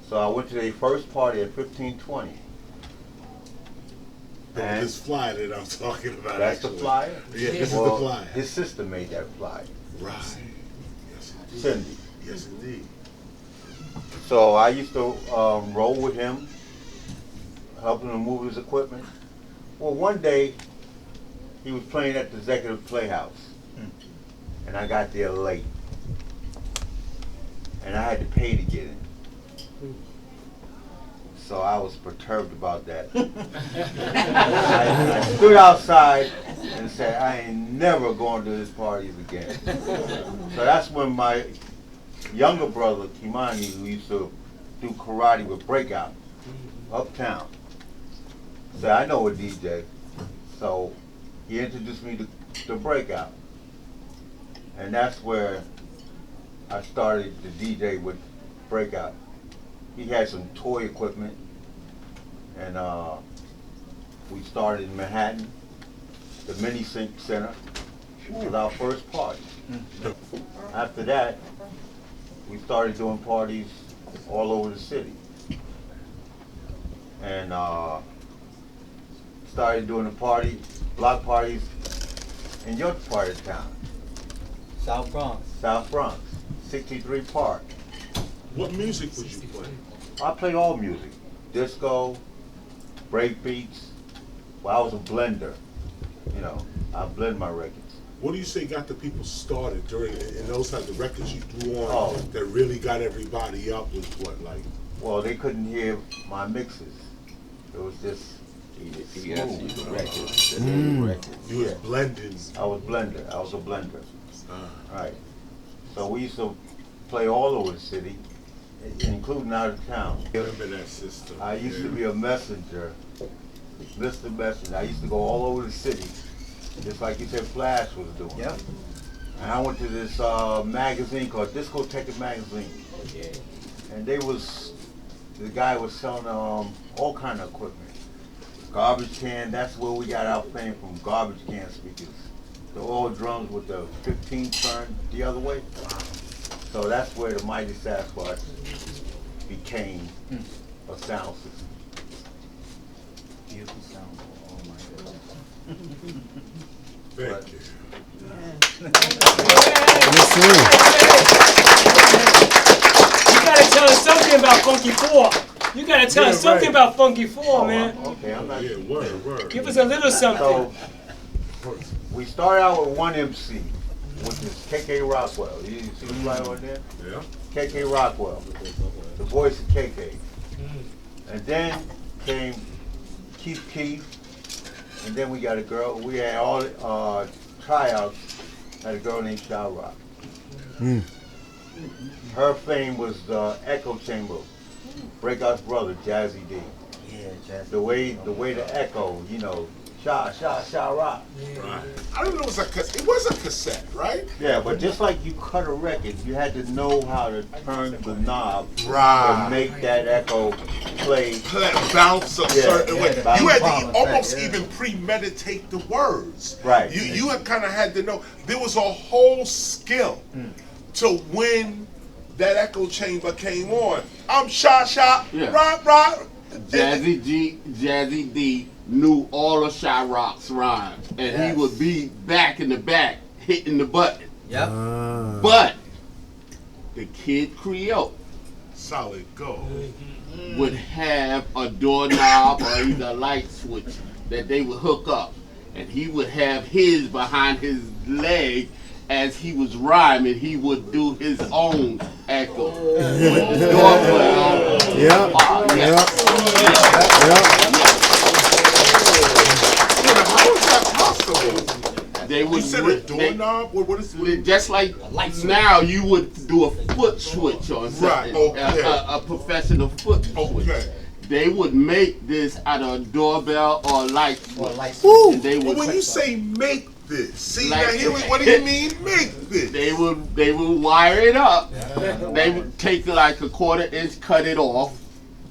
So I went to their first party at 1520. And this flyer that I'm talking about. That's actually. the flyer? Yeah, this Well, is the flyer. His sister made that flyer. Right. Yes, indeed. Cindy. Yes, indeed. So I used to roll with him, helping him move his equipment. Well, one day, he was playing at the Executive Playhouse. And I got there late. And I had to pay to get in. so I was perturbed about that. I stood outside and said, I ain't never going to his parties again. So that's when my younger brother, Kimani, who used to do karate with Breakout, uptown, said, I know a DJ. So he introduced me to Breakout. And that's where I started to DJ with Breakout. He had some toy equipment, and we started in Manhattan. The Mini Sync Center was our first party. After that, we started doing parties all over the city. And started doing the block parties in your part of town. South Bronx. South Bronx, 63 Park. What music would you play? I played all music. Disco, break beats. Well, I was a blender. You know, I blend my records. What do you say got the people started during, and those type of records you threw on that really got everybody up was what, like? Well, they couldn't hear my mixes. It was just He asked you the records. You was blending. I was a blender. Right. So we used to play all over the city, including out of town. Remember that system. I used to be a messenger, Mr. Messenger. I used to go all over the city, just like you said Flash was doing. Yeah. And I went to this magazine called Discotheque Magazine. And the guy was selling all kind of equipment. Garbage can, that's where we got our fame from, garbage can speakers. The oil drums with the 15 turn the other way. So that's where the Mighty Sasquatch became a sound system. Beautiful sound. Oh my goodness. Thank you. Yes, sir. You gotta tell us something about Funky Four. You gotta tell us something about Funky Four, man. Okay, I'm not. Yeah, word. Give us a little something. So, we started out with one MC, which is KK Rockwell. You see the fly on there? Yeah. KK Rockwell, the voice of KK. And then came Keith, and then we got a girl. We had all tryouts. Had a girl named Shah Rock. Her fame was the Echo Chamber. Breakout's brother, Jazzy D. Yeah, Jazzy. The way the echo, you know, Shah Rock. Right. I don't know, it was a cassette, right? Yeah, but just like you cut a record, you had to know how to turn the knob to make that echo play. Bounce a certain way. Bounce. You had to almost even premeditate the words. Right. You kind of had to know. There was a whole skill to when that echo chamber came on. I'm Shah, rock. Jazzy D knew all of Shah Rock's rhymes, and he would be back in the back hitting the button. Yep. But the Kid Creole, solid gold, would have a doorknob or either a light switch that they would hook up, and he would have his behind his leg. As he was rhyming, he would do his own echo with the doorbell. Yeah. How is that possible? They would. You said a doorknob? What is it? Just like now, you would do a foot switch or something. Right. Okay. A professional foot switch. They would make this out of a doorbell or light switch. And they would. But when you say make this, see Like- now here, what do you mean make this? They would wire it up. They would take like a 1/4 inch, cut it off,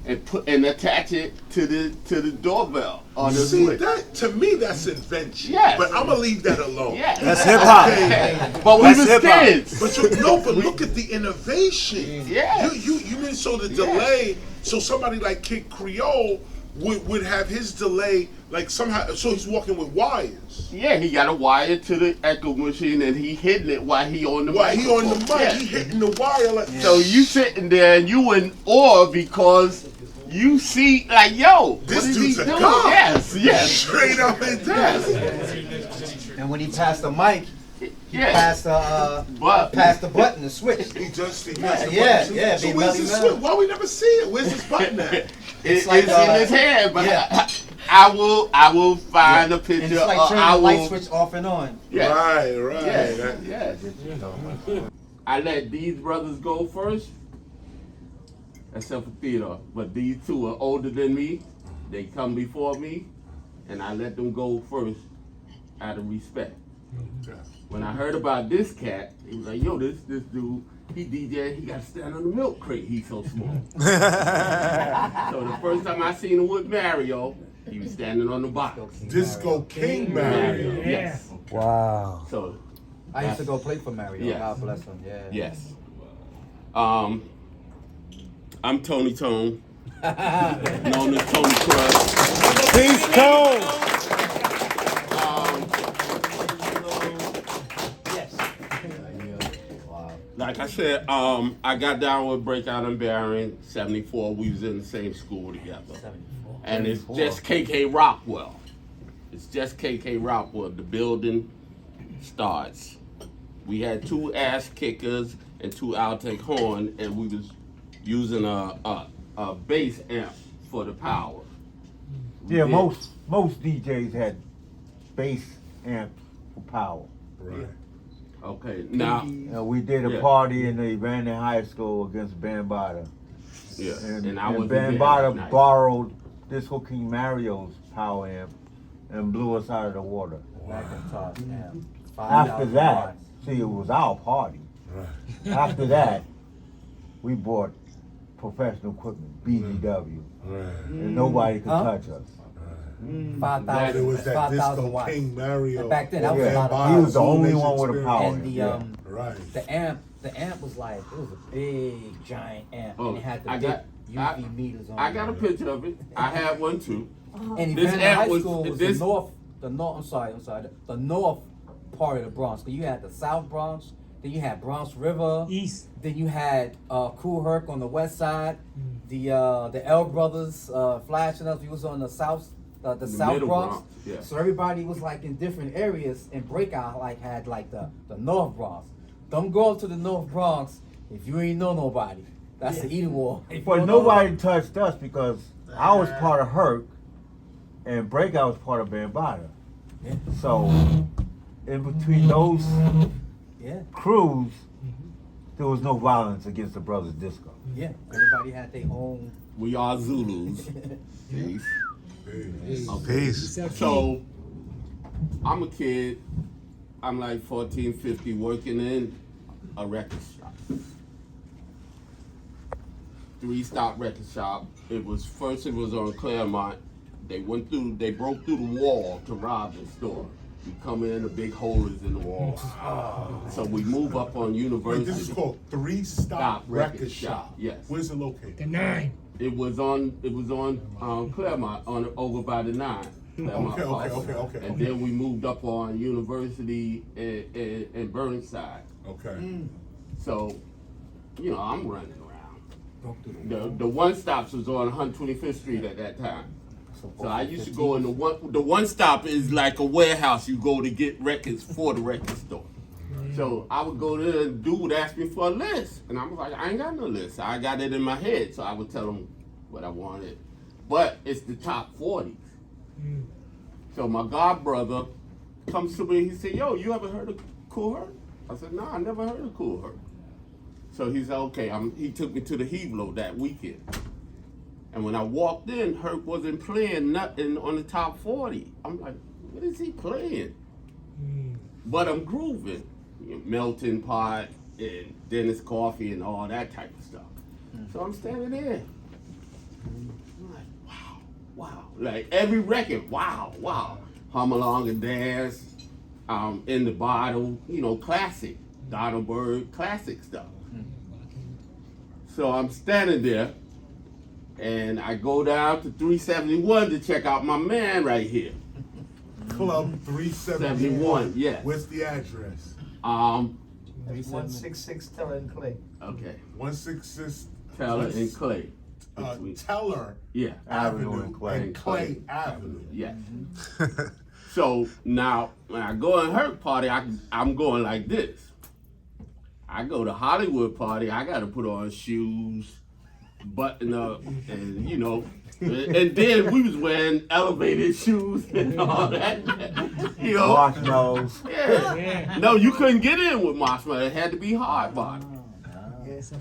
and attach it to the doorbell on the See, switch. that to me that's invention. Yes. But I'm gonna leave that alone. Yes. That's hip hop. But we That's was hip-hop. kids. But look at the innovation. Yeah. You mean so the delay? So somebody like Kid Creole would have his delay like somehow. So he's walking with wires. Yeah, he got a wire to the echo machine and he hitting it while he on the While he on the microphone. mic, Yeah. he hitting the wire like. So you sitting there and you in awe because you see like, yo, This what is dude's he a doing? god. Yes. Straight up and down. Yes. And when he passed the mic, he Yeah. passed the button, the switch. He just Yeah, So be where's Melly the Mel. switch? Why we never see it? Where's this button at? It's It's like, in his head, but yeah. I will find a picture. And it's like turning I the light will. switch off and on. Yes. Right. Yes. I let these brothers go first, except for Theodore. But these two are older than me. They come before me, and I let them go first out of respect. When I heard about this cat, he was like, yo, this dude, he DJ, he got to stand on the milk crate. He's so small. So the first time I seen him with Mario, he was standing on the box. Disco King Mario. Yes. Wow. So I used to go play for Mario. Yes. God bless him. Yeah. Yes. I'm Tony Tone, known as Tony Crush. Peace, Tone. Like I said, I got down with Breakout and Baron, 74. We was in the same school together. 74. And it's just KK Rockwell. It's just KK Rockwell. The building starts. We had 2 ass kickers and 2 outtake horn, and we was using a bass amp for the power. Yeah, most DJs had bass amps for power. Right. Okay, now we did a party in the Evander High School against Bambaataa. Yeah, and I was Bambaataa borrowed Disco King Mario's power amp and blew us out of the water. Macintosh amp. After that, see, it was our party. Right. After that, we bought professional equipment, BGW, and nobody could touch us. 5,000. It was that 5,000 Disco watts. King Mario. And back then, that was a lot of He was the only one with a power. And the right. the amp was like, it was a big giant amp, Oh, and it had the I big got- UV meters on it. I got a picture of it. I had one too. And This Evander amp High was- School was this- the north. The north part of the Bronx. So you had the South Bronx, then you had Bronx River, East. Then you had Kool Herc on the west side, the L Brothers, Flash and us. We was on the south, the South middle Bronx. yeah. So everybody was like in different areas, and Breakout like had like the North Bronx. Don't go to the North Bronx if you ain't know nobody. That's the eating war. If you But don't know nobody touched us because I was part of Herc and Breakout was part of Bambaataa. Yeah. So in between those crews, there was no violence against the Brothers Disco. Yeah, everybody had their own. We are Zulus. Peace. Peace. So, I'm a kid. I'm like 14, 15, working in a record shop. 3-stop record shop. It was on Claremont. They broke through the wall to rob the store. We come in, the big hole is in the wall. So we move up on University. Wait, this is called 3-Stop Record Shop. Yes. Where's it located? The 9. It was on Claremont, over by the 9. Claremont Park. Okay. And then we moved up on University in Burnside. Okay. So, I'm running around. The one stops was on 125th Street at that time. So I used to go in the one stop is like a warehouse you go to get records for the record store. So I would go there and dude would ask me for a list. And I was like, I ain't got no list. I got it in my head. So I would tell him what I wanted. But it's the top 40s. So my god brother comes to me, he said, yo, you ever heard of Kool Herc? I said, no, I never heard of Kool Herc. So he said, okay, he took me to the Hevlo that weekend. And when I walked in, Herc wasn't playing nothing on the top 40. I'm like, what is he playing? But I'm grooving. Melting Pot and Dennis Coffee and all that type of stuff. So I'm standing there. I'm like, wow. Like every record, wow. Hum Along and Dance, In the Bottle, classic. Donald Byrd, classic stuff. So I'm standing there. And I go down to 371 to check out my man right here. Club 371. Yes. What's the address? 166 Teller and Clay. Okay. 166 Teller and Clay. Teller Avenue and Clay Avenue. Yes. So now when I go to Herc party, I'm going like this. I go to Hollywood party, I gotta put on shoes, button up, and you know, and then we was wearing elevated shoes and all that. You know, Marshmallows. Yeah. No, you couldn't get in with marshmallow. It had to be hard bottom.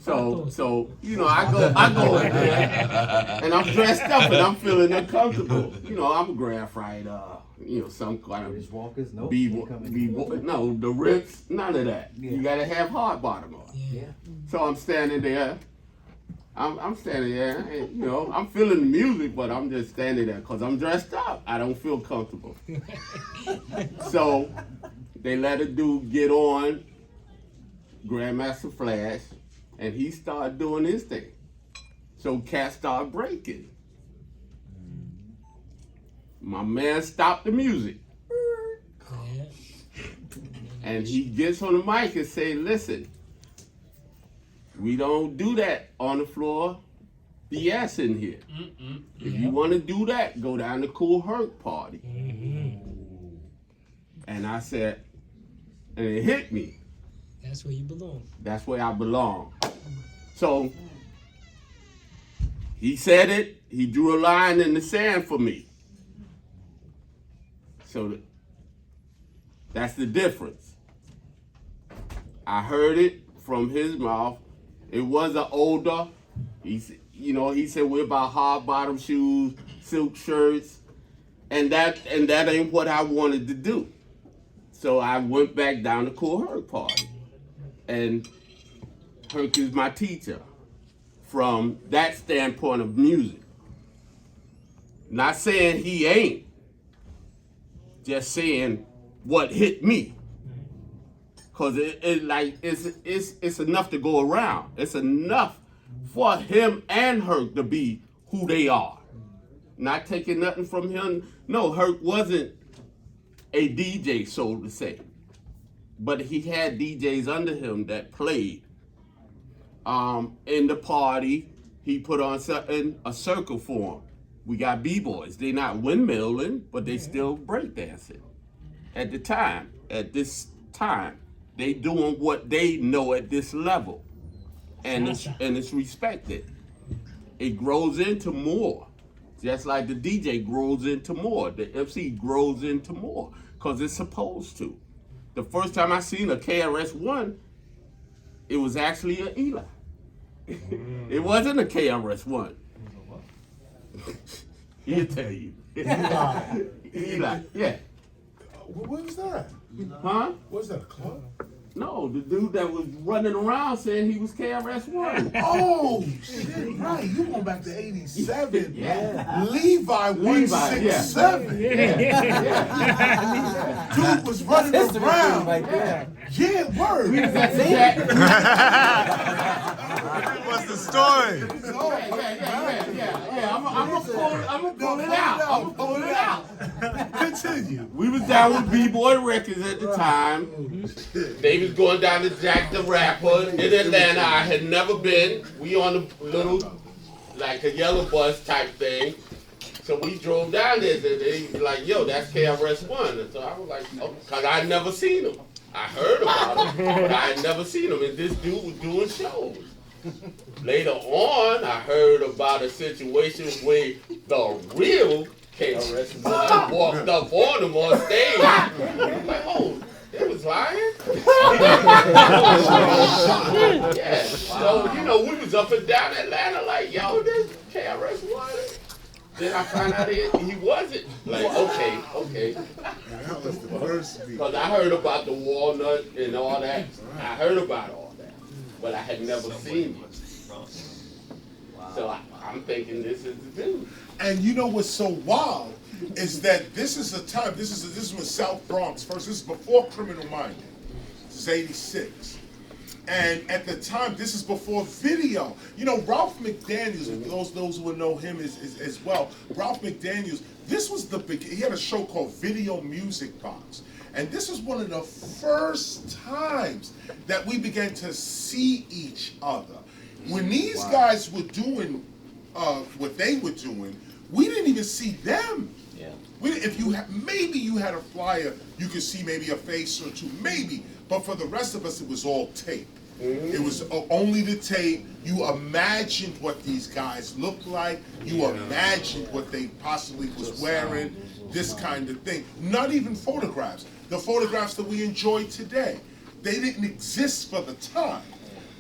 So you know, I go in there, and I'm dressed up, and I'm feeling uncomfortable. You know, I'm a graphite, you know, some kind of no, the rips, none of that. You gotta have hard bottom on. So I'm standing there. I'm standing there, and, you know, I'm feeling the music, but I'm just standing there because I'm dressed up. I don't feel comfortable. So they let a dude get on, Grandmaster Flash, and he started doing his thing. So cats started breaking. My man stopped the music. And he gets on the mic and say, listen, we don't do that on the floor. BS in here. If you want to do that, go down to Cool Herc party. And I said, and it hit me. That's where you belong. That's where I belong. So he said it. He drew a line in the sand for me. So that's the difference. I heard it from his mouth. It was an older. He said we're about hard bottom shoes, silk shirts, and that ain't what I wanted to do. So I went back down to Cool Herc party, and Herc is my teacher from that standpoint of music. Not saying he ain't, just saying what hit me. Cause it's enough to go around. It's enough for him and Herc to be who they are. Not taking nothing from him. No, Herc wasn't a DJ, so to say. But he had DJs under him that played. In the party, he put on a circle for him. We got B-boys. They not windmilling, but they still breakdancing. At this time, they doing what they know at this level. And it's respected. It grows into more. Just like the DJ grows into more. The MC grows into more. Because it's supposed to. The first time I seen a KRS-One, it was actually an Eli. It wasn't a KRS-One. He'll tell you. Eli, yeah. What was that? Huh? What was that, a club? No, the dude that was running around saying he was KRS-One. Oh, shit, right. You going back to 87. Yeah. Levi 167. Yeah. Dude was running around. Yeah, word. What's the story? Yeah. I'm gonna pull it out. Continue. We was down with B-Boy Records at the time. They was going down to Jack the Rapper in Atlanta. I had never been. We on a little, like a yellow bus type thing. So we drove down there and they was like, yo, that's KRS-One. And so I was like, oh, cause I had never seen him. I heard about him, but I had never seen him. And this dude was doing shows. Later on, I heard about a situation where the real KRS-One walked up on him on stage. I was like, oh, they was lying? Yeah. So, you know, we was up and down Atlanta like, yo, this KRS-One. Then I found out he wasn't. Like, okay. That was the first beat. Because I heard about the walnut and all that. I heard about all that. But I had never seen it. So I'm thinking this is the dude. And you know what's so wild is that this is a time, this was South Bronx first. This is before Criminal Minded. This is 86. And at the time, this is before video. You know, Ralph McDaniels, those who would know him as well, Ralph McDaniels, this was the big, he had a show called Video Music Box. And this was one of the first times that we began to see each other. When these guys were doing what they were doing, we didn't even see them. Yeah. If you maybe you had a flyer, you could see maybe a face or two, maybe. But for the rest of us, it was all tape. It was only the tape. You imagined what these guys looked like. You imagined what they possibly was wearing, this kind of thing. Not even photographs. The photographs that we enjoy today, they didn't exist for the time.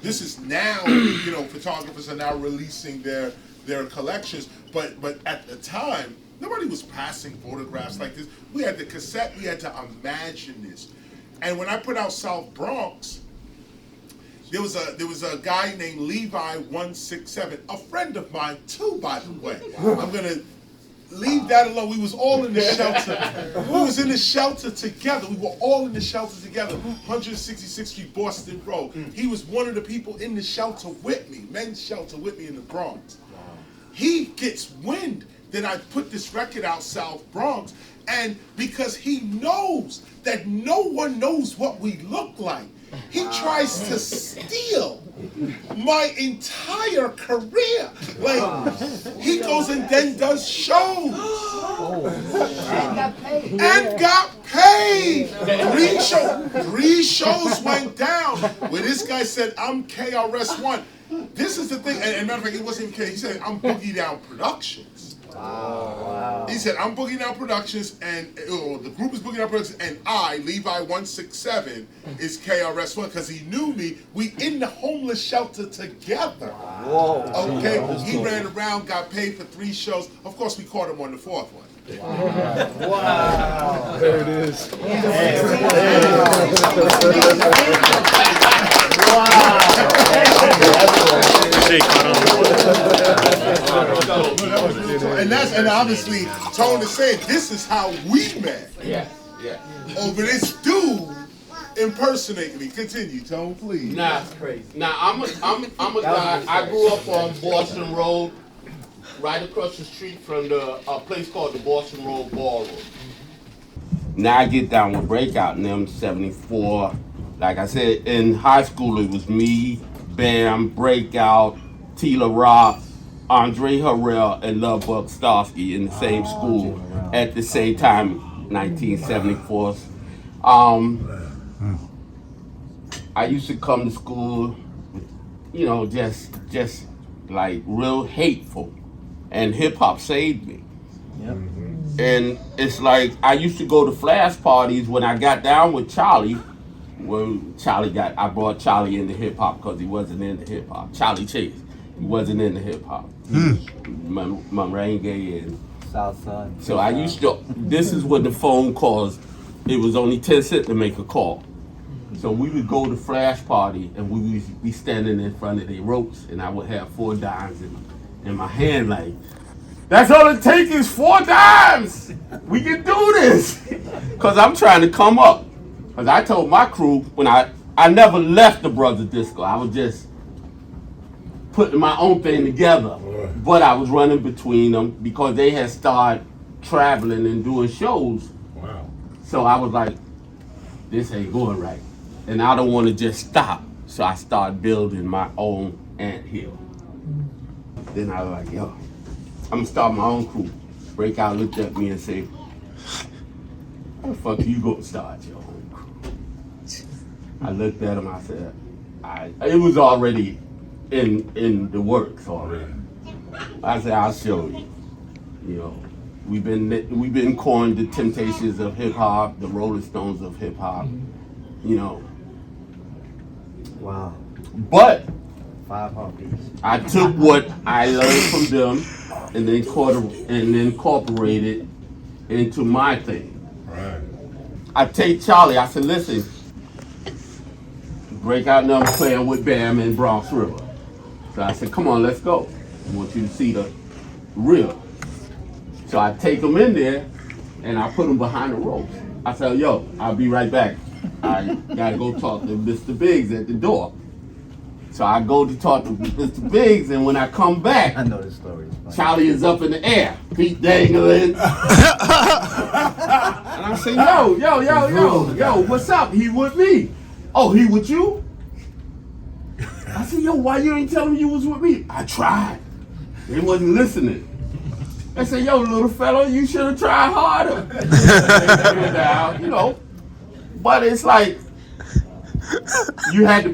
This is now, you know, photographers are now releasing their collections, but at the time, nobody was passing photographs like this. We had the cassette, we had to imagine this. And when I put out South Bronx, there was a guy named Levi 167, a friend of mine too, by the way. I'm gonna leave that alone. We was all in the shelter. We was in the shelter together. We were all in the shelter together. 166th Street, Boston Road. He was one of the people in the shelter with me, men's shelter with me in the Bronx. He gets wind that I put this record out, South Bronx, and because he knows that no one knows what we look like, he tries to steal my entire career. Like, he goes and then does shows. And got paid. 3 shows went down where this guy said, I'm KRS-One. This is the thing, and matter of fact, it wasn't even K. He said, I'm Boogie Down Productions. Wow. He said, I'm Boogie Down Productions, and the group is Boogie Down Productions, and I, Levi 167, is KRS-One, because he knew me. We in the homeless shelter together. Whoa. Okay? He ran around, got paid for 3 shows. Of course, we caught him on the 4th one. Wow. There it is. And obviously, Tone is saying this is how we met. Yeah. Over this dude impersonating me. Continue, Tone, please. That's crazy. Now I'm a guy. I grew up on Boston Road, right across the street from the place called the Boston Road Ballroom. Now I get down with Breakout in them 74. Like I said, in high school it was me, Bam, Breakout, Tila Rock, Andre Harrell, and Love Bug Starsky in the same school at the same time, 1974. I used to come to school, you know, just like real hateful, and hip hop saved me. Yep. And it's like I used to go to flash parties when I got down with Charlie. Well, I brought Charlie into hip hop because he wasn't into hip hop. Charlie Chase, he wasn't into hip hop. Merengue and Southside. So I used to. This is when the phone calls. It was only 10 cents to make a call. So we would go to flash party and we would be standing in front of the ropes, and I would have 4 dimes in my hand, like, that's all it takes is 4 dimes. We can do this. Cause I'm trying to come up. Cause I told my crew when I never left the Brothers Disco. I was just putting my own thing together. But I was running between them because they had started traveling and doing shows. Wow. So I was like, this ain't going right. And I don't want to just stop. So I started building my own anthill. Then I was like, yo, I'm gonna start my own crew. Breakout looked at me and said, how the fuck you gonna start your own crew? I looked at him, I said, it was already in the works already. I said, I'll show you. You know, we've been coined the Temptations of hip hop, the Rolling Stones of hip hop. You know. Wow. But 5 heartbeats. I took what I learned from them and then incorporated into my thing. Right. I take Charlie, I said, listen, Breakout number playing with Bam in Bronx River. So I said, come on, let's go. I want you to see the real. So I take them in there and I put them behind the ropes. I said, yo, I'll be right back. I gotta go talk to Mr. Biggs at the door. So I go to talk to Mr. Biggs, and when I come back, I know this story. Charlie is up in the air, feet dangling. And I say, yo, what's up? He with me. Oh, he with you? I said, yo, why you ain't telling me you was with me? I tried. They wasn't listening. I said, yo, little fella, you should have tried harder. You know, but it's like, you had to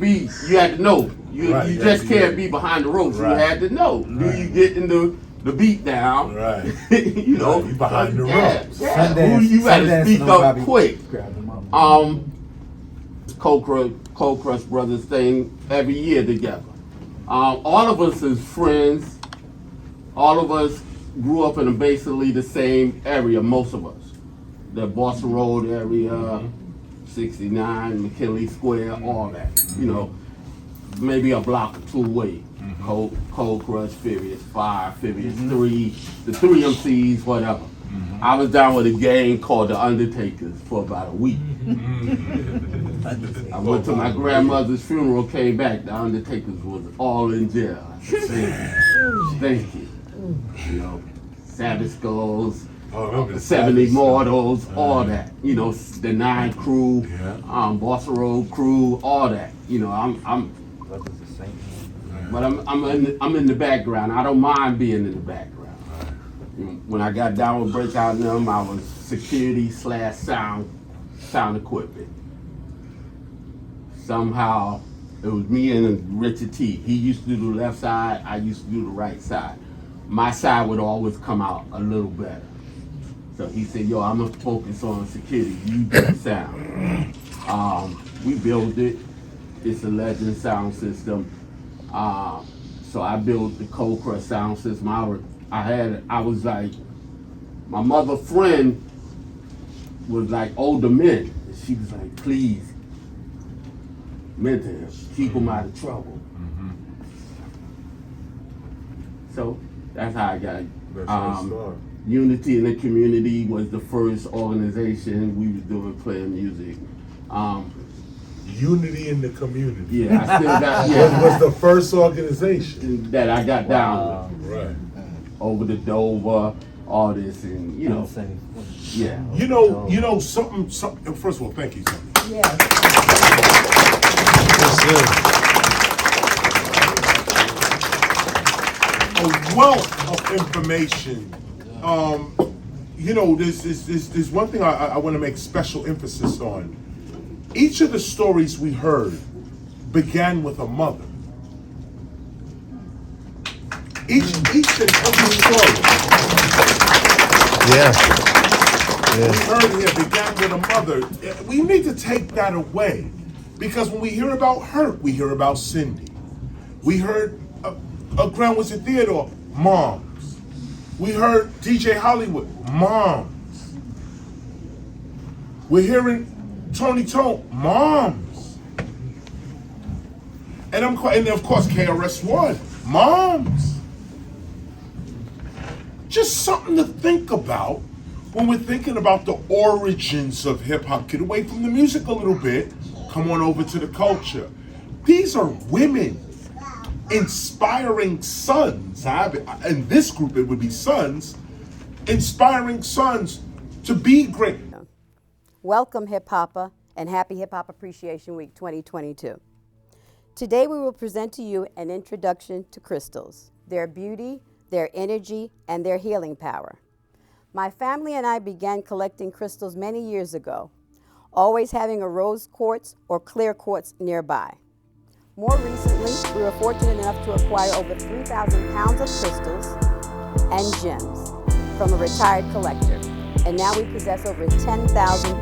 know. You Right, just can't be behind the ropes. Right. You had to know. Right. Do you get in the beat down? Right. You know, Right, you behind the yeah, ropes. yeah. Sundance- You gotta Sundance speak and up Bobby quick. grabbed them up. Cold Crush Brothers thing every year together. All of us is friends. All of us grew up in basically the same area, most of us. The Boston Road area, 69, McKinley Square, all that. You know, maybe a block or two away. Cold Crush, Furious 5, Furious 3, the 3 MCs, whatever. I was down with a gang called the Undertakers for about a week. I went to my grandmother's funeral, came back, the Undertakers was all in jail. I said, thank you. You know, Savage Skulls, 70 Immortals, all that. You know, the 9 crew, Boston Road crew, all that. You know, I'm in the background. I don't mind being in the background. When I got down with Breakout and them, I was security / sound equipment. Somehow, it was me and Richard T. He used to do the left side, I used to do the right side. My side would always come out a little better. So he said, yo, I'm gonna focus on security, you do the sound. We built it, it's a Legend sound system. So I built the Cold Crush sound system. I was like, my mother friend was like older men. And she was like, please, mentor him, keep him out of trouble. So that's how I got it. Unity in the Community was the first organization we was doing playing music. Unity in the Community. Yeah, I still got was the first organization that I got down with. Right. Over the Dover, all this, and you know, yeah. You know something. First of all, thank you. A wealth of information. You know, there's one thing I want to make special emphasis on. Each of the stories we heard began with a mother. Each and every story we heard here began with a mother. We need to take that away, because when we hear about Hurt, we hear about Cindy. We heard Grand Wizard Theodore, moms. We heard DJ Hollywood, moms. We're hearing Tony Tone, moms. And of course KRS-One, moms. Just something to think about when we're thinking about the origins of hip hop. Get away from the music a little bit, come on over to the culture. These are women inspiring sons. In this group, it would be sons, inspiring sons to be great. Welcome, Hip Hopper, and happy Hip Hop Appreciation Week 2022. Today we will present to you an introduction to crystals, their beauty, their energy, and their healing power. My family and I began collecting crystals many years ago, always having a rose quartz or clear quartz nearby. More recently, we were fortunate enough to acquire over 3,000 pounds of crystals and gems from a retired collector, and now we possess over 10,000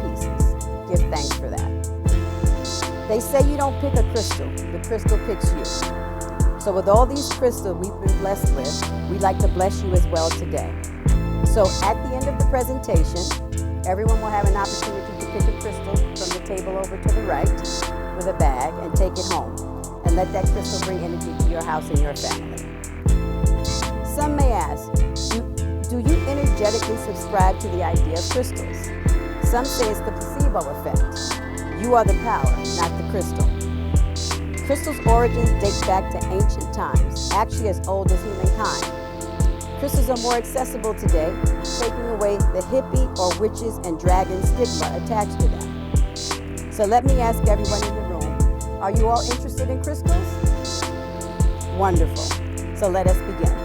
pieces. Give thanks for that. They say you don't pick a crystal, the crystal picks you. So with all these crystals we've been blessed with, we'd like to bless you as well today. So at the end of the presentation, everyone will have an opportunity to pick a crystal from the table over to the right with a bag and take it home. And let that crystal bring energy to your house and your family. Some may ask, do you energetically subscribe to the idea of crystals? Some say it's the placebo effect. You are the power, not the crystal. Crystals' origins date back to ancient times, actually as old as humankind. Crystals are more accessible today, taking away the hippie or witches and dragon stigma attached to them. So let me ask everyone in the room, are you all interested in crystals? Wonderful. So let us begin.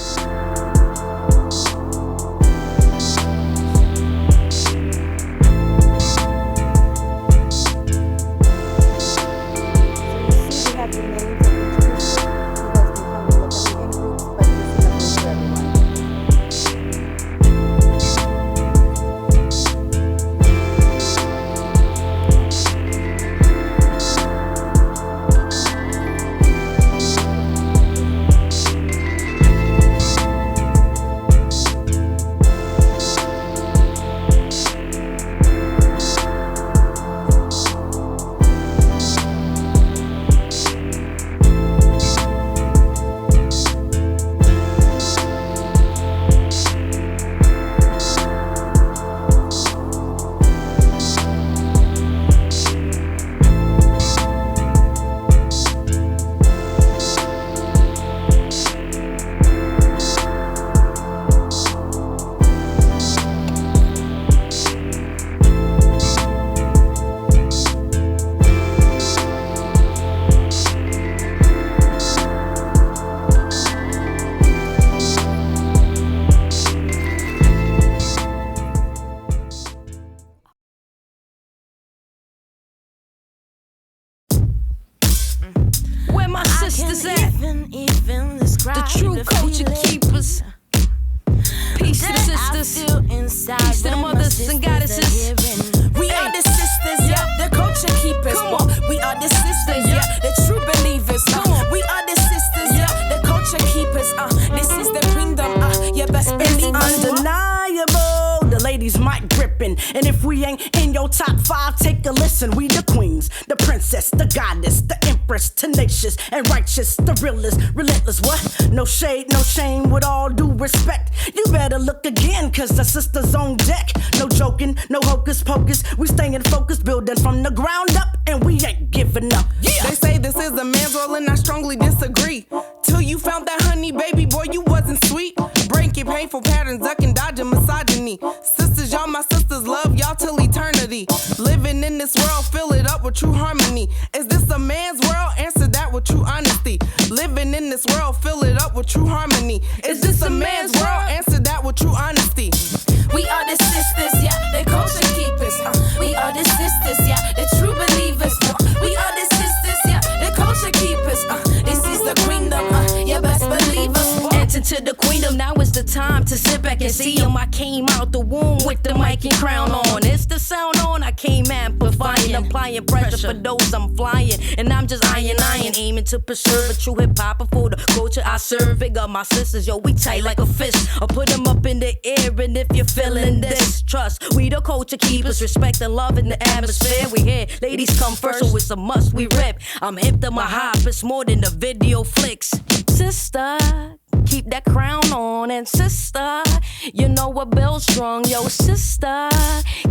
sisters at? The true culture keepers. Peace to the sisters. Peace to the mothers and goddesses. We are the sisters, yeah, the culture keepers. We are the sisters, yeah, the true believers. We are the sisters, yeah, the culture keepers. This is the kingdom, you best believe It's undeniable. The ladies mic gripping, and if we ain't in your top 5, take a listen. We the queens, the princess, the goddess, the empress, tenacious and righteous, the realest, relentless. What? No shade, no shame. With all due respect, you better look again, 'cause the sisters on deck. No joking, no hocus pocus. We staying focused, building from the ground up, and we ain't giving up. Yeah. They say this is a man's world, and I strongly disagree. Till you found that honey, baby boy, you wasn't sweet. Breaking painful patterns, ducking, dodging misogyny. Sisters, y'all my sisters, love y'all till eternity. Living in this world, fill it up with true harmony. Is this a man's world? Answer that with true honesty. Living in this world, fill it up with true harmony. Is this a man's world? Answer that with true honesty. We are the sisters, yeah, the culture keepers. We are the sisters, yeah, the true believers. We are the sisters, yeah, the culture keepers. This is the kingdom, you best believe us. Enter to the queendom, now is the time to sit back and see him. I came out the womb with the mic and crown on. It's the sound on, I came amplifying, applying pressure for those I'm flying. And I'm just iron, aiming to preserve a true hip-hop for the culture I serve. Big up my sisters, yo, we tight like a fist. I'll put them up in the air, and if you're feeling this, trust, we the culture keepers, respect and love in the atmosphere. We here, ladies come first, so it's a must, we rip. I'm hip to my hop, it's more than the video flicks. Sister, keep that crown on, and sister, you know we're built strong. Yo, sister,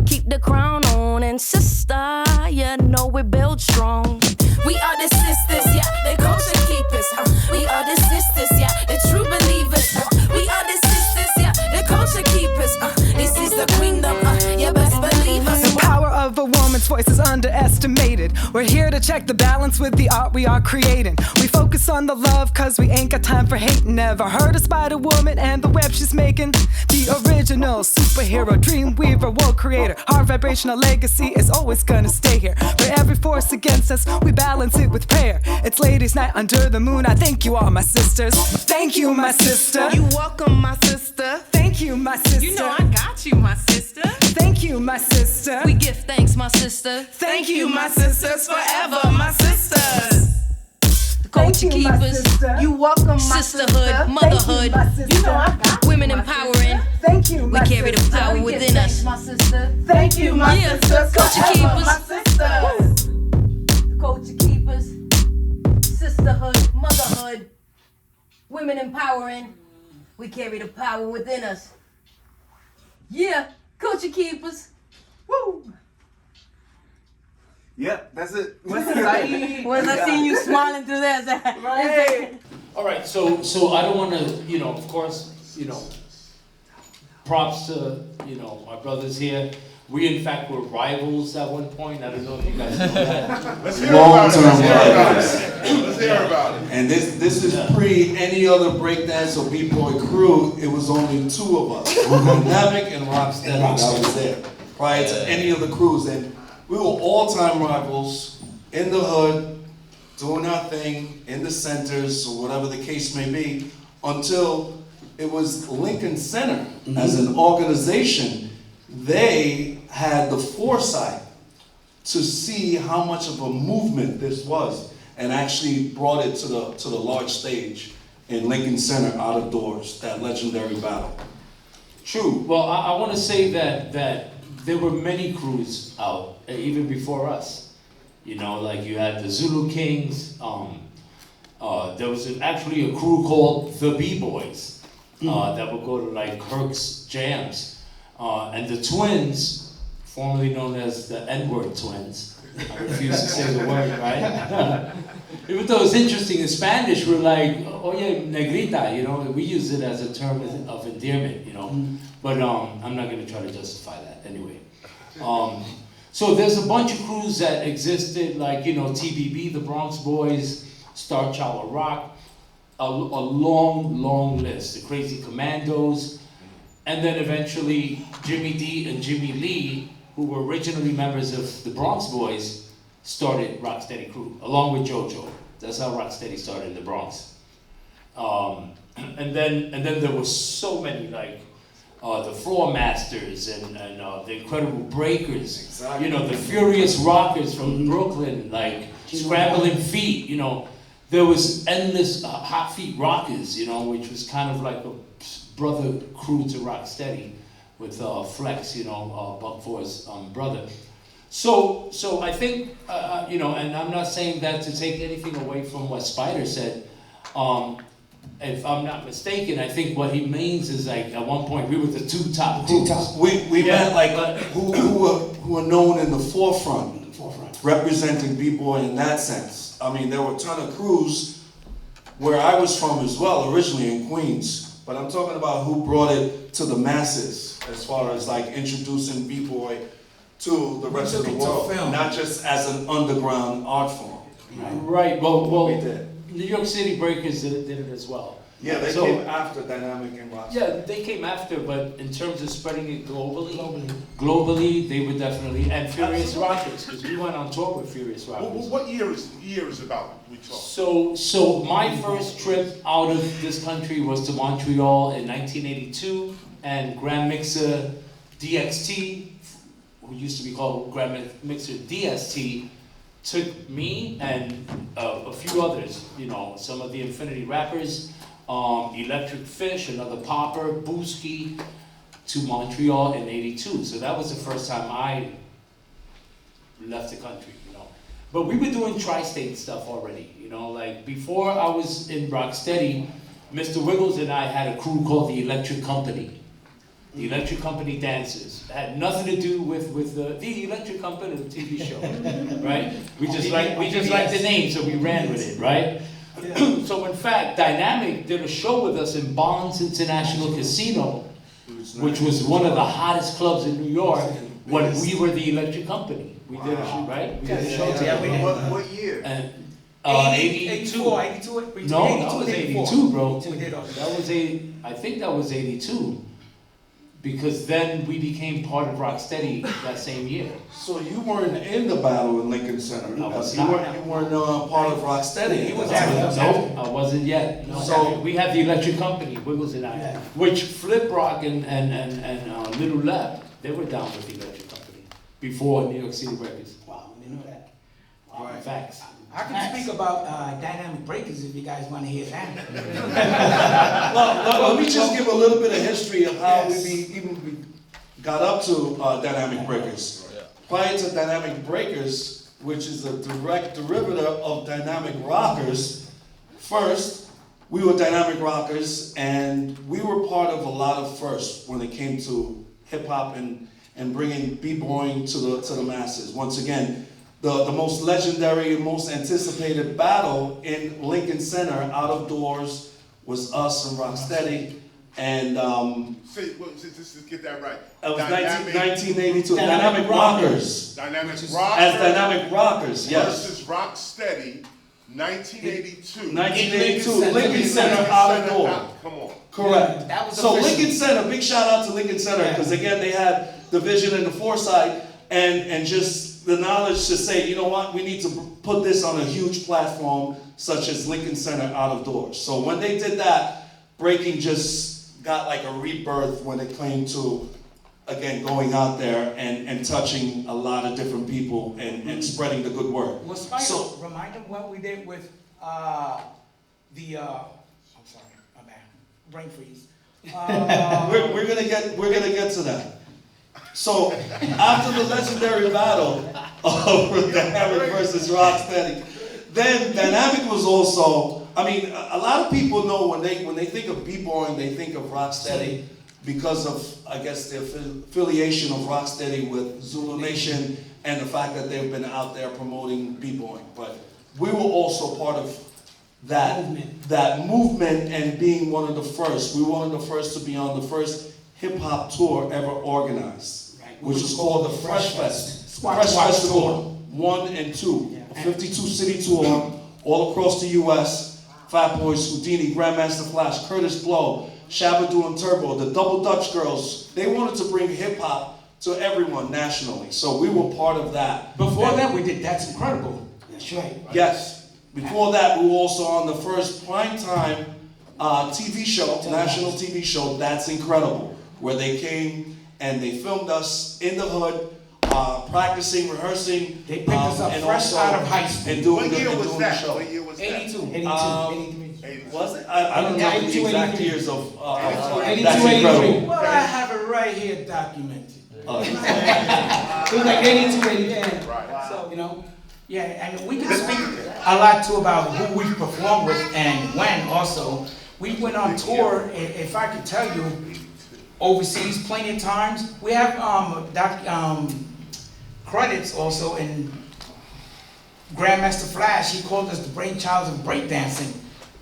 keep the crown on, and sister, you know we're built strong. We are the sisters, yeah, the culture keepers. We are the sisters, yeah, the true believers. We are the sisters, yeah, the culture keepers. This is the kingdom, you best believe us. The power of a woman's voice is underestimated. We're here to check the balance with the art we are creating. We focus on the love, 'cause we ain't got time for hate. Never heard of Spider-Woman and the web she's making. The original superhero, dream weaver, world creator. Our vibrational legacy is always gonna stay here. For every force against us, we balance it with prayer. It's ladies' night under the moon. I thank you all, my sisters. Thank you, my sister. You welcome, my sister. Thank you, my sister. You know I got you, my sister. Thank you, my sister. We give thanks, my sister. Thank you, my sisters, forever, my sisters. Culture keepers, you welcome, my sisterhood, motherhood, You know I got women empowering. Thank you, we carry the power within us. my sister. Thank you, my sisters, culture forever, keepers, my sisters. culture keepers, sisterhood, motherhood, women empowering. We carry the power within us. Yeah, culture keepers. Woo! Yep, that's it. Well, I seen you smiling through that. Right. All right, so I don't want to, of course, props to, my brothers here. We, in fact, were rivals at one point. I don't know if you guys know that. Let's hear about it. Let's hear about it. And this is pre any other breakdance or B-boy crew. It was only 2 of us. Dynamic and Rocksteady that was there. Prior to any of the crews. And we were all-time rivals in the hood, doing our thing in the centers or whatever the case may be, until it was Lincoln Center as an organization. They had the foresight to see how much of a movement this was, and actually brought it to the large stage in Lincoln Center out of doors, that legendary battle. True. Well, I want to say that there were many crews out, even before us. Like you had the Zulu Kings. There was actually a crew called the B-Boys that would go to like Kirk's jams. And the Twins, formerly known as the N-word Twins. I refuse to say the word, right? Even though it's interesting, in Spanish we're like, oye, negrita, we use it as a term of endearment, But I'm not going to try to justify that anyway. So there's a bunch of crews that existed, like, TBB, the Bronx Boys, Star Child Rock, a long, long list. The Crazy Commandos, and then eventually Jimmy D and Jimmy Lee, who were originally members of the Bronx Boys, started Rocksteady Crew, along with JoJo. That's how Rocksteady started in the Bronx. And then there were so many, like the Floor Masters and the Incredible Breakers. Exactly. You know, the Furious Rockers from Brooklyn, like Scrambling Feet. You know, there was endless Hot Feet Rockers. You know, which was kind of like a brother crew to Rocksteady with Flex. You know, Buck Ford's brother. So I think you know, and I'm not saying that to take anything away from what Spider said. If I'm not mistaken, I think what he means is like at one point we were the two top crews. We meant like who are known in the forefront, representing B-boy in that sense. I mean, there were a ton of crews where I was from as well, originally in Queens. But I'm talking about who brought it to the masses as far as like introducing B-boy to the rest of the world, not just as an underground art form. Right. Well, we did. New York City Breakers did it as well. Yeah, they came after Dynamic and Rocksteady. Yeah, they came after, but in terms of spreading it globally, they were definitely, and Furious Rockers, because we went on tour with Furious Rockers. Well, what year is about? We talk. So my first trip out of this country was to Montreal in 1982, and Grand Mixer DXT, who used to be called Grand Mixer DST, took me and a few others, you know, some of the Infinity Rappers, Electric Fish, another popper, Booski, to Montreal in '82. So that was the first time I left the country, you know. But we were doing tri-state stuff already, you know, like before I was in Rocksteady, Mr. Wiggles and I had a crew called the Electric Company. The Electric Company Dancers. It had nothing to do with the Electric Company, the TV show, right? We just liked the name, so we ran with it, right? So in fact, Dynamic did a show with us in Bonds International Casino, which was one of the hottest clubs in New York when we were the Electric Company. We did a show, right? We did a show together. What year? And 82. No, that was 82, bro. That was I think that was 82. Because then we became part of Rocksteady that same year. So you weren't in the battle in Lincoln Center. I was You not. weren't part of Rocksteady. No, I wasn't yet. No. So we had the Electric Company, Wiggles and I, which Flip Rock and Little Lab, they were down with the Electric Company before New York City Records. Wow, you know that. Right. Facts. I can speak about Dynamic Breakers if you guys want to hear that. Let me just give a little bit of history of how we got up to Dynamic Breakers. Prior to Dynamic Breakers, which is a direct derivative of Dynamic Rockers, first, we were Dynamic Rockers, and we were part of a lot of firsts when it came to hip-hop and bringing b-boying to the masses. Once again, the most legendary, most anticipated battle in Lincoln Center, out of doors, was us and Rocksteady. And just get that right. It was 1982. Dynamic Rockers. Dynamic Rockers. As Dynamic Rockers, yes. Versus Rocksteady, 1982. 1982. Lincoln Center, out of door. Come on. Correct. That was So official. Lincoln Center, big shout out to Lincoln Center, because again, they had the vision and the foresight and just the knowledge to say, you know what, we need to put this on a huge platform such as Lincoln Center, out of doors. So when they did that, breaking just got like a rebirth when it came to, again, going out there and touching a lot of different people and spreading the good word. Well, Spider, remind them what we did with I'm sorry, my bad, brain freeze. We're gonna get to that. So after the legendary battle of Dynamic versus Rocksteady, then Dynamic was also, I mean, a lot of people know when they think of b-boying, they think of Rocksteady because of, I guess, the affiliation of Rocksteady with Zulu Nation and the fact that they've been out there promoting b-boying. But we were also part of that movement and being one of the first. We were one of the first to be on the first hip-hop tour ever organized, which was called the Fresh Fest. Fresh Festival 1 and 2, a 52-city tour all across the U.S. Fat Boys, Houdini, Grandmaster Flash, Curtis Blow, Shabba-Doo and Turbo, the Double Dutch Girls. They wanted to bring hip-hop to everyone nationally, so we were part of that. Before that, we did That's Incredible. That's right. Yes. Before that, we were also on the first primetime TV show, national TV show, That's Incredible, where they came and they filmed us in the hood, practicing, rehearsing. They picked us up and fresh also- out of high school. And doing What the, year and was doing that? the show. What year was that? 82. 83. Was it? I don't know the 82, exact 83. years of 82, That's 83. Incredible. Well, I have it right here documented. Oh, It was like 82, 83. Right. So, you know, yeah, I mean, we can speak a lot too about who we performed with and when also. We went on tour, if I could tell you, overseas plenty of times. We have credits also in Grandmaster Flash. He called us the brainchild of breakdancing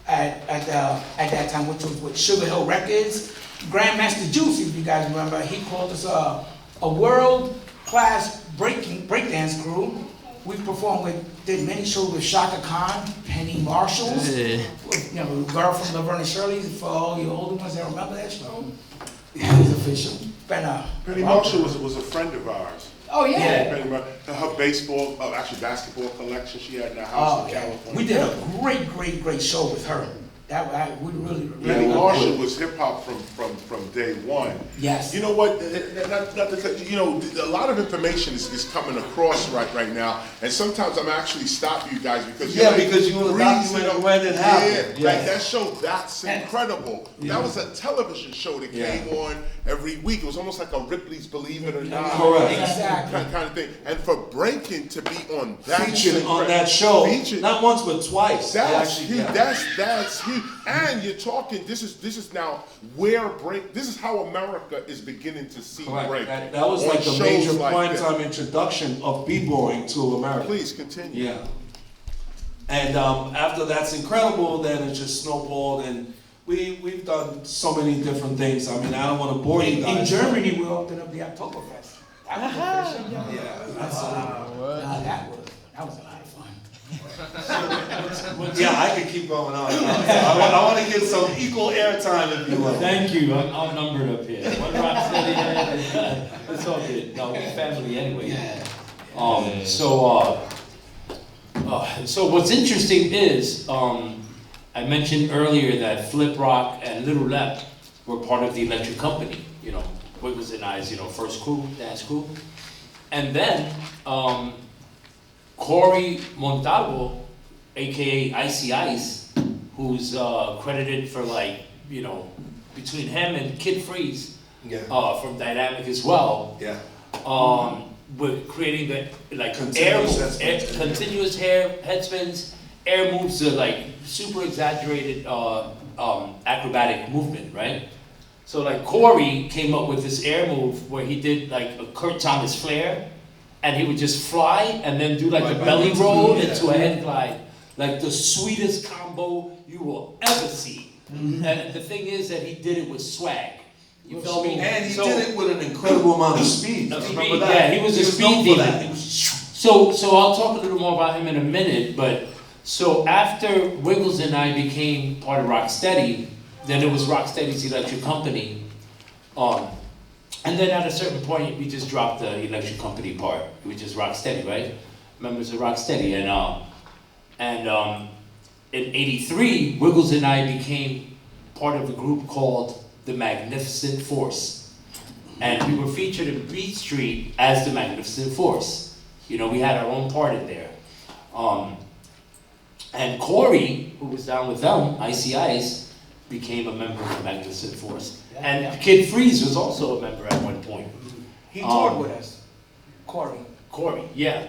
at that time, which was with Sugar Hill Records. Grandmaster Juice, if you guys remember, he called us a world-class breakdance crew. We performed did many shows with Shaka Khan, Penny Marshalls, with, Girl from Laverne and Shirley's, for all you older ones that remember that show. It was official. Penny Marshall was a friend of ours. Oh, yeah. Penny her basketball collection she had in the house in California. We did a great show with her. We really. Penny Marshall was hip hop from day one. Yes. You know what? Not to say, a lot of information is coming across right now, and sometimes I'm actually stopping you guys because because you want to document when it happened. Yeah, like that show, That's Incredible. Yeah. That was a television show that came on every week. It was almost like a Ripley's Believe It or Not, Correct. Exactly. kind of thing. And for Breaking to be on that Featured on that show, featured, not once but twice. that's They huge. actually- yeah. That's huge. And you're talking. This is now where break. This is how America is beginning to see Correct. break. That was on like the shows major like primetime this. introduction of b-boying to America. Please continue. Yeah. And after That's Incredible, then it just snowballed, and we've done so many different things. I mean, I don't want to bore you guys. In Germany, we opened up the Oktoberfest. That was official. That was a lot of fun. Yeah, I could keep going on. I want to get some equal airtime if you will. Thank you. I'm outnumbered up here. One Rocksteady head. It's all good. No, we family anyway. So what's interesting is I mentioned earlier that Flip Rock and Little Lep were part of the Electric Company. Wiggles and I's first crew, dance crew, and then Corey Montalvo, aka Icy Ice, who's credited for between him and Kid Freeze from Dynamic as well. Yeah. With creating the Continuous continuous head spins, air moves, the super exaggerated acrobatic movement, right? So Corey came up with this air move where he did a Kurt Thomas flare, and he would just fly and then do a belly roll into a head glide, the sweetest combo you will ever see. And the thing is that he did it with swag. You feel me? And he did it with an incredible amount of speed. Remember that? Yeah, he was a speed known for that. demon. So I'll talk a little more about him in a minute, but so after Wiggles and I became part of Rocksteady, then it was Rocksteady's Electric Company. And then at a certain point, we just dropped the Electric Company part. We just Rocksteady, right? Members of Rocksteady. And in '83, Wiggles and I became part of a group called The Magnificent Force. And we were featured in Beat Street as The Magnificent Force. We had our own part in there. And Corey, who was down with them, Icy Ice, became a member of The Magnificent Force. And Kid Freeze was also a member at one point. He toured with us. Corey, yeah.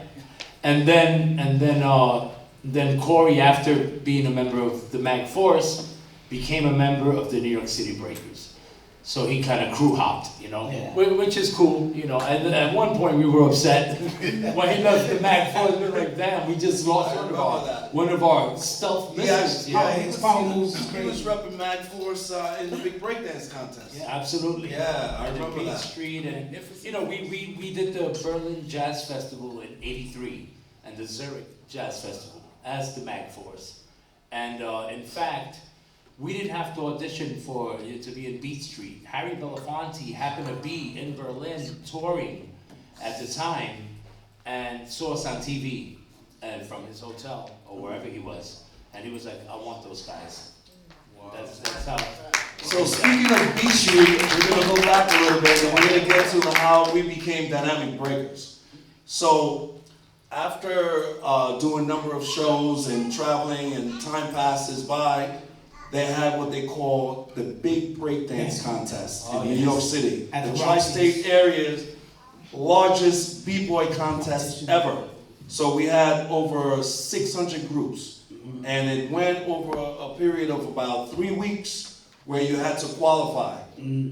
And then Corey, after being a member of the Mag Force, became a member of the New York City Breakers. So he kind of crew hopped, which is cool, And at one point we were upset when he left the Mag Force. We were like, damn, we just lost one of our stealth missiles. He was repping Mag Force in the big breakdance contest. Yeah, absolutely. Yeah, I remember Beat that. Street, and we did the Berlin Jazz Festival in '83 and the Zurich Jazz Festival as the Mag Force, and in fact, we didn't have to audition to be in Beat Street. Harry Belafonte happened to be in Berlin touring at the time and saw us on TV and from his hotel or wherever he was, and he was like, I want those guys. That's how. So speaking of Beat Street, we're gonna go back a little bit and we're gonna get to how we became Dynamic Breakers. So after doing a number of shows and traveling and time passes by, they had what they call the Big Breakdance Contest in New York City. The tri-state area's largest b-boy contest ever. So we had over 600 groups. And it went over a period of about 3 weeks where you had to qualify.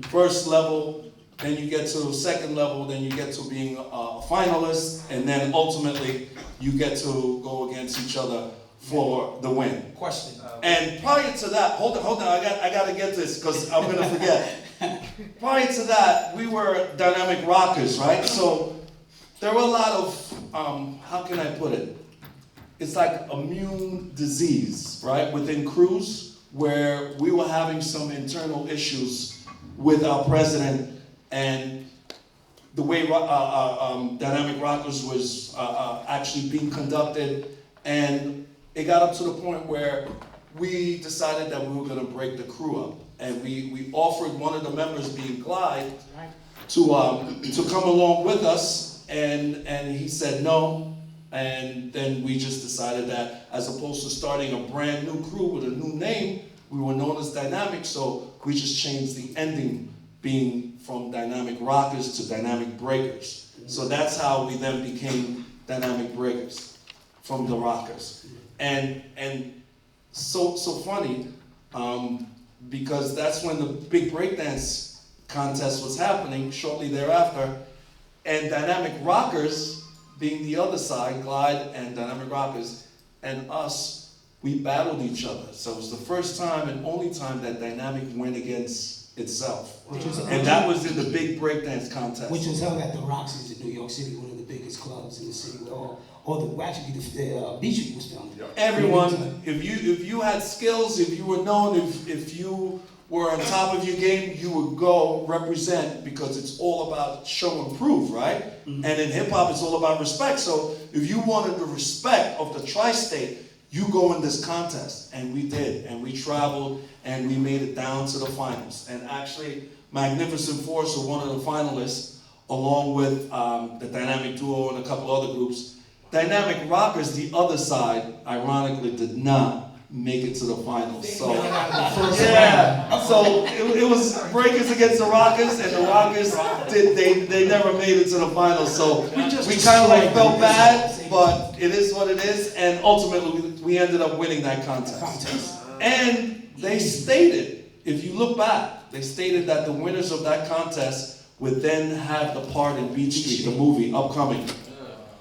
First level, then you get to second level, then you get to being a finalist, and then ultimately you get to go against each other for the win. Question. And prior to that, hold on, I gotta get this because I'm gonna forget. Prior to that, we were Dynamic Rockers, right? So there were a lot of, how can I put it? It's like immune disease, right? Within crews, where we were having some internal issues with our president and the way Dynamic Rockers was actually being conducted. And it got up to the point where we decided that we were gonna break the crew up. And we offered one of the members, being Clyde, to come along with us, and he said no. And then we just decided that as opposed to starting a brand new crew with a new name, we were known as Dynamic, so we just changed the ending, being from Dynamic Rockers to Dynamic Breakers. So that's how we then became Dynamic Breakers from the Rockers. And so funny, because that's when the Big Breakdance contest was happening shortly thereafter, and Dynamic Rockers, being the other side, Clyde and Dynamic Rockers, and us, we battled each other. So it was the first time and only time that Dynamic went against itself. And that was in the Big Breakdance contest. Which was held at the Roxy's in New York City, one of the biggest clubs in the city. Actually, the Beat Street was filmed. Everyone, if you had skills, if you were known, if you were on top of your game, you would go represent, because it's all about show and prove, right? And in hip hop, it's all about respect. So if you wanted the respect of the tri-state, you go in this contest. And we did. And we traveled and we made it down to the finals. And actually, Magnificent Force were one of the finalists, along with the Dynamic Duo and a couple other groups. Dynamic Rockers, the other side, ironically, did not make it to the finals. So yeah, so it was Breakers against the Rockers, and the Rockers they never made it to the finals. So we kind of like felt bad, but it is what it is. And ultimately, we ended up winning that contest. And they stated, if you look back, they stated that the winners of that contest would then have the part in Beat Street, the movie upcoming.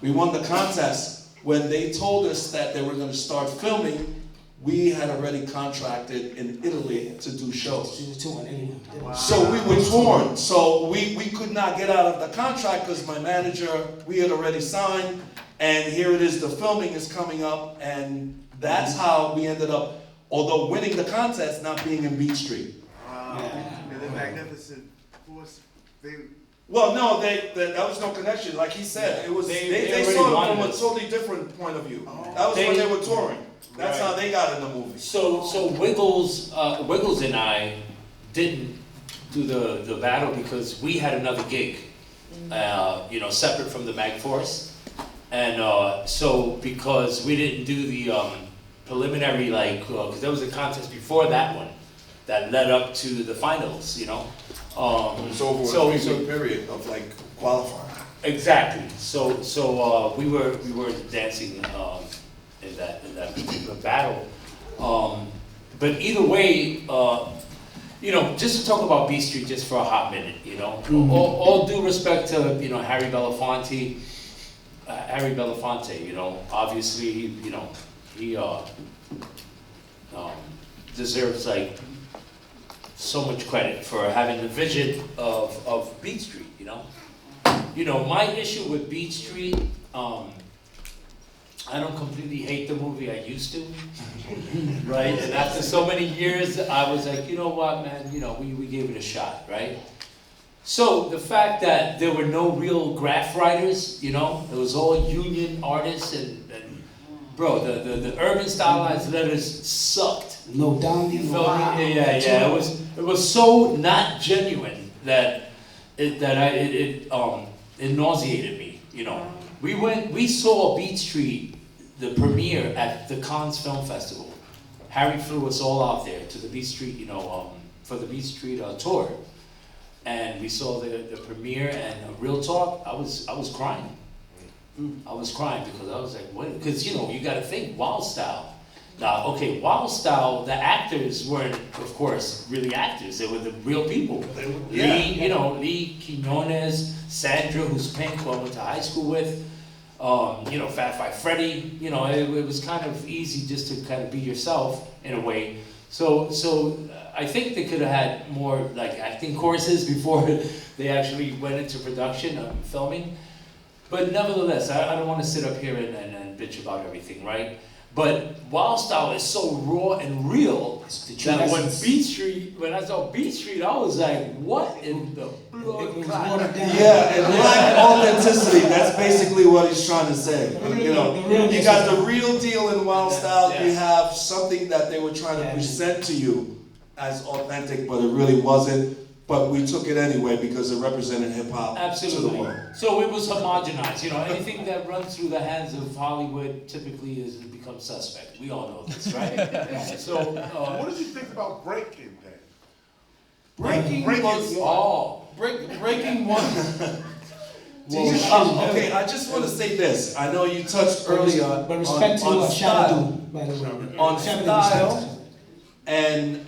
We won the contest. When they told us that they were going to start filming, we had already contracted in Italy to do shows. So we were torn. So we could not get out of the contract because my manager, we had already signed. And here it is, the filming is coming up. And that's how we ended up, although winning the contest, not being in Beat Street. And the Magnificent Force, well, no, that was no connection. Like he said, it was they saw it from a totally different point of view. That was when they were touring. That's how they got in the movie. So Wiggles and I didn't do the battle because we had another gig, separate from the Mag Force, and so because we didn't do the preliminary, because there was a contest before that one that led up to the finals, It was over a 3-week period of qualifying. Exactly. So we were dancing in that particular battle. But either way, just to talk about Beat Street just for a hot minute, all due respect to Harry Belafonte. Obviously he deserves so much credit for having the vision of Beat Street. My issue with Beat Street, I don't completely hate the movie. I used to, right? And after so many years, I was like, you know what, man? We gave it a shot, right? So the fact that there were no real graph writers, it was all union artists and bro, the urban stylized letters sucked. No down, You no feel wow. me? Yeah. It was so not genuine that it nauseated me. You know, we saw Beat Street, the premiere at the Cannes Film Festival. Harry flew us all out there to the Beat Street, for the Beat Street tour, and we saw the premiere. And real talk, I was crying. I was crying because I was like, what? Because you got to think Wild Style. Now, okay, Wild Style, the actors weren't, of course, really actors. They were the real people. Lee Quinones, Sandra, who's Pink, who I went to high school with. Fat Five Freddy. It was kind of easy just to kind of be yourself in a way. So I think they could have had more like acting courses before they actually went into production filming. But nevertheless, I don't want to sit up here and bitch about everything, right? But Wild Style is so raw and real that when I saw Beat Street, I was like, what in the blood? Yeah, and black authenticity, that's basically what he's trying to say. You got the real deal in Wild Style, you have something that they were trying to present to you as authentic, but it really wasn't. But we took it anyway because it represented hip hop to the world. So it was homogenized. Anything that runs through the hands of Hollywood typically becomes suspect. We all know this, right? So what did you think about breaking then? Breaking was breaking one. Okay, I just want to say this. I know you touched earlier but respect on to style, by the way. on style, and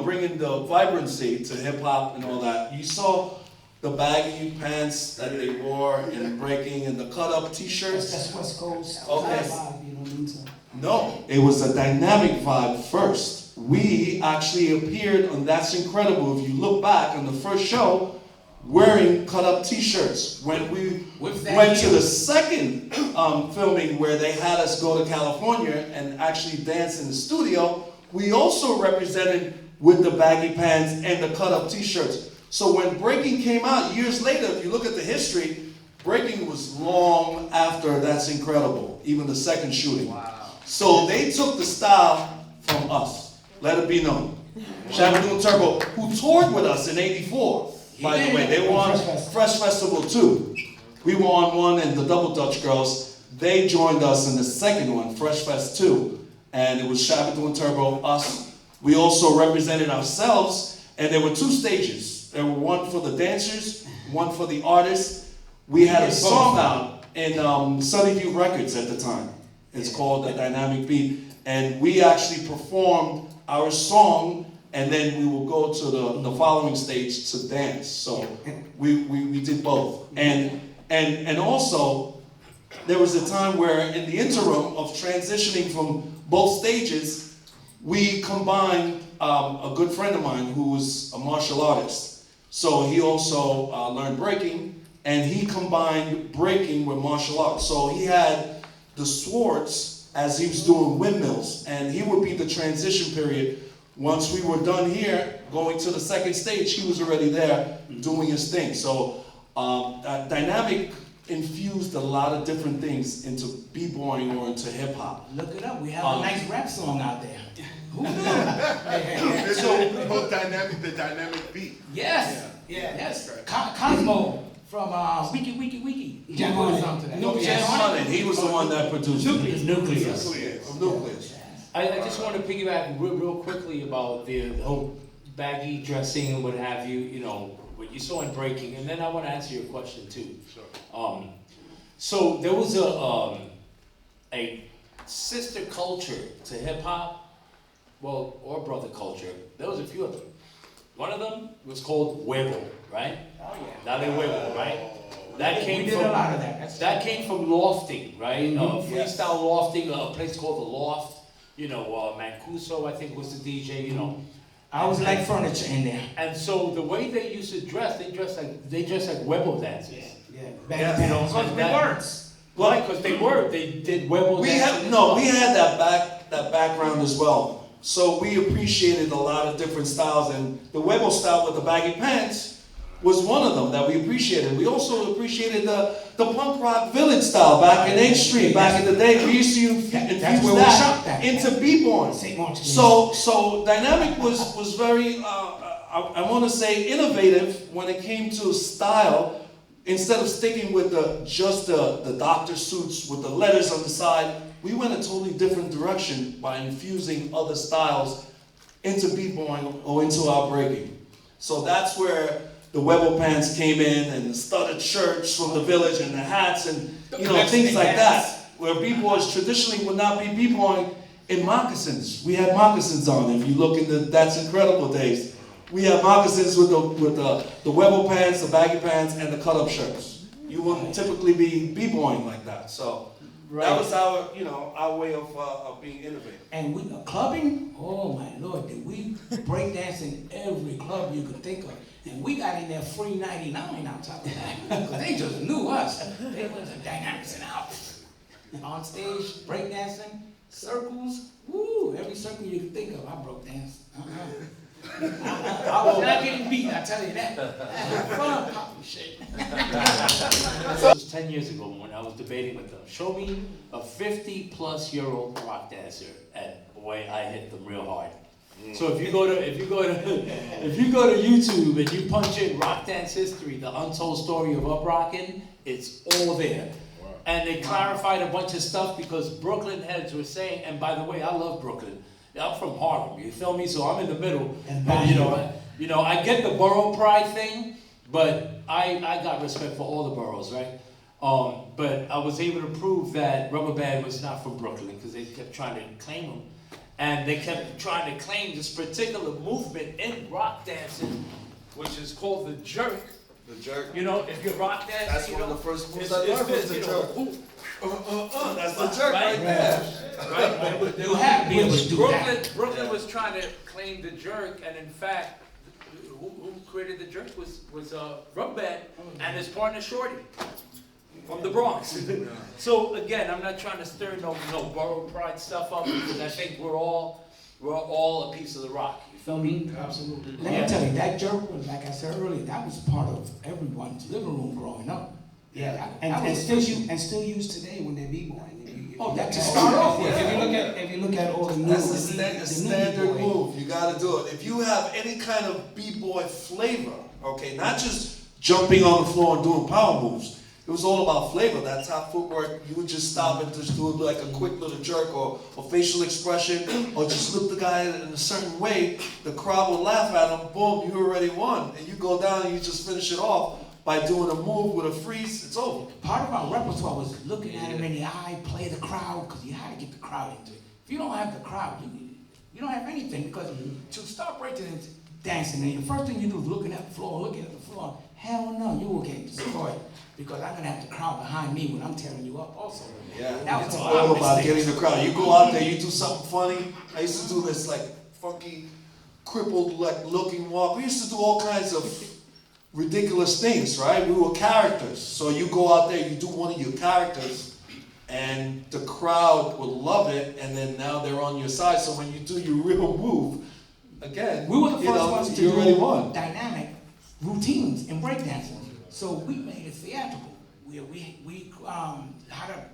bringing the vibrancy to hip hop and all that. You saw the baggy pants that they wore in breaking and the cut up t-shirts. That's West Coast. Okay. Vibe, No, it was a dynamic vibe first. We actually appeared on That's Incredible. If you look back on the first show, wearing cut-up T-shirts. When we went to the second filming where they had us go to California and actually dance in the studio, we also represented with the baggy pants and the cut-up T-shirts. So when breaking came out years later, if you look at the history, breaking was long after That's Incredible, even the second shooting. Wow. So they took the style from us. Let it be known. Shabba-Doom Turbo, who toured with us in '84, by the way. They were on Fresh Festival too. We were on one, and the Double Dutch Girls, they joined us in the second one, Fresh Fest 2. And it was Shabba-Doom Turbo, us. We also represented ourselves, and there were two stages. There were one for the dancers, one for the artists. We had a song out in Sunnyview Records at the time. It's called The Dynamic Beat. And we actually performed our song, and then we will go to the following stage to dance. So we did both. And also, there was a time where in the interim of transitioning from both stages, we combined a good friend of mine who was a martial artist. So he also learned breaking, and he combined breaking with martial arts. So he had the swords as he was doing windmills, and he would be the transition period. Once we were done here, going to the second stage, he was already there doing his thing. So Dynamic infused a lot of different things into b-boying or into hip-hop. Look it up. We have a nice rap song out there. Who It's called Dynamic, the Dynamic Beat. Yes. Yes. Cosmo from Wiki. Jam on something to that. Nucleus. He was the one that produced Nucleus. From Nucleus. I just want to piggyback real quickly about the whole baggy dressing and what have you, what you saw in breaking, and then I want to answer your question too. Sure. So there was a sister culture to hip hop, or brother culture. There was a few of them. One of them was called Huevo, right? Oh yeah. Dale Huevo, right? That came from a lot of that. That came from lofting, right? Freestyle lofting, a place called the Loft. Mancuso, I think, was the DJ. I was like furniture in there. And so the way they used to dress, they dressed like Huevo dancers. Because words. Right, because they did Huevo dances. We had that background as well. So we appreciated a lot of different styles, and the Huevo style with the baggy pants was one of them that we appreciated. We also appreciated the punk rock village style back in 8th Street. Back in the day, we used to infuse that into b-boy. So Dynamic was very, I want to say, innovative when it came to style. Instead of sticking with just the doctor suits with the letters on the side, we went a totally different direction by infusing other styles into b-boying or into our breaking. So that's where the Webo pants came in, and the studded shirts from the village, and the hats, and things like that. Where b-boys traditionally would not be b-boying in moccasins. We had moccasins on. If you look in the That's Incredible days, we had moccasins with the Webo pants, the baggy pants, and the cut-up shirts. You wouldn't typically be b-boying like that. So that was our way of being innovative. And we clubbing, oh my Lord, did we break dance in every club you could think of. And we got in there free 99 on top of that. Because they just knew us. They was the Dynamics and out. On stage, breakdancing, circles, woo, every circle you could think of, I broke dance. I was not getting beat, I tell you that. Fun, popping shit. It was 10 years ago when I was debating with them. Show me a 50-plus-year-old rock dancer, and boy, I hit them real hard. So if you go to YouTube and you punch in rock dance history, the untold story of Up Rockin', it's all there. And they clarified a bunch of stuff because Brooklyn heads were saying, and by the way, I love Brooklyn. I'm from Harlem, you feel me? So I'm in the middle. And I get the borough pride thing, but I got respect for all the boroughs, right? But I was able to prove that Rubber Band was not from Brooklyn because they kept trying to claim them. And they kept trying to claim this particular movement in rock dancing, which is called the jerk. The jerk. If you're rock dancing, that's one of the first moves I learned was the jerk. That's the jerk right there. Right? You have to be able to do that. Brooklyn was trying to claim the jerk, and in fact, who created the jerk was Rubber Band and his partner Shorty from the Bronx. So again, I'm not trying to stir no borough pride stuff up because I think we're all a piece of the rock. You feel me? Absolutely. Let me tell you, that jerk was, like I said earlier, that was part of everyone's living room growing up. Yeah, and still used today when they're b-boying. Oh, that to start off with. If you look at all the new, that's a standard move. You got to do it. If you have any kind of b-boy flavor, okay, not just jumping on the floor and doing power moves. It was all about flavor. That top footwork, you would just stop and just do like a quick little jerk or facial expression, or just look the guy in a certain way. The crowd would laugh at him. Boom, you already won, and you go down and you just finish it off by doing a move with a freeze. It's over. Part of our repertoire was looking at him in the eye, play the crowd, because you had to get the crowd into it. If you don't have the crowd, you don't have anything, because to start breaking dancing, the first thing you do is looking at the floor. Hell no, you will get destroyed. Because I'm gonna have the crowd behind me when I'm tearing you up also. Yeah, it's all about getting the crowd. You go out there, you do something funny. I used to do this like funky, crippled like looking walk. We used to do all kinds of ridiculous things, right? We were characters. So you go out there, you do one of your characters, and the crowd will love it, and then now they're on your side. So when you do your real move, again, we were the first ones to you already do won. Dynamic routines in breakdancing. So we made it theatrical. We had a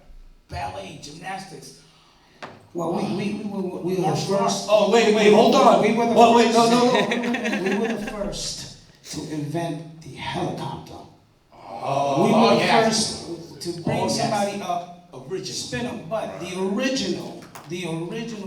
ballet, gymnastics. Well, we were the first. Oh, wait, hold on. We were the first. No. We were the first to invent the helicopter. We were the first to bring somebody up, spin them. But the original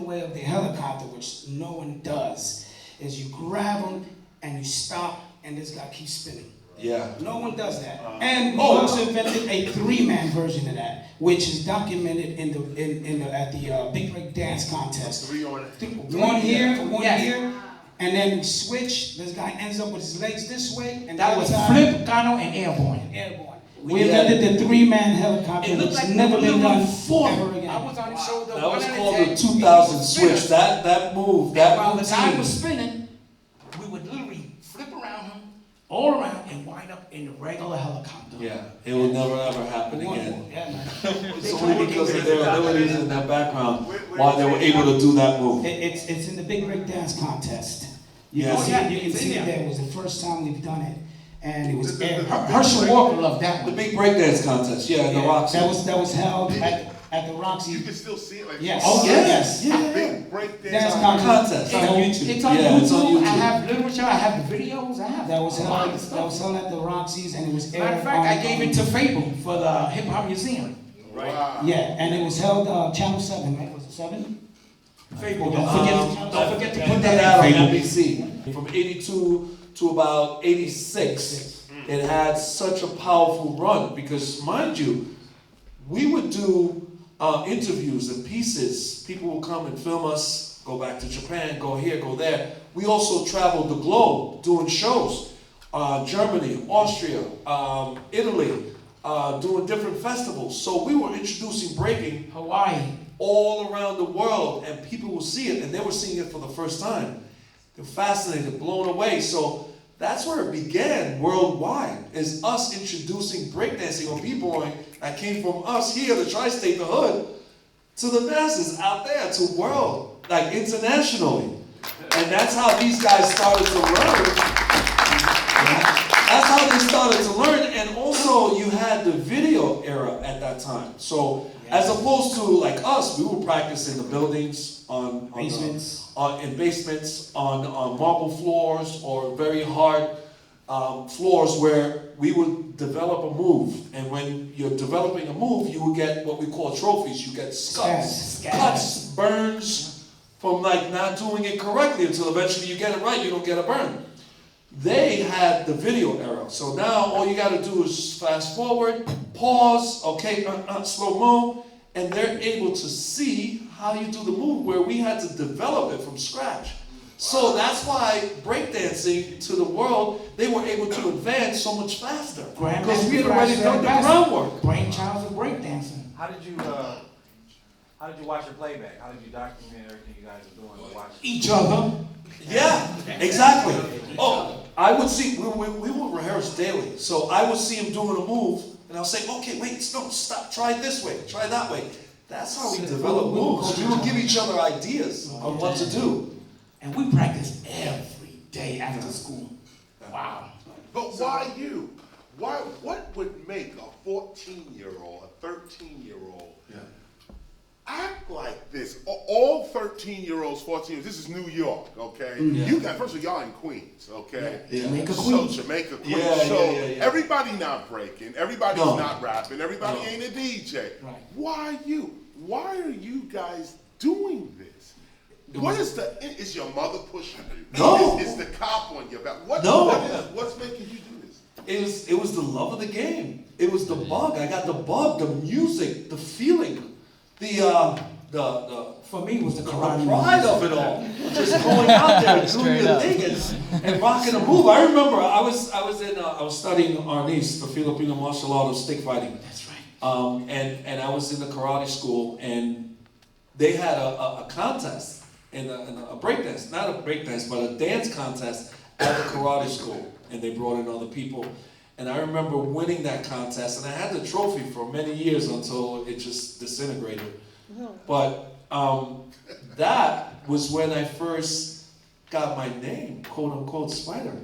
way of the helicopter, which no one does, is you grab them and you stop, and this guy keeps spinning. Yeah. No one does that. And we also invented a 3-man version of that, which is documented at the Big Break Dance Contest. One here, and then we switch. This guy ends up with his legs this way, and that was flip, Gano, and airborne. We invented the 3-man helicopter. It's never been done ever again. I was on the shoulder. That was called the 2000 switch. That move, that while the guy was spinning, we would literally flip around him, all around, and wind up in the regular helicopter. Yeah, it will never ever happen again. Yeah, man. It's only because of their abilities in their background why they were able to do that move. It's in the Big Break Dance Contest. You Yes. can see it there. It was the first time we've done it. and it was Herschel Walker loved that one. The big breakdance contest, yeah, in the Roxy. That was held at the Roxy. You can still see it. Like, Yes. Oh, yes. yeah. Big break Dance contest. It's on YouTube. It's on Yeah, YouTube. it's on YouTube. I have literature. I have the videos. I have. That was held at the Roxy's, and it was aired. Matter of fact, I gave it to Fable for the Hip Hop Museum. Right. Wow. Yeah, and it was held Channel 7, right? Was it 7? Fable. Don't forget to put that out on Fable. NBC. From 82 to about 86, it had such a powerful run because, mind you, we would do interviews and pieces. People would come and film us, go back to Japan, go here, go there. We also traveled the globe doing shows. Germany, Austria, Italy, doing different festivals. So we were introducing breaking Hawaii all around the world, and people will see it, and they were seeing it for the first time. They're fascinated, blown away. So that's where it began worldwide, is us introducing breakdancing or b-boying that came from us here, the tri-state, the hood, to the masses out there, to world, like internationally. And that's how these guys started to learn. That's how they started to learn. And also you had the video era at that time. So as opposed to like us, we would practice in the buildings, in basements, on marble floors, or very hard floors where we would develop a move. And when you're developing a move, you would get what we call trophies. You get scuffs, cuts, burns from like not doing it correctly until eventually you get it right, you don't get a burn. They had the video era. So now all you gotta do is fast forward, pause, okay, slow mo, and they're able to see how you do the move, where we had to develop it from scratch. So that's why breakdancing to the world, they were able to advance so much faster. Because we had already done the groundwork. Brainchilds of breakdancing. How did you watch your playback? How did you document everything you guys are doing to watch? Each other. Yeah, exactly. Oh, I would see, we would rehearse daily. So I would see him doing a move, and I'll say, okay, wait, no, stop, try it this way, try that way. That's how we develop moves. We would give each other ideas of what to do. And we practiced every day after school. Wow. But why you? What would make a 14-year-old, a 13-year-old act like this? All 13-year-olds, 14-year-olds, this is New York, okay? You got, first of all, y'all in Queens, okay? Yeah. Jamaica, So Queens. Jamaica, Queens. Yeah, so yeah. everybody not breaking, everybody's No. not rapping, everybody No. ain't a DJ. Right. Why you? Why are you guys doing this? What is is your mother pushing you? No. Is the cop on your back? What's making you do this? It was the love of the game. It was the bug. I got the bug, the music, the feeling, the For me, it was the the karate. pride of it all. Just going out there and doing the thing and rocking a move. I remember I was studying Arnis, the Filipino martial art of stick fighting. That's right. And I was in the karate school, and they had a contest in a breakdance, not a breakdance, but a dance contest at the karate school. And they brought in other people. And I remember winning that contest, and I had the trophy for many years until it just disintegrated. But that was when I first got my name, quote unquote, Spider.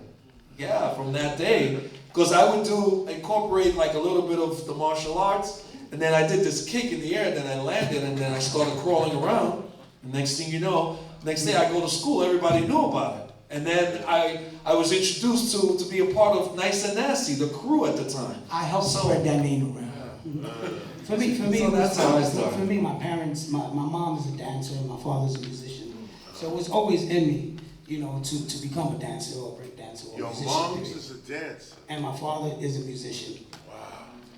Yeah, from that day. Because I would incorporate like a little bit of the martial arts, and then I did this kick in the air, and then I landed, and then I started crawling around. And next thing you know, next day I go to school, everybody knew about it. And then I was introduced to be a part of Nice and Nasty, the crew at the time. I helped spread that name around. For me, So that's how I started. For me, my parents, my mom is a dancer, and my father's a musician. So it was always in me, to become a dancer or a break dancer or a Your musician. mom is a dancer. And my father is a musician. Wow.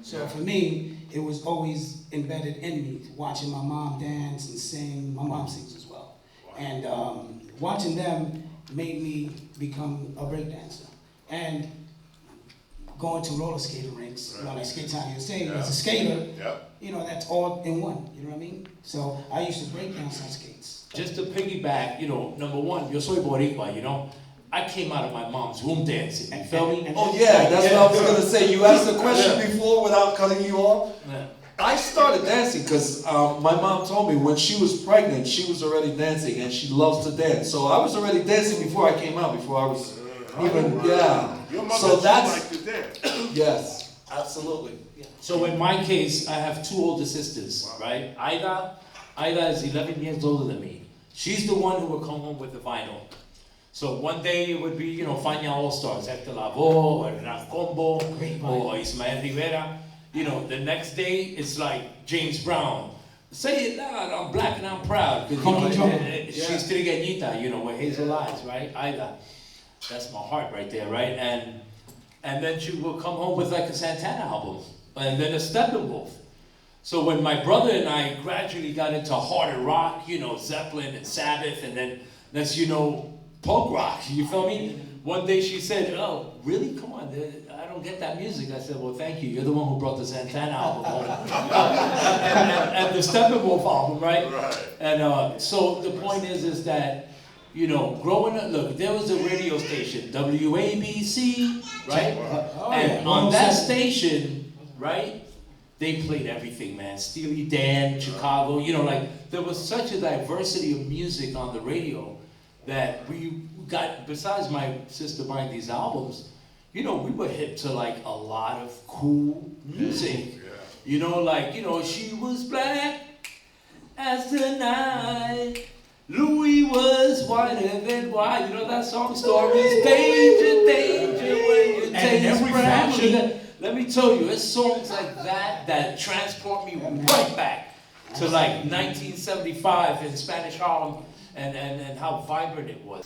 So for me, it was always embedded in me, watching my mom dance and sing. My mom sings as well. Wow. And watching them made me become a breakdancer. And going to roller skating rinks, like Skate Town USA, as a skater, that's all in one, you know what I mean? So I used to break dance on skates. Just to piggyback, number one, yo soy boricua, I came out of my mom's womb dancing, you feel me? Oh yeah, that's what I was gonna say. You asked the question before without cutting you off. Yeah. I started dancing because my mom told me when she was pregnant, she was already dancing, and she loves to dance. So I was already dancing before I came out, before I was even, Your mother So that's liked to dance. yes, absolutely. So in my case, I have two older sisters, right? Aida is 11 years older than me. She's the one who would come home with the vinyl. So one day it would be, Fania All-Stars, Hector Lavoe, or Raf Combo, or Ismael Rivera. The next day it's like James Brown. Say it loud, I'm black and I'm proud. Because she's trigueñita, with hazel eyes, right? Aida. That's my heart right there, right? And then she will come home with like a Santana album. And then a Steppenwolf. So when my brother and I gradually got into harder rock, Zeppelin and Sabbath, and then that's, punk rock, you feel me? One day she said, oh, really? Come on, I don't get that music. I said, well, thank you. You're the one who brought the Santana album home. and the Steppenwolf album, right? And so the point is that, growing up, look, there was a radio station, WABC, right? And on that station, right, they played everything, man. Steely Dan, Chicago, there was such a diversity of music on the radio that we got, besides my sister buying these albums, we were hip to like a lot of cool music. She was black as the night, Louis was whiter than white. That song, Stories, danger, danger when you taste pressure. Let me tell you, it's songs like that transport me right back to like 1975 in Spanish Harlem and how vibrant it was.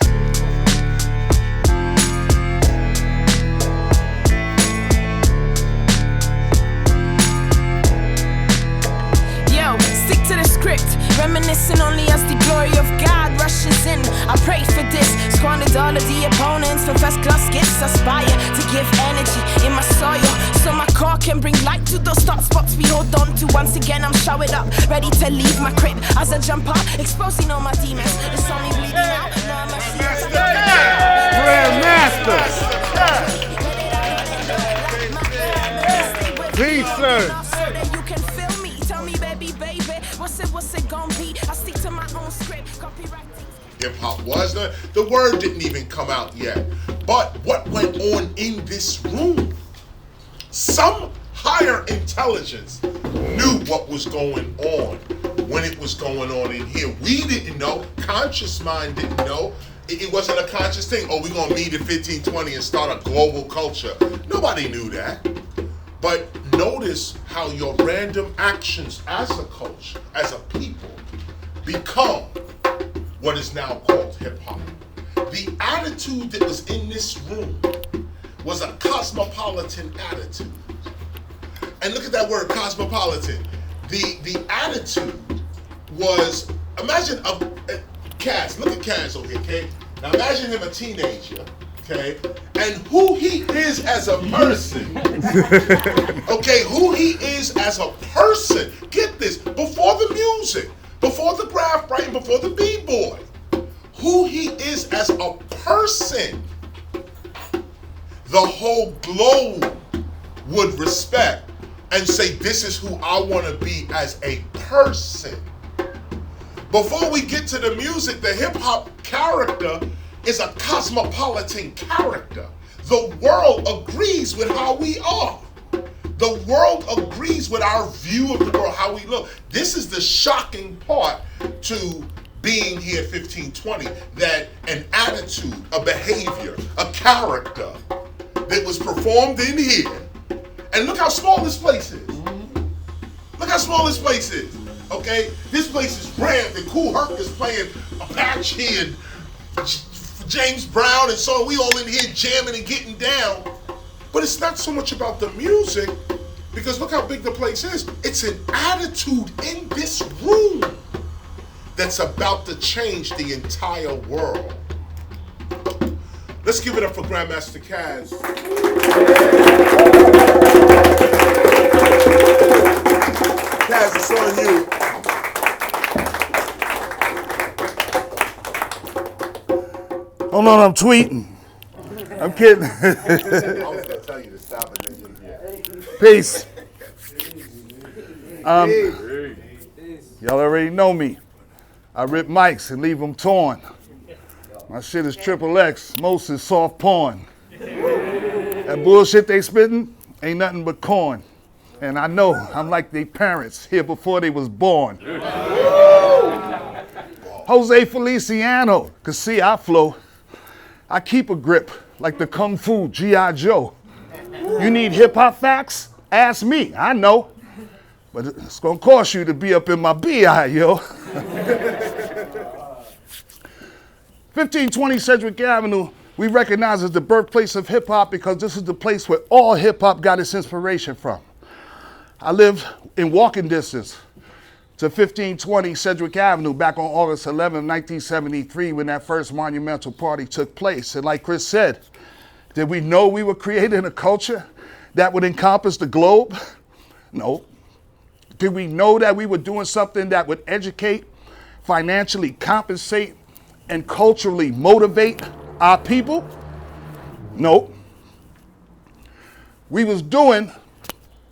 Yo, stick to the script, reminiscing only as the glory of God rushes in. I pray for this, squandered all of the opponents for first class gifts. Aspire to give energy in my soil, so my car can bring light to those dark spots we hold on to. Once again, I'm showered up, ready to leave my crib as I jump up, exposing all my demons. It's only bleeding out. Now Peace, sir. you can feel me. Tell me, baby, what's it gonna be? I stick to my own script, copyright. Hip hop was the word didn't even come out yet. But what went on in this room? Some higher intelligence knew what was going on when it was going on in here. We didn't know. Conscious mind didn't know. It wasn't a conscious thing. Oh, we're gonna meet at 1520 and start a global culture. Nobody knew that. But notice how your random actions as a culture, as a people, become what is now called hip-hop. The attitude that was in this room was a cosmopolitan attitude. And look at that word, cosmopolitan. The attitude was, imagine Kaz, look at Kaz over here, okay? Now imagine him a teenager, okay? And who he is as a person. Okay, who he is as a person. Get this, before the music, before the graph writing, before the b-boy. Who he is as a person. The whole globe would respect and say, this is who I want to be as a person. Before we get to the music, the hip-hop character is a cosmopolitan character. The world agrees with how we are. The world agrees with our view of the world, how we look. This is the shocking part to being here 1520, that an attitude, a behavior, a character that was performed in here. And look how small this place is. Look how small this place is. Okay? This place is grand, and Kool Herc is playing Apache and James Brown, and so we all in here jamming and getting down. But it's not so much about the music, because look how big the place is. It's an attitude in this room that's about to change the entire world. Let's give it up for Grandmaster Kaz. Kaz, it's on you. Hold on, I'm tweeting. I'm kidding. I was gonna tell you to stop it, then you did. Peace. Y'all already know me. I rip mics and leave them torn. My shit is XXX, most is soft porn. bullshit they spitting ain't nothing but corn. And I know I'm like their parents here before they was born. Jose Feliciano, cause see I flow. I keep a grip like the Kung Fu G.I. Joe. You need hip hop facts? Ask me, I know. But it's gonna cost you to be up in my BI, yo. 1520 Sedgwick Avenue, we recognize as the birthplace of hip hop because this is the place where all hip hop got its inspiration from. I lived in walking distance to 1520 Sedgwick Avenue back on August 11, 1973, when that first monumental party took place. And like Chris said, did we know we were creating a culture that would encompass the globe? No. Did we know that we were doing something that would educate, financially compensate, and culturally motivate our people? No. We was doing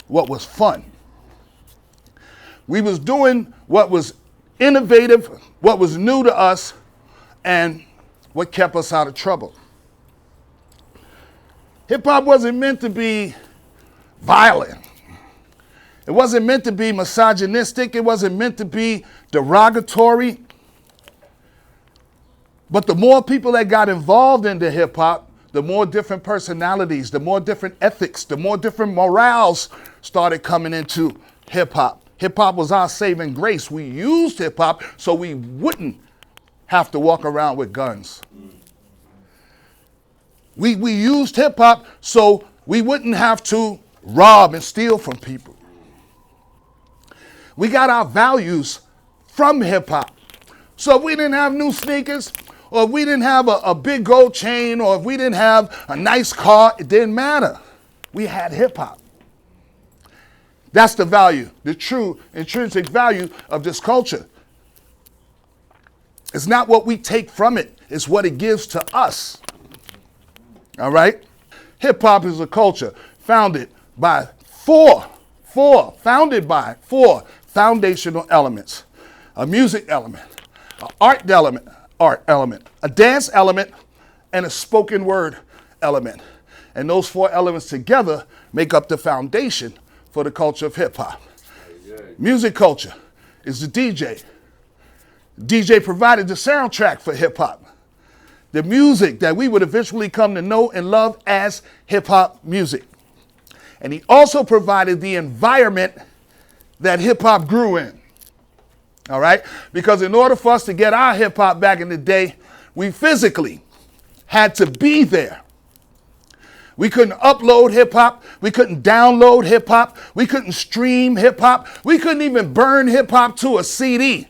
what was fun. We was doing what was innovative, what was new to us, and what kept us out of trouble. Hip hop wasn't meant to be violent. It wasn't meant to be misogynistic. It wasn't meant to be derogatory. But the more people that got involved into hip hop, the more different personalities, the more different ethics, the more different morals started coming into hip hop. Hip hop was our saving grace. We used hip hop so we wouldn't have to walk around with guns. We used hip hop so we wouldn't have to rob and steal from people. We got our values from hip hop. So if we didn't have new sneakers, or if we didn't have a big gold chain, or if we didn't have a nice car, it didn't matter. We had hip hop. That's the value, the true intrinsic value of this culture. It's not what we take from it, it's what it gives to us. All right? Hip hop is a culture founded by four foundational elements: a music element, an art element, a dance element, and a spoken word element. And those four elements together make up the foundation for the culture of hip hop. Music culture is the DJ. DJ provided the soundtrack for hip hop. The music that we would eventually come to know and love as hip hop music. And he also provided the environment that hip hop grew in. All right? Because in order for us to get our hip hop back in the day, we physically had to be there. We couldn't upload hip hop. We couldn't download hip hop. We couldn't stream hip hop. We couldn't even burn hip hop to a CD.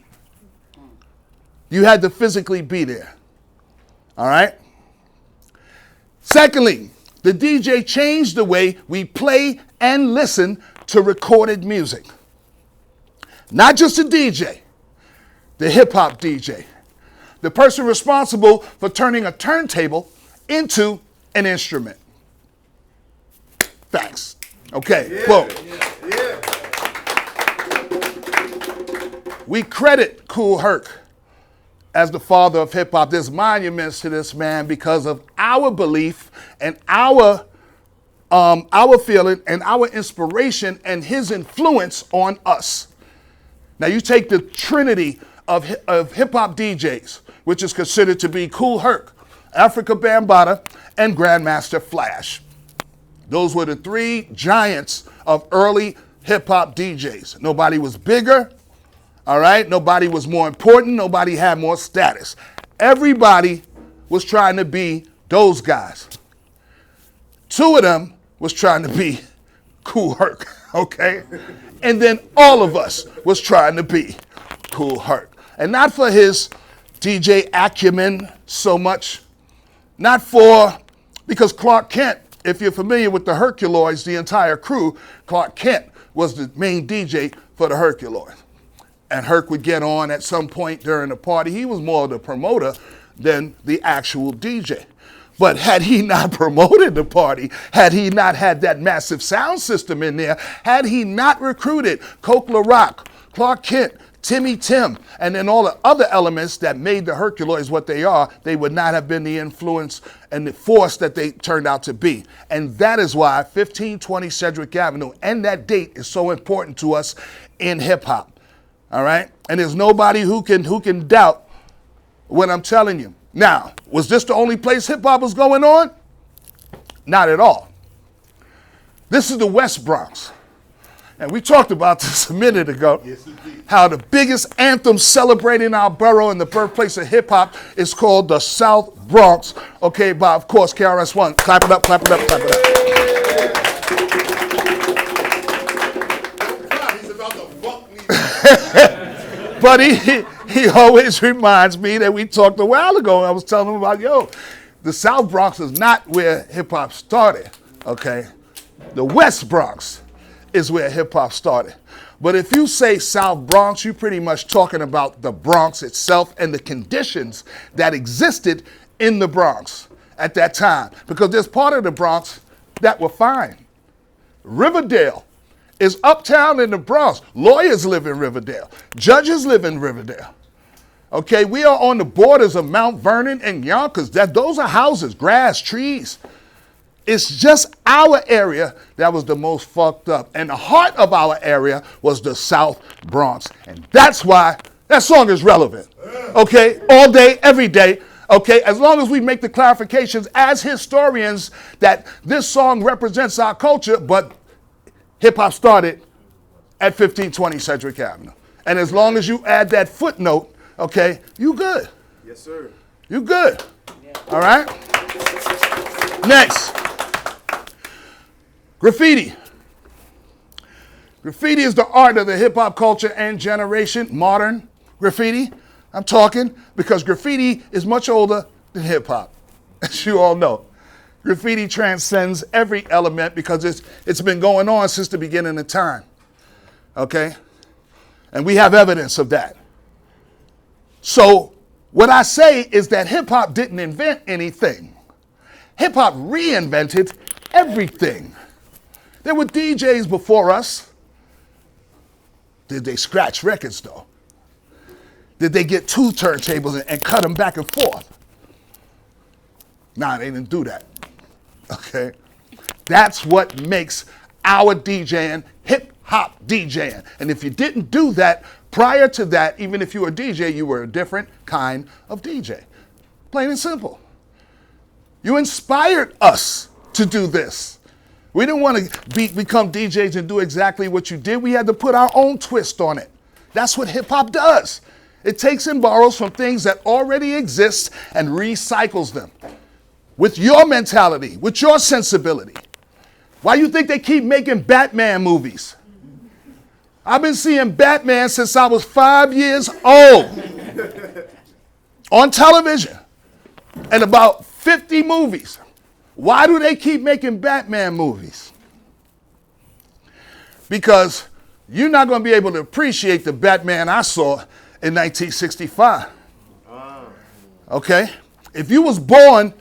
You had to physically be there. All right? Secondly, the DJ changed the way we play and listen to recorded music. Not just the DJ, the hip hop DJ. The person responsible for turning a turntable into an instrument. Facts. Okay, quote. We credit Kool Herc as the father of hip hop. There's monuments to this man because of our belief and our feeling and our inspiration and his influence on us. Now you take the trinity of hip hop DJs, which is considered to be Kool Herc, Afrika Bambaataa, and Grandmaster Flash. Those were the three giants of early hip hop DJs. Nobody was bigger, all right? Nobody was more important. Nobody had more status. Everybody was trying to be those guys. Two of them was trying to be Kool Herc, okay? And then all of us was trying to be Kool Herc. And not for his DJ acumen so much, because Clark Kent, if you're familiar with the Herculoids, the entire crew, Clark Kent was the main DJ for the Herculoids. And Herc would get on at some point during the party. He was more of the promoter than the actual DJ. But had he not promoted the party, had he not had that massive sound system in there, had he not recruited Coke LaRock, Clark Kent, Timmy Tim, and then all the other elements that made the Herculoids what they are, they would not have been the influence and the force that they turned out to be. And that is why 1520 Sedgwick Avenue and that date is so important to us in hip hop. All right? And there's nobody who can doubt what I'm telling you. Now, was this the only place hip hop was going on? Not at all. This is the West Bronx. And we talked about this a minute ago, how the biggest anthem celebrating our borough and the birthplace of hip hop is called the South Bronx. Okay, by, of course, KRS-One. Clap it up, clap it up, clap it up. But he always reminds me that we talked a while ago, and I was telling him about, the South Bronx is not where hip hop started, okay? The West Bronx is where hip hop started. But if you say South Bronx, you're pretty much talking about the Bronx itself and the conditions that existed in the Bronx at that time. Because there's part of the Bronx that were fine. Riverdale is uptown in the Bronx. Lawyers live in Riverdale. Judges live in Riverdale. Okay, we are on the borders of Mount Vernon and Yonkers. Those are houses, grass, trees. It's just our area that was the most fucked up. And the heart of our area was the South Bronx. And that's why that song is relevant. Okay? All day, every day. Okay? As long as we make the clarifications as historians that this song represents our culture, but hip hop started at 1520 Sedgwick Avenue. And as long as you add that footnote, okay, you good. Yes, sir. You good. All right? Next. Graffiti. Graffiti is the art of the hip hop culture and generation, modern graffiti. I'm talking because graffiti is much older than hip hop, as you all know. Graffiti transcends every element because it's been going on since the beginning of time. Okay? And we have evidence of that. So what I say is that hip hop didn't invent anything. Hip hop reinvented everything. There were DJs before us. Did they scratch records though? Did they get two turntables and cut them back and forth? Nah, they didn't do that. Okay? That's what makes our DJing hip hop DJing. And if you didn't do that prior to that, even if you were a DJ, you were a different kind of DJ. Plain and simple. You inspired us to do this. We didn't want to become DJs and do exactly what you did. We had to put our own twist on it. That's what hip hop does. It takes and borrows from things that already exist and recycles them with your mentality, with your sensibility. Why you think they keep making Batman movies? I've been seeing Batman since I was 5 years old on television and about 50 movies. Why do they keep making Batman movies? Because you're not going to be able to appreciate the Batman I saw in 1965. Okay? If you was born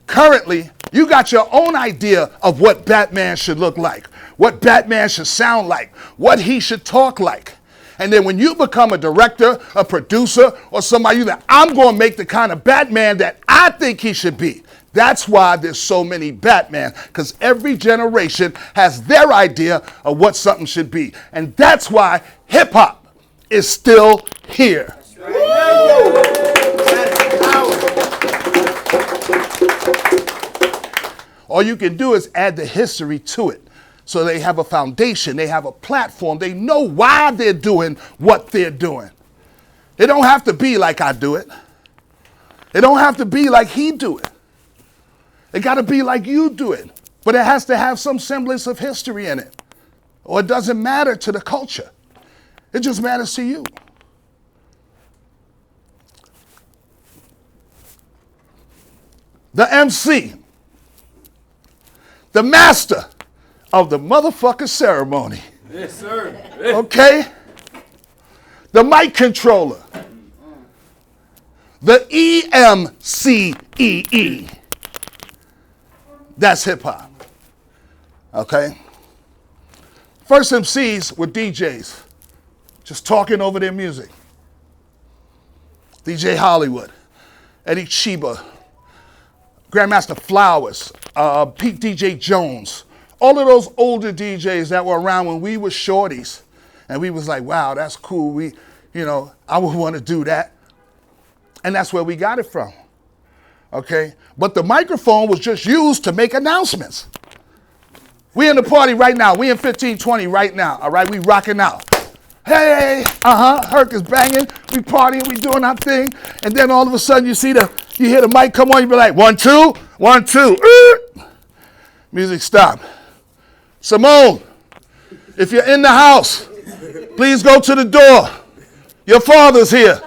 currently, you got your own idea of what Batman should look like, what Batman should sound like, what he should talk like. And then when you become a director, a producer, or somebody that I'm going to make the kind of Batman that I think he should be. That's why there's so many Batman, because every generation has their idea of what something should be. And that's why hip hop is still here. All you can do is add the history to it. So they have a foundation, they have a platform, they know why they're doing what they're doing. It don't have to be like I do it. It don't have to be like he do it. It got to be like you do it. But it has to have some semblance of history in it. Or it doesn't matter to the culture. It just matters to you. The MC, the master of the motherfucker ceremony. Yes, sir. Okay? The mic controller. The EMCEE. That's hip hop. Okay? First MCs were DJs. just talking over their music. DJ Hollywood, Eddie Chiba, Grandmaster Flowers, Pete DJ Jones, all of those older DJs that were around when we were shorties, and we was like, wow, that's cool. I would want to do that. And that's where we got it from, okay? But the microphone was just used to make announcements. We in the party right now. We in 1520 right now, all right? We rocking out. Hey, Herc is banging. We partying, we doing our thing. And then all of a sudden you hear the mic come on, you be like, 1, 2, 1, 2. Music stop. Simone, if you're in the house, please go to the door. Your father's here.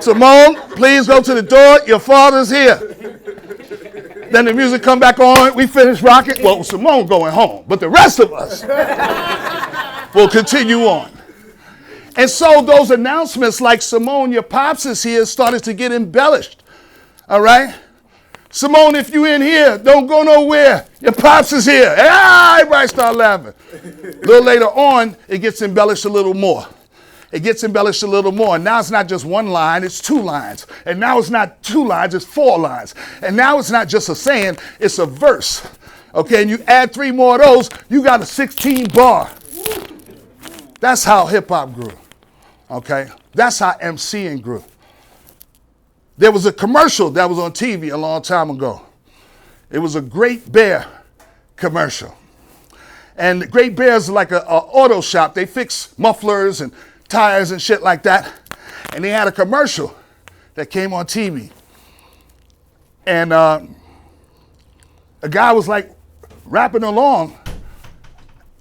Simone, please go to the door. Your father's here. Then the music come back on. We finish rocking. Well, Simone going home, but the rest of us will continue on. And so those announcements like Simone, your pops is here, started to get embellished. All right? Simone, if you in here, don't go nowhere. Your pops is here. Everybody start laughing. A little later on, it gets embellished a little more. It gets embellished a little more. Now it's not just one line, it's 2 lines. And now it's not 2 lines, it's 4 lines. And now it's not just a saying, it's a verse. Okay, and you add 3 more of those, you got a 16 bar. That's how hip hop grew. Okay, that's how MCing grew. There was a commercial that was on TV a long time ago. It was a Great Bear commercial. And Great Bear's like an auto shop. They fix mufflers and tires and shit like that. And they had a commercial that came on TV. And a guy was like rapping along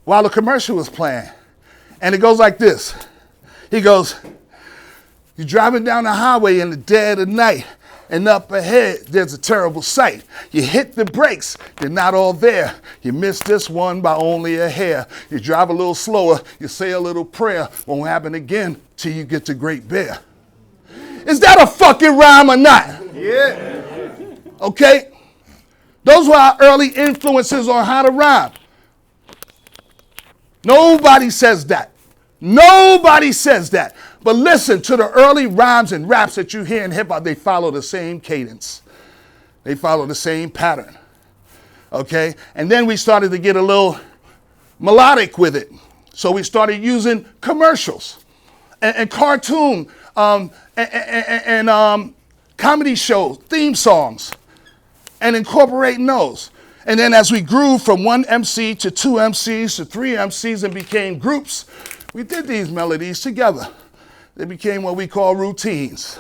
while the commercial was playing. And it goes like this. He goes, you're driving down the highway in the dead of night, and up ahead, there's a terrible sight. You hit the brakes, they're not all there. You miss this one by only a hair. You drive a little slower, you say a little prayer. Won't happen again till you get to Great Bear. Is that a fucking rhyme or not? Yeah. Okay? Those were our early influences on how to rhyme. Nobody says that. Nobody says that. But listen to the early rhymes and raps that you hear in hip hop. They follow the same cadence. They follow the same pattern. Okay? And then we started to get a little melodic with it. So we started using commercials and cartoon and comedy shows, theme songs, and incorporating those. And then as we grew from 1 MC to 2 MCs to 3 MCs and became groups, we did these melodies together. They became what we call routines,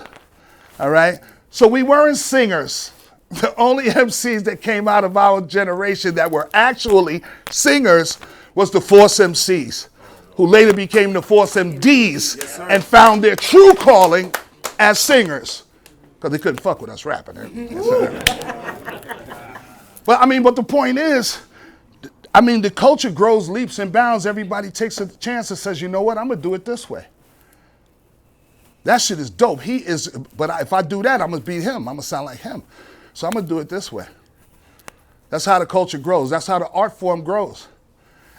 all right? So we weren't singers. The only MCs that came out of our generation that were actually singers was the Force MCs, who later became the Force MDs and found their true calling as singers, because they couldn't fuck with us rapping. But the point is, the culture grows leaps and bounds. Everybody takes a chance and says, you know what, I'm going to do it this way. That shit is dope. But if I do that, I'm going to beat him. I'm going to sound like him. So I'm going to do it this way. That's how the culture grows. That's how the art form grows.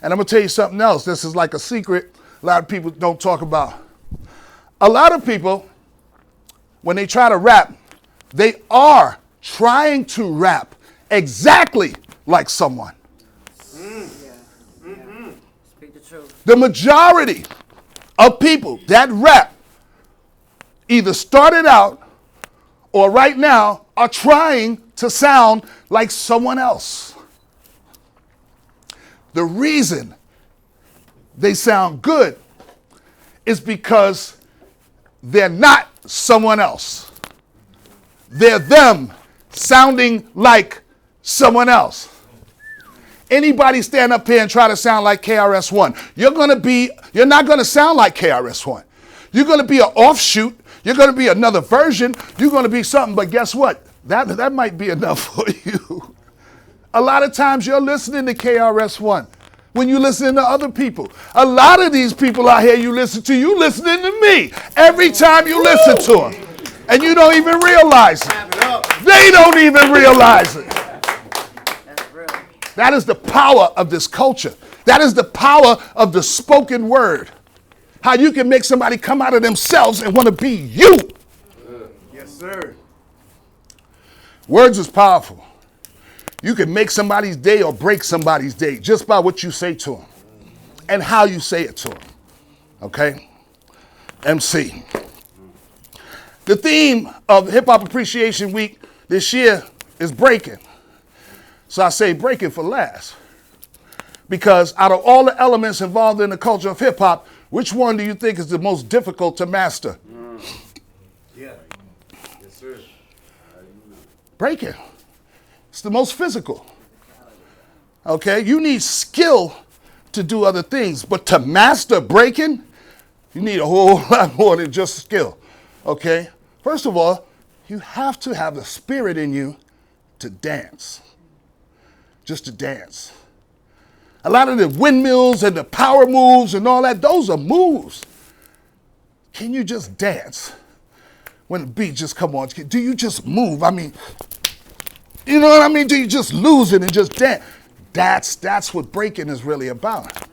And I'm going to tell you something else. This is like a secret a lot of people don't talk about. A lot of people, when they try to rap, they are trying to rap exactly like someone. Speak the truth. The majority of people that rap either started out or right now are trying to sound like someone else. The reason they sound good is because they're not someone else. They're them sounding like someone else. Anybody stand up here and try to sound like KRS-One, you're not going to sound like KRS-One. You're going to be an offshoot. You're going to be another version. You're going to be something, but guess what? That might be enough for you. A lot of times you're listening to KRS-One when you're listening to other people. A lot of these people out here you listening to me every time you listen to them. And you don't even realize it. They don't even realize it. That is the power of this culture. That is the power of the spoken word. How you can make somebody come out of themselves and want to be you. Yes, sir. Words is powerful. You can make somebody's day or break somebody's day just by what you say to them and how you say it to them. Okay? MC. The theme of Hip Hop Appreciation Week this year is breaking. So I say breaking for last. Because out of all the elements involved in the culture of hip hop, which one do you think is the most difficult to master? Yeah. Yes, sir. Breaking. It's the most physical. Okay? You need skill to do other things, but to master breaking, you need a whole lot more than just skill. Okay? First of all, you have to have the spirit in you to dance. Just to dance. A lot of the windmills and the power moves and all that, those are moves. Can you just dance when the beat just come on? Do you just move? I mean, you know what I mean? Do you just lose it and just dance? That's what breaking is really about.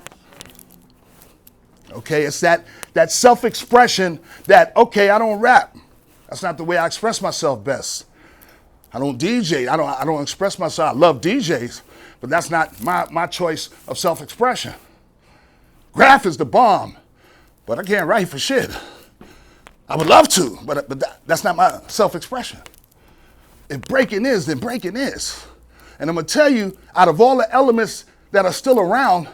Okay, it's that self-expression that, okay, I don't rap. That's not the way I express myself best. I don't DJ. I don't express myself. I love DJs. But that's not my choice of self-expression. Graph is the bomb, but I can't write for shit. I would love to, but that's not my self-expression. If breaking is, then breaking is. And I'm gonna tell you, out of all the elements that are still around,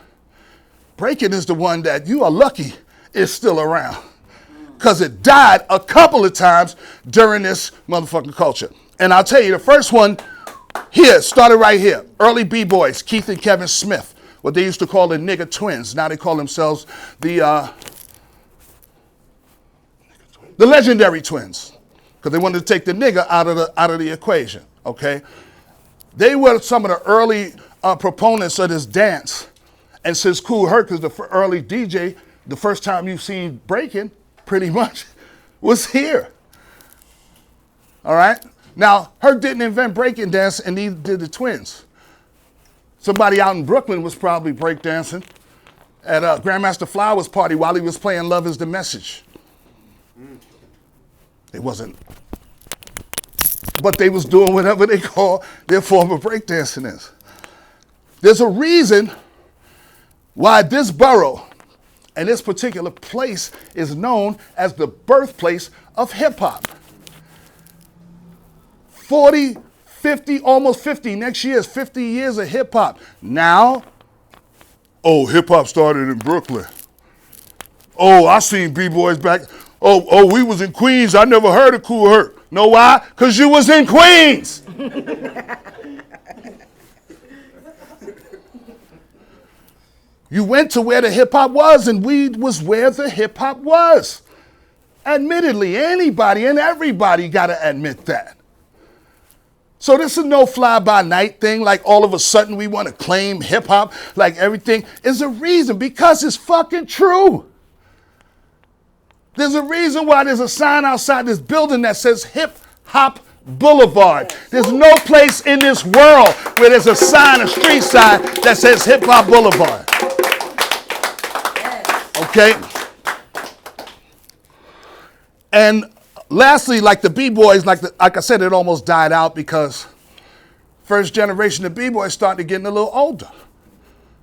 breaking is the one that you are lucky is still around. Because it died a couple of times during this motherfucking culture. And I'll tell you, the first one, here, started right here. Early B-boys, Keith and Kevin Smith, what they used to call the nigga twins. Now they call themselves the legendary twins, because they wanted to take the nigga out of the equation. Okay, they were some of the early proponents of this dance. And since Kool Herc is the early DJ, the first time you've seen breaking, pretty much, was here. All right. Now, Herc didn't invent breaking dance, and neither did the twins. Somebody out in Brooklyn was probably breakdancing at Grandmaster Flowers' party while he was playing Love Is the Message. It wasn't. But they was doing whatever they call their form of breakdancing is. There's a reason why this borough and this particular place is known as the birthplace of hip-hop. 40, 50, almost 50. Next year is 50 years of hip hop. Now, oh, hip hop started in Brooklyn. Oh, I seen B-boys back. Oh, we was in Queens. I never heard of Kool Herc. Know why? Because you was in Queens. You went to where the hip hop was, and weed was where the hip hop was. Admittedly, anybody and everybody got to admit that. So this is no fly-by-night thing, like all of a sudden we want to claim hip-hop, like everything. Is a reason, because it's fucking true. There's a reason why there's a sign outside this building that says Hip Hop Boulevard. There's no place in this world where there's a sign, a street sign, that says Hip Hop Boulevard. Okay? And lastly, like the B-boys, like I said, it almost died out because first generation of B-boys started getting a little older,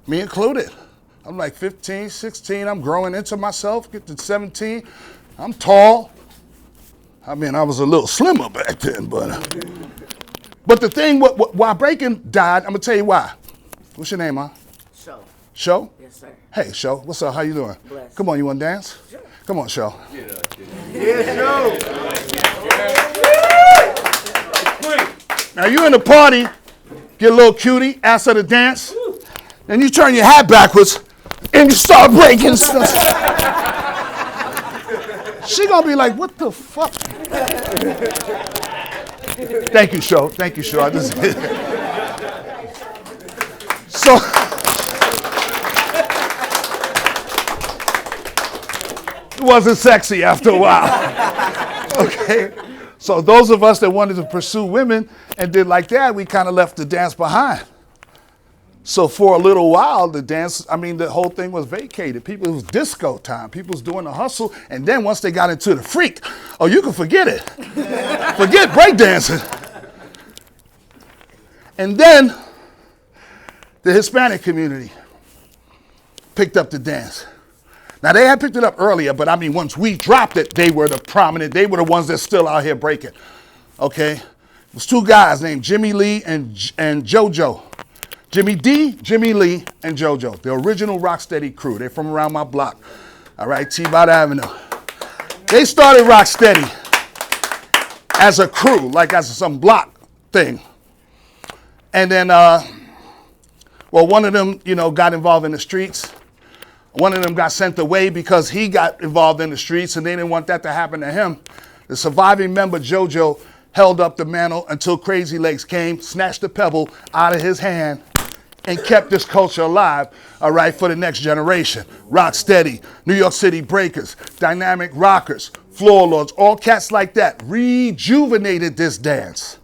me included. I'm like 15, 16, I'm growing into myself, get to 17, I'm tall. I mean, I was a little slimmer back then, but the thing, why breaking died, I'm gonna tell you why. What's your name, huh? Show. Show? Yes, sir. Hey, Show, what's up, how you doing? Blessed. Come on, you wanna dance? Sure. Come on, Show. Now you in the party, get a little cutie, ask her to dance, then you turn your hat backwards and you start breaking stuff. She gonna be like, what the fuck? Thank you, Show. Thank you, Show. I just so it wasn't sexy after a while. Okay. So those of us that wanted to pursue women and did like that, we kind of left the dance behind. So for a little while, the whole thing was vacated. It was disco time. People was doing the hustle. And then once they got into the freak, oh, you can forget it. Forget breakdancing. And then the Hispanic community picked up the dance. Now, they had picked it up earlier, but I mean, once we dropped it, they were the ones that's still out here breaking. Okay? It was two guys named Jimmy Lee and JoJo. Jimmy D, Jimmy Lee, and JoJo, the original Rocksteady crew. They're from around my block. All right, T-Bot Avenue. They started Rocksteady as a crew, like as some block thing. And then, one of them, got involved in the streets. One of them got sent away because he got involved in the streets and they didn't want that to happen to him. The surviving member, JoJo, held up the mantle until Crazy Legs came, snatched the pebble out of his hand, and kept this culture alive, all right, for the next generation. Rocksteady, New York City Breakers, Dynamic Rockers, Floor Lords, all cats like that rejuvenated this dance,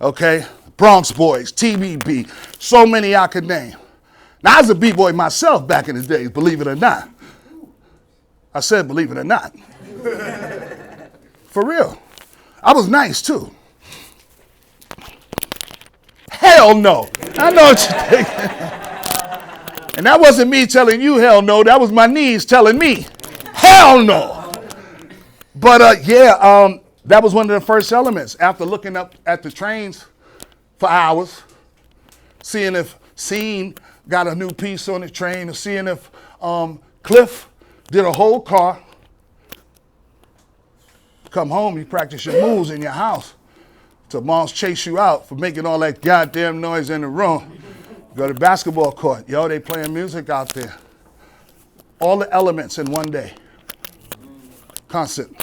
okay? Bronx Boys, TBB, so many I could name. Now, I was a B-boy myself back in the days, believe it or not. I said, believe it or not. For real. I was nice, too. Hell no. I know what you're thinking. And that wasn't me telling you hell no. That was my knees telling me hell no. But, that was one of the first elements. After looking up at the trains for hours, seeing if Scene got a new piece on the train, and seeing if Cliff did a whole car. Come home, you practice your moves in your house. Till moms chase you out for making all that goddamn noise in the room. Go to the basketball court. Yo, they playing music out there. All the elements in one day. Constant.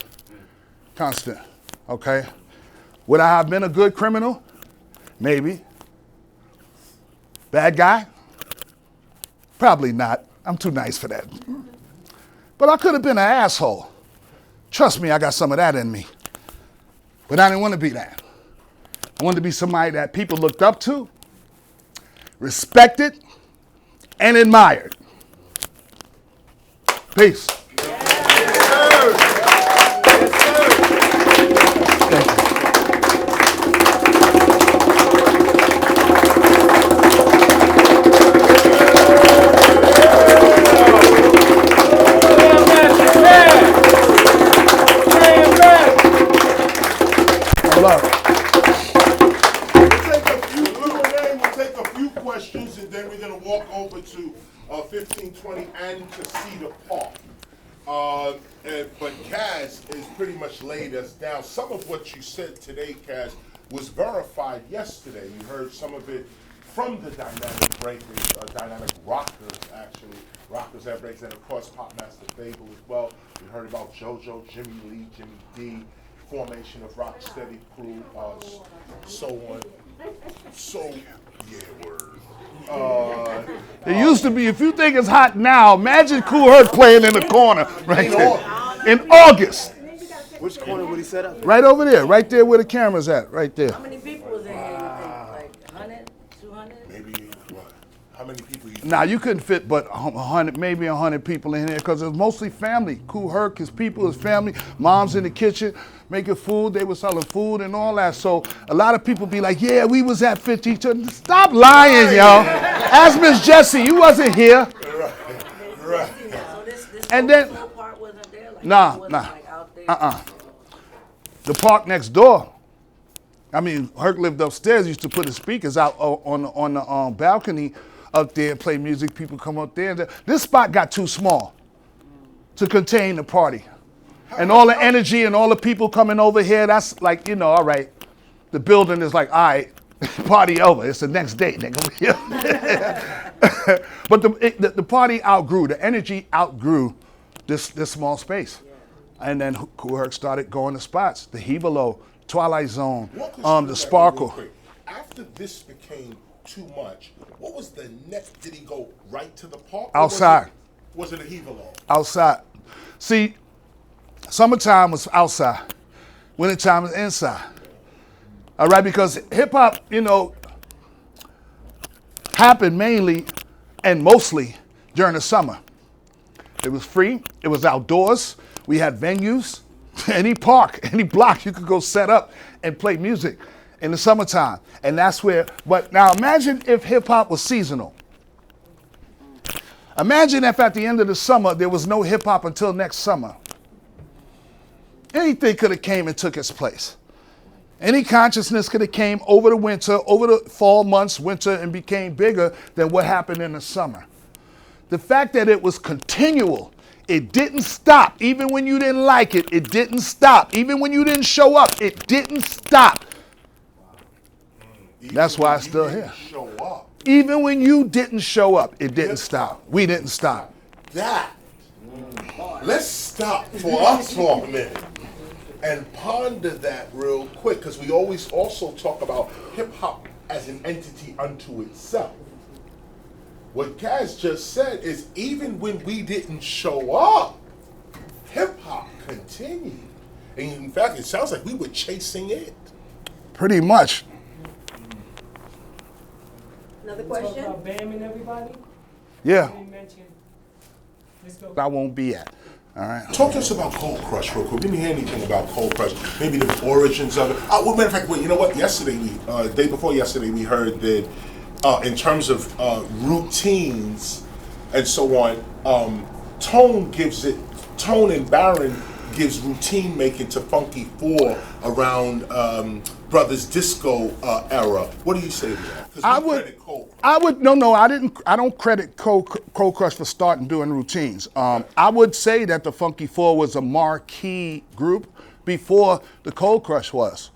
Okay? Would I have been a good criminal? Maybe. Bad guy? Probably not. I'm too nice for that. But I could have been an asshole. Trust me, I got some of that in me. But I didn't want to be that. I wanted to be somebody that people looked up to, respected, and admired. Peace. Over to 1520 and to Cedar Park. But Kaz is pretty much laid us down. Some of what you said today, Kaz, was verified yesterday. You heard some of it from the Dynamic Breakers, Dynamic Rockers, actually. Rockers that breaks, and of course Pop Master Fable as well. We heard about JoJo, Jimmy Lee, Jimmy D, formation of Rocksteady crew, so on. So, yeah, word. It used to be, if you think it's hot now, imagine Kool Herc playing in the corner right there. In August. Which corner would he set up? Right over there, right there where the camera's at, right there. How many people was in here, you think? Like 100, 200? Maybe, what? How many people you think? Now, you couldn't fit but 100, maybe 100 people in here because it was mostly family. Kool Herc, his people, his family, mom's in the kitchen making food. They were selling food and all that. So a lot of people be like, yeah, we was at 52. Stop lying, y'all. Ask Miss Jessie, you wasn't here. Right. So this And then, part wasn't there? Like, nah. Like out there? The park next door. I mean, Herc lived upstairs. Used to put his speakers out on the balcony up there and play music. People come up there. This spot got too small to contain the party. And all the energy and all the people coming over here, that's like, all right. The building is like, all right, party over. It's the next day, nigga. But the party outgrew, the energy outgrew this small space. And then Kool Herc started going to spots. The Hevalo, Twilight Zone, the Sparkle. After this became too much, what was the next? Did he go right to the park? Outside. Was it a Hevalo? Outside. See, summertime was outside. Wintertime was inside. All right, because hip hop, happened mainly and mostly during the summer. It was free, it was outdoors, we had venues, any park, any block you could go set up and play music in the summertime. And that's where, but now imagine if hip hop was seasonal. Imagine if at the end of the summer there was no hip hop until next summer. Anything could have came and took its place. Any consciousness could have came over the winter, over the fall months, winter, and became bigger than what happened in the summer. The fact that it was continual, it didn't stop. Even when you didn't like it, it didn't stop. Even when you didn't show up, it didn't stop. That's why it's still here. Show up. Even when you didn't show up, it didn't stop. We didn't stop. That. Let's stop for us for a minute and ponder that real quick, because we always also talk about hip hop as an entity unto itself. What Kaz just said is even when we didn't show up, hip hop continued. And in fact, it sounds like we were chasing it. Pretty much. Another question? Talk about Bam and everybody? Yeah. You mentioned. Let's go. I won't be at. All right. Talk to us about Cold Crush real quick. We didn't hear anything about Cold Crush. Maybe the origins of it. Well, matter of fact, wait, you know what? Yesterday, day before yesterday, we heard that in terms of routines and so on, Tone and Baron gives routine making to Funky 4 around Brothers Disco era. What do you say to that? I don't credit Cold Crush for starting doing routines. I would say that the Funky 4 was a marquee group before the Cold Crush was.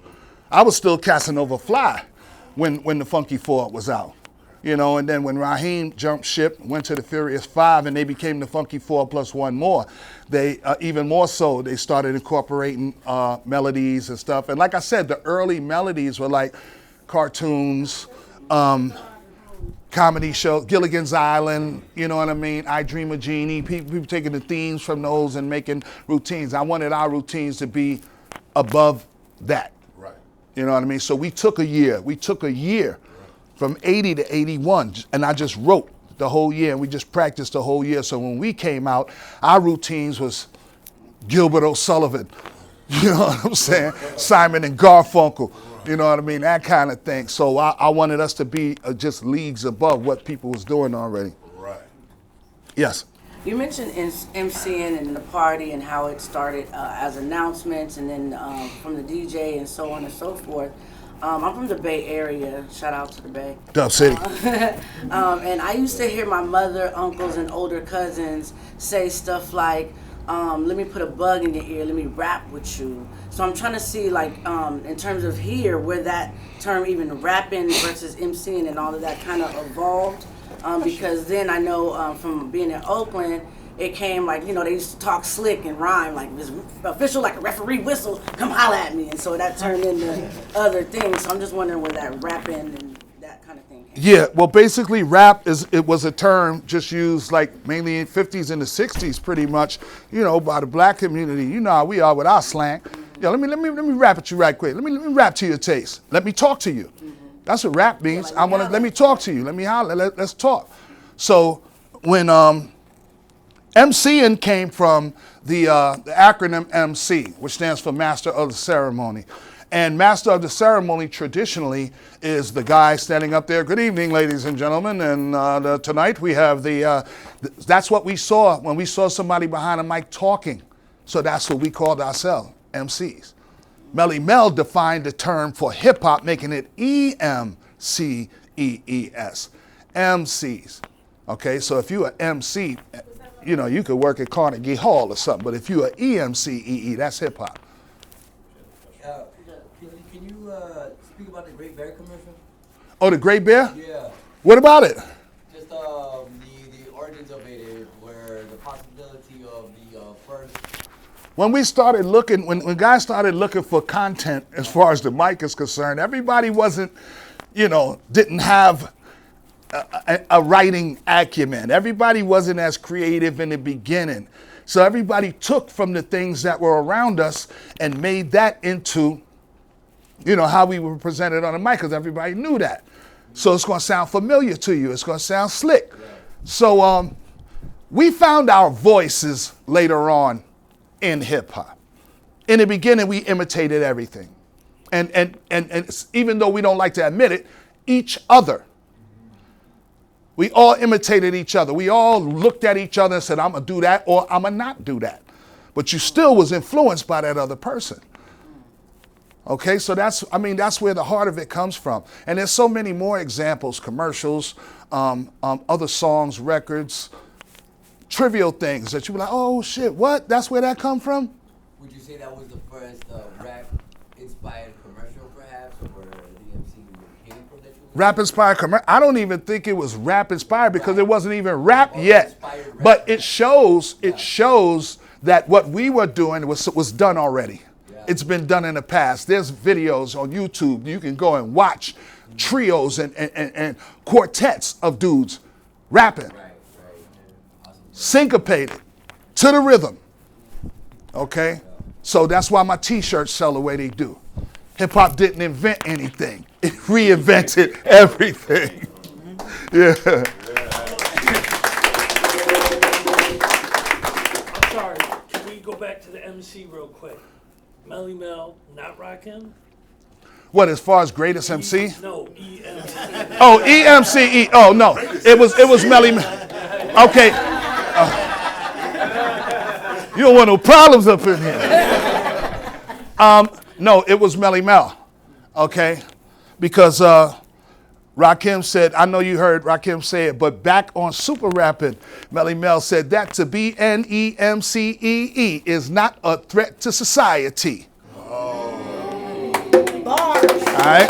I was still Casanova Fly when the Funky 4 was out. You know, and then when Raheem jumped ship, went to the Furious 5, and they became the Funky 4 plus one more. They, even more so, they started incorporating melodies and stuff. And like I said, the early melodies were like cartoons, comedy shows, Gilligan's Island, you know what I mean? I Dream of Jeannie, people taking the themes from those and making routines. I wanted our routines to be above that. Right. You know what I mean? So we took a year. From 80 to 81, and I just wrote the whole year, and we just practiced the whole year. So when we came out, our routines was Gilbert O'Sullivan, you know what I'm saying? Simon and Garfunkel, you know what I mean? That kind of thing. So I wanted us to be just leagues above what people was doing already. Right. Yes. You mentioned MCing and the party and how it started as announcements and then from the DJ and so on and so forth. I'm from the Bay Area. Shout out to the Bay. Dub City. And I used to hear my mother, uncles, and older cousins say stuff like, let me put a bug in your ear, let me rap with you. So I'm trying to see, like, in terms of here, where that term even rapping versus MCing and all of that kind of evolved. Because then I know from being in Oakland, it came like, you know, they used to talk slick and rhyme, like this official, like a referee whistle, come holla at me. And so that turned into other things. So I'm just wondering where that rapping and that kind of thing came. Yeah, well, basically rap it was a term just used like mainly in the 50s and the 60s pretty much, you know, by the black community. You know how we are with our slang. Yo, let me rap at you right quick. Let me rap to your taste. Let me talk to you. That's what rap means. Yeah, like let me talk to you. Let me holler. Let's talk. So when MCing came from the acronym MC, which stands for Master of the Ceremony. And Master of the Ceremony traditionally is the guy standing up there. Good evening, ladies and gentlemen. And tonight we have that's what we saw when we saw somebody behind a mic talking. So that's what we called ourselves, MCs. Melly Mel defined the term for hip hop, making it EMCEES, MCs. Okay, so if you're an MC, you know, you could work at Carnegie Hall or something, but if you're an EMCEE, that's hip hop. Can you speak about the Great Bear commercial? Oh, the Great Bear? Yeah. What about it? Just the origins of it, where the possibility of the first. When we started looking, when guys started looking for content as far as the mic is concerned, everybody wasn't, you know, didn't have a writing acumen. Everybody wasn't as creative in the beginning. So everybody took from the things that were around us and made that into, you know, how we were presented on the mic, because everybody knew that. So it's going to sound familiar to you. It's going to sound slick. So we found our voices later on in hip hop. In the beginning, we imitated everything. And even though we don't like to admit it, each other. We all imitated each other. We all looked at each other and said, I'm going to do that or I'm going to not do that. But you still was influenced by that other person. Okay, so that's where the heart of it comes from. And there's so many more examples, commercials, other songs, records, trivial things that you be like, oh shit, what? That's where that come from? Would you say that was the first rap-inspired commercial, perhaps, or DMC came from that? Rap-inspired commercial? I don't even think it was rap-inspired because it wasn't even rap yet. But it shows that what we were doing was done already. It's been done in the past. There's videos on YouTube. You can go and watch trios and quartets of dudes rapping, syncopated to the rhythm. Okay? So that's why my t-shirts sell the way they do. Hip hop didn't invent anything. It reinvented everything. Yeah. I'm sorry. Can we go back to the MC real quick? Melly Mel, not Rakim? What, as far as greatest MC? No, EMC. Oh, EMCE. Oh, no. It was Melly Mel. Okay. You don't want no problems up in here. No, it was Melly Mel. Okay? Because Rakim said, I know you heard Rakim say it, but back on Super Rapping, Melly Mel said that to be NEMCEE is not a threat to society. Oh. All right?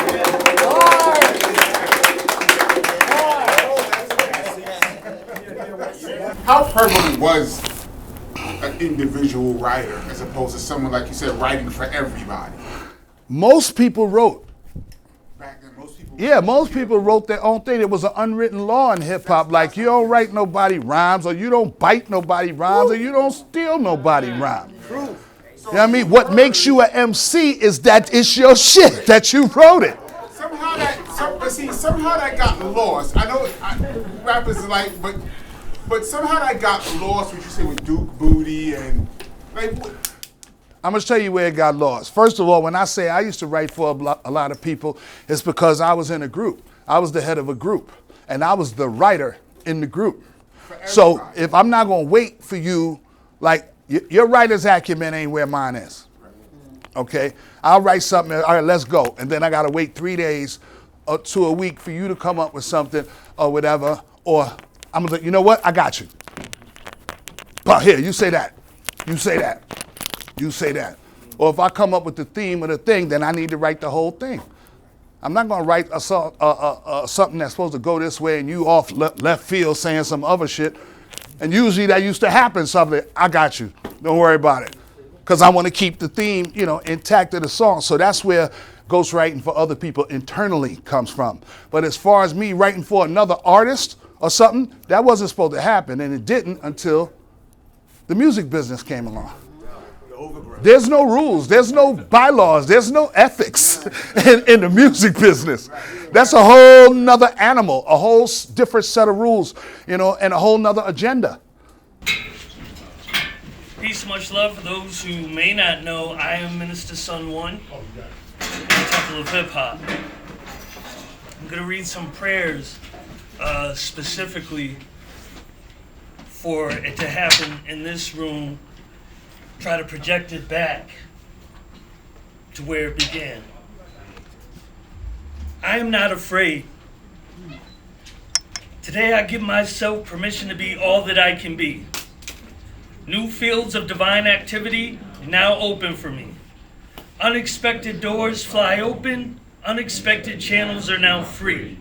How prevalent was an individual writer as opposed to someone, like you said, writing for everybody? Most people wrote. Yeah, most people wrote their own thing. It was an unwritten law in hip hop. Like, you don't write nobody rhymes, or you don't bite nobody rhymes, or you don't steal nobody rhymes. You know what I mean? What makes you an MC is that it's your shit, that you wrote it. Somehow that got lost. I know rappers are like, but somehow that got lost, what you say with Duke Booty and like. I'm going to tell you where it got lost. First of all, when I say I used to write for a lot of people, it's because I was in a group. I was the head of a group, and I was the writer in the group. So if I'm not going to wait for you, like, your writer's acumen ain't where mine is. Okay? I'll write something, all right, let's go. And then I got to wait 3 days to a week for you to come up with something or whatever. Or I'm going to, you know what? I got you. But here, you say that. You say that. You say that. Or if I come up with the theme of the thing, then I need to write the whole thing. I'm not going to write something that's supposed to go this way and you off left field saying some other shit. And usually that used to happen, something. I got you. Don't worry about it. Because I want to keep the theme, intact of the song. So that's where ghostwriting for other people internally comes from. But as far as me writing for another artist or something, that wasn't supposed to happen. And it didn't until the music business came along. There's no rules, there's no bylaws, there's no ethics in the music business. That's a whole nother animal, a whole different set of rules, and a whole nother agenda. Peace, much love for those who may not know. I am Minister Sun One, in the Temple of Hip Hop. I'm going to read some prayers specifically for it to happen in this room. Try to project it back to where it began. I am not afraid. Today I give myself permission to be all that I can be. New fields of divine activity now open for me. Unexpected doors fly open. Unexpected channels are now free.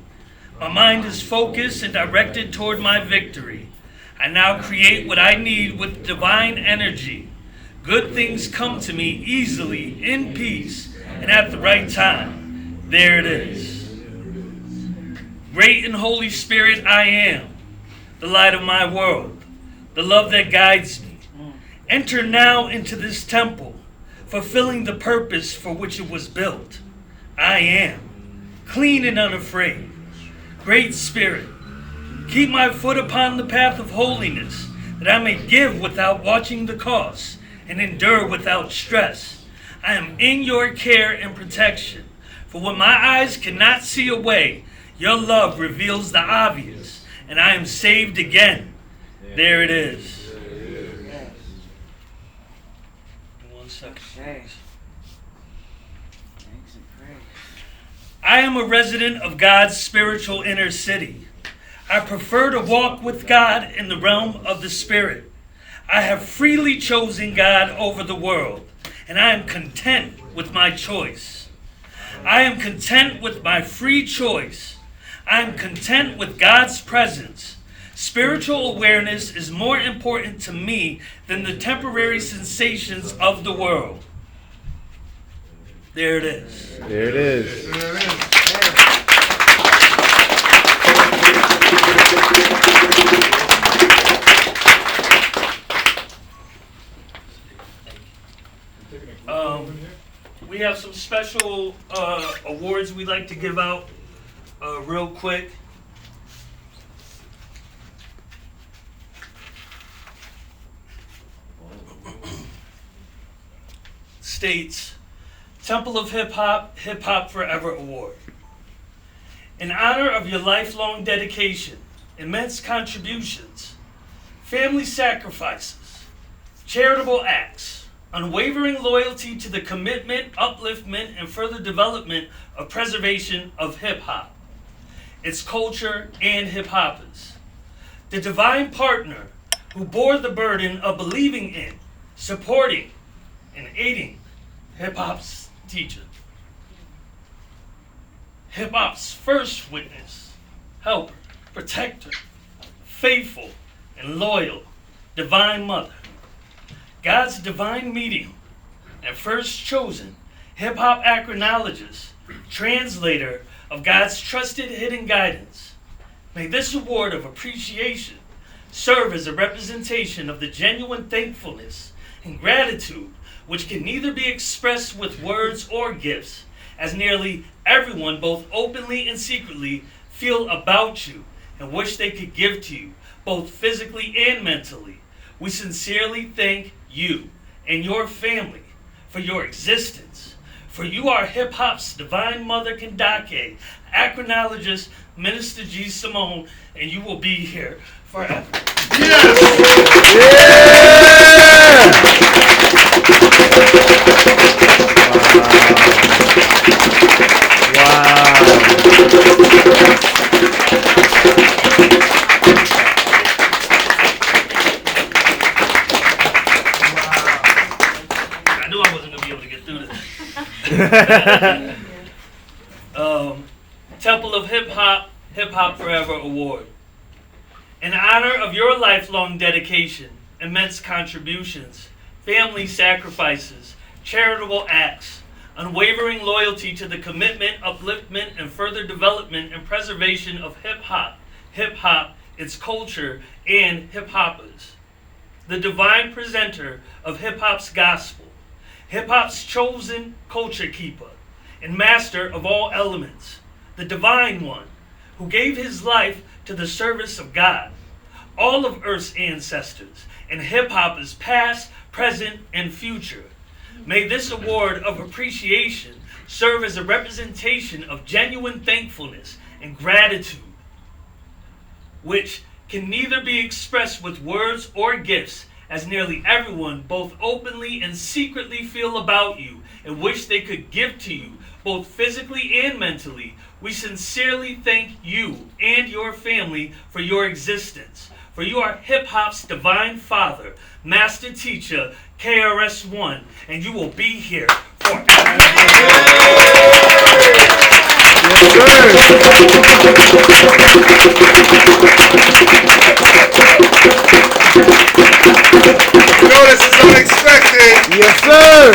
My mind is focused and directed toward my victory. I now create what I need with divine energy. Good things come to me easily, in peace, and at the right time. There it is. Great and Holy Spirit, I am, the light of my world, the love that guides me. Enter now into this temple, fulfilling the purpose for which it was built. I am, clean and unafraid. Great Spirit, keep my foot upon the path of holiness, that I may give without watching the cost and endure without stress. I am in your care and protection. For when my eyes cannot see a way, your love reveals the obvious, and I am saved again. There it is. 1 second. I am a resident of God's spiritual inner city. I prefer to walk with God in the realm of the Spirit. I have freely chosen God over the world, and I am content with my choice. I am content with my free choice. I am content with God's presence. Spiritual awareness is more important to me than the temporary sensations of the world. There it is. There it is. We have some special awards we'd like to give out real quick. States, Temple of Hip Hop, Hip Hop Forever Award. In honor of your lifelong dedication, immense contributions, family sacrifices, charitable acts, unwavering loyalty to the commitment, upliftment, and further development of preservation of hip-hop, its culture, and hip-hoppers. The divine partner who bore the burden of believing in, supporting, and aiding hip-hop's teacher. Hip-hop's first witness, helper, protector, faithful, and loyal, divine mother. God's divine medium and first chosen hip-hop acknowledges, translator of God's trusted hidden guidance. May this award of appreciation serve as a representation of the genuine thankfulness and gratitude which can neither be expressed with words or gifts, as nearly everyone, both openly and secretly, feel about you and wish they could give to you, both physically and mentally. We sincerely thank you and your family for your existence. For you are hip-hop's divine mother, Kendake, acknowledges Minister G. Simone, and you will be here forever. I knew I wasn't going to be able to get through this. Temple of Hip Hop, Hip Hop Forever Award. In honor of your lifelong dedication, immense contributions, family sacrifices, charitable acts, unwavering loyalty to the commitment, upliftment, and further development and preservation of hip-hop, its culture, and hip-hoppers. The divine presenter of hip-hop's gospel, hip-hop's chosen culture keeper, and master of all elements, the divine one, who gave his life to the service of God, all of Earth's ancestors, and hip-hoppers past, present, and future. May this award of appreciation serve as a representation of genuine thankfulness and gratitude, which can neither be expressed with words or gifts, as nearly everyone, both openly and secretly, feel about you and wish they could give to you, both physically and mentally. We sincerely thank you and your family for your existence. For you are hip-hop's divine father, master teacher, KRS-One, and you will be here forever. You know this is unexpected. Yes, sir.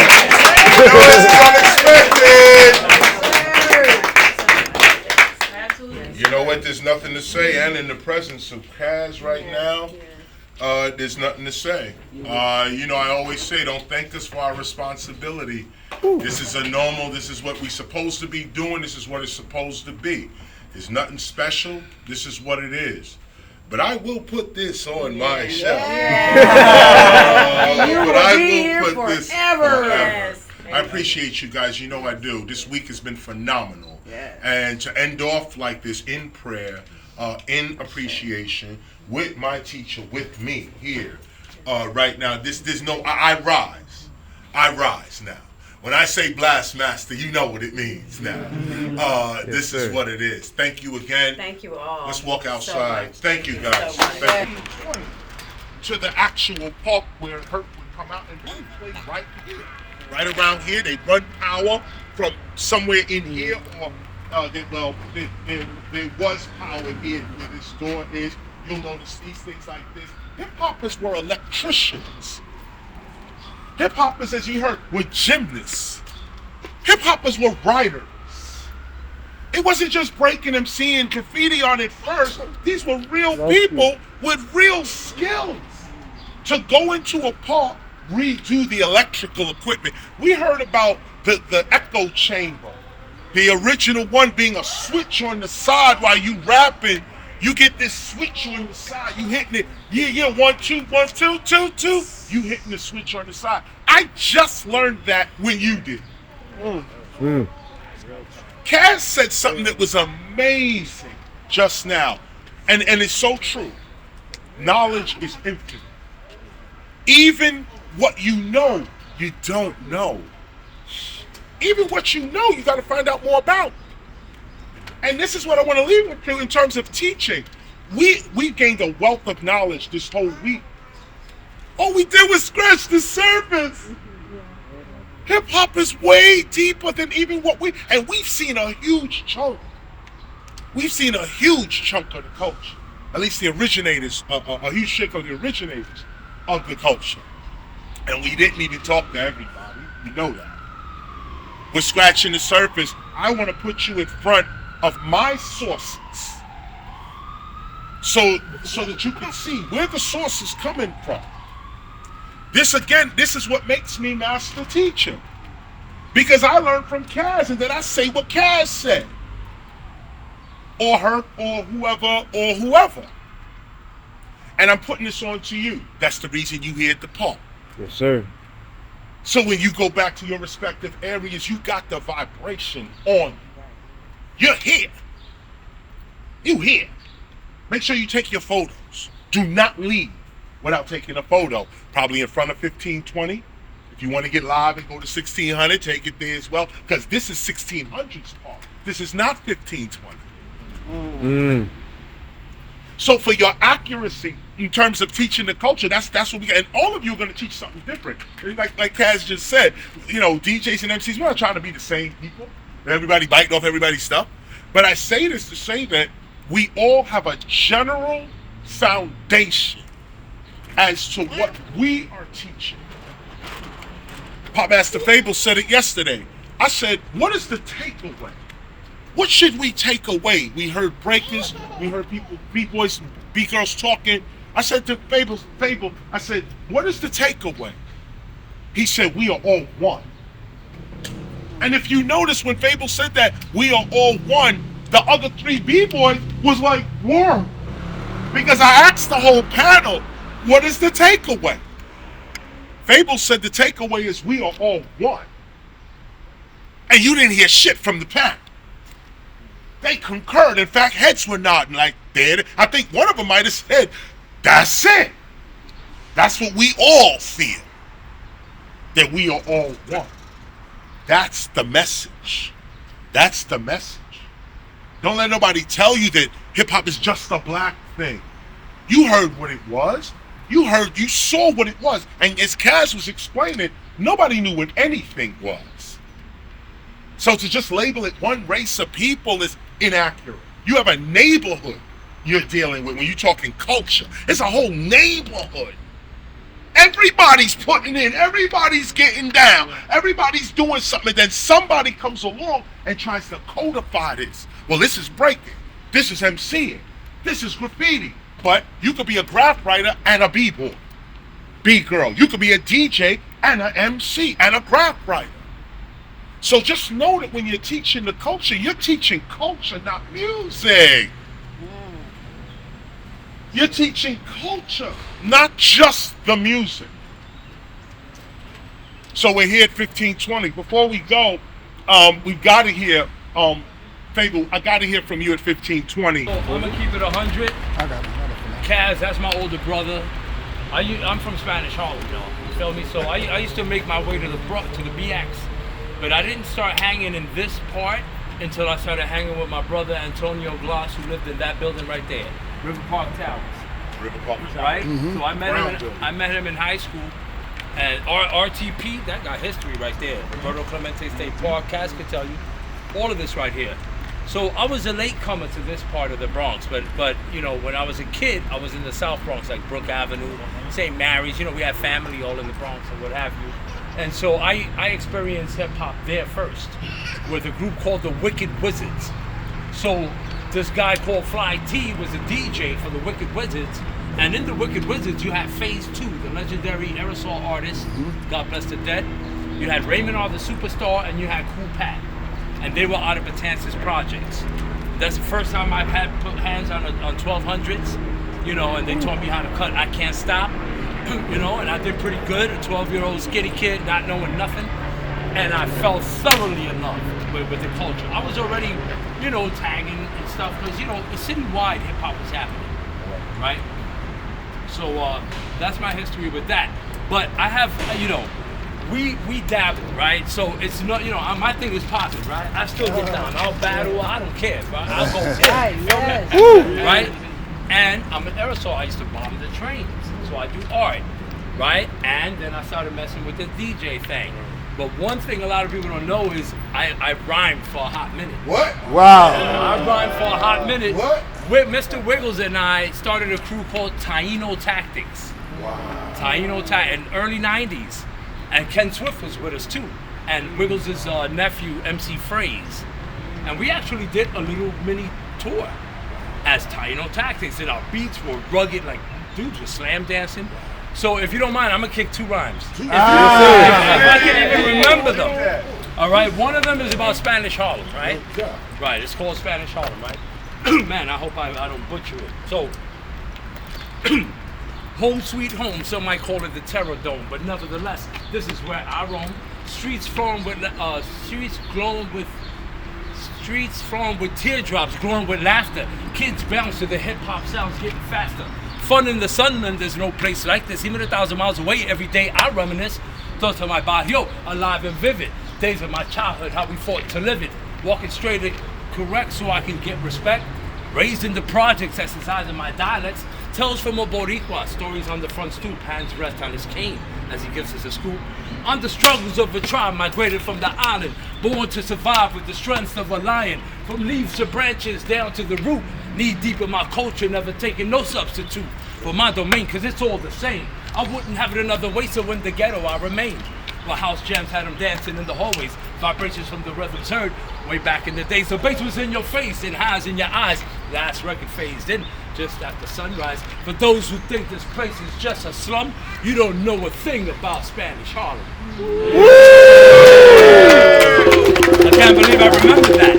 You know this is unexpected. You know what? There's nothing to say, and in the presence of Kaz right now, there's nothing to say. You know, I always say, don't thank us for our responsibility. This is a normal. This is what we're supposed to be doing. This is what it's supposed to be. It's nothing special. This is what it is. But I will put this on my shelf. You But will I be will here put this forever. forever. I appreciate you guys. You know I do. This week has been phenomenal. And to end off like this in prayer, in appreciation, with my teacher, with me here, right now. There's no. I rise. I rise now. When I say blast master, you know what it means now. This is what it is. Thank you again. Thank you all. Let's walk so outside. much. Thank you guys. So much. Thank you. To the actual park where Hurt would come out and run play right here. Right around here, they run power from somewhere in here, or there was power here where this door is. You'll notice these things like this. Hip hoppers were electricians. Hip hoppers, as you heard, were gymnasts. Hip hoppers were writers. It wasn't just breaking and seeing graffiti on it first. These were real people with real skills to go into a park, redo the electrical equipment. We heard about the echo chamber, the original one being a switch on the side while you rapping. You get this switch on the side, you hitting it, yeah, 1, 2, 1, 2, 2, 2. You hitting the switch on the side. I just learned that when you did. Kaz said something that was amazing just now, and it's so true. Knowledge is infinite. Even what you know, you don't know. Even what you know, you got to find out more about. And this is what I want to leave with you in terms of teaching. We gained a wealth of knowledge this whole week. All we did was scratch the surface. Hip hop is way deeper than even what and we've seen a huge chunk. We've seen a huge chunk of the culture. At least the originators, a huge chunk of the originators of the culture. And we didn't even talk to everybody. You know that. We're scratching the surface. I want to put you in front of my sources so that you can see where the source is coming from. This is what makes me master teacher. Because I learned from Kaz and then I say what Kaz said. Or her, or whoever. And I'm putting this on to you. That's the reason you here at the park. Yes, sir. So when you go back to your respective areas, you got the vibration on you. You're here. You here. Make sure you take your photos. Do not leave without taking a photo. Probably in front of 1520. If you want to get live and go to 1600, take it there as well. Because this is 1600s park. This is not 1520. So for your accuracy in terms of teaching the culture, that's what we got. And all of you are going to teach something different. Like Kaz just said, you know, DJs and MCs, we're not trying to be the same people. Everybody biting off everybody's stuff. But I say this to say that we all have a general foundation as to what we are teaching. Pop Master Fable said it yesterday. I said, what is the takeaway? What should we take away? We heard breakers, we heard people, B-boys, B-girls talking. I said to Fable, I said, what is the takeaway? He said, we are all one. And if you notice when Fable said that, we are all one, the other 3 B-boys was like, whoa. Because I asked the whole panel, what is the takeaway? Fable said the takeaway is we are all one. And you didn't hear shit from the panel. They concurred. In fact, heads were nodding like that. I think one of them might have said, that's it. That's what we all feel. That we are all one. That's the message. That's the message. Don't let nobody tell you that hip hop is just a black thing. You heard what it was. You saw what it was. And as Kaz was explaining, nobody knew what anything was. So to just label it one race of people is inaccurate. You have a neighborhood you're dealing with when you're talking culture. It's a whole neighborhood. Everybody's putting in, everybody's getting down, everybody's doing something, and then somebody comes along and tries to codify this. Well, this is breaking, this is MCing, this is graffiti. But you could be a graph writer and a B-boy, B-girl. You could be a DJ and an MC and a graph writer. So just know that when you're teaching the culture, you're teaching culture, not music. You're teaching culture, not just the music. So we're here at 1520. Before we go, we've got to hear, Fable, I got to hear from you at 1520. I'm going to keep it 100. I got it. Kaz, that's my older brother. I'm from Spanish Harlem, y'all. You feel me? So I used to make my way to the BX, but I didn't start hanging in this part until I started hanging with my brother Antonio Glass, who lived in that building right there, River Park Towers. River Park Towers. Right? Mm-hmm. So I met him in high school. And RTP, that got history right there. Roberto Clemente State Park, Kaz could tell you. All of this right here. So I was a latecomer to this part of the Bronx, but you know, when I was a kid, I was in the South Bronx, like Brook Avenue, St. Mary's. You know, we had family all in the Bronx and what have you. And so I experienced hip hop there first, with a group called the Wicked Wizards. So this guy called Fly T was a DJ for the Wicked Wizards. And in the Wicked Wizards, you had Phase 2, the legendary aerosol artist, God bless the dead. You had Raymond R. the Superstar, and you had Cool Pat. And they were out of Betances Projects. That's the first time I've had put hands on 1200s, you know, and they taught me how to cut I Can't Stop, you know, and I did pretty good, a 12-year-old skinny kid, not knowing nothing. And I fell thoroughly in love with the culture. I was already, you know, tagging and stuff, because, you know, the citywide hip-hop was happening, right? So that's my history with that. But I have, you know, we dabble, right? So it's not, you know, my thing is popping, right? I still get down. I'll battle. I don't care, right? I'll go in, right? And I'm an aerosol. I used to bomb the trains, so I do art, right? And then I started messing with the DJ thing. But one thing a lot of people don't know is I rhymed for a hot minute. What? Wow. I rhymed for a hot minute. What? Mr. Wiggles and I started a crew called Taino Tactics. Wow. Taino Tactics in early 90s. And Ken Swift was with us too. And Wiggles' nephew, MC Phrase. And we actually did a little mini tour as Taino Tactics. And our beats were rugged, like dudes were slam dancing. So if you don't mind, I'm gonna kick 2 rhymes. If I can even remember them. All right, one of them is about Spanish Harlem, right? Right, it's called Spanish Harlem, right? Man, I hope I don't butcher it. So, home sweet home, some might call it the Terror Dome, but nevertheless, this is where I roam. Streets flowing with teardrops, glowing with laughter. Kids bounce to the hip hop sounds getting faster. Fun in the Sunland, there's no place like this. Even 1,000 miles away, every day I reminisce. Thoughts of my barrio, alive and vivid. Days of my childhood, how we fought to live it. Walking straight and correct so I can get respect. Raised in the projects, exercising my dialects. Tells from a Boricua, stories on the front stoop. Hands rest on his cane as he gives us a scoop. On the struggles of a tribe, migrated from the island. Born to survive with the strength of a lion. From leaves to branches, down to the root. Knee deep in my culture, never taking no substitute for my domain, cause it's all the same. I wouldn't have it another way, so in the ghetto I remain. While house jams had them dancing in the hallways. Vibrations from the rhythms heard way back in the day. So bass was in your face and highs in your eyes. Last record phased in just after sunrise. For those who think this place is just a slum, you don't know a thing about Spanish Harlem. I can't believe I remembered that.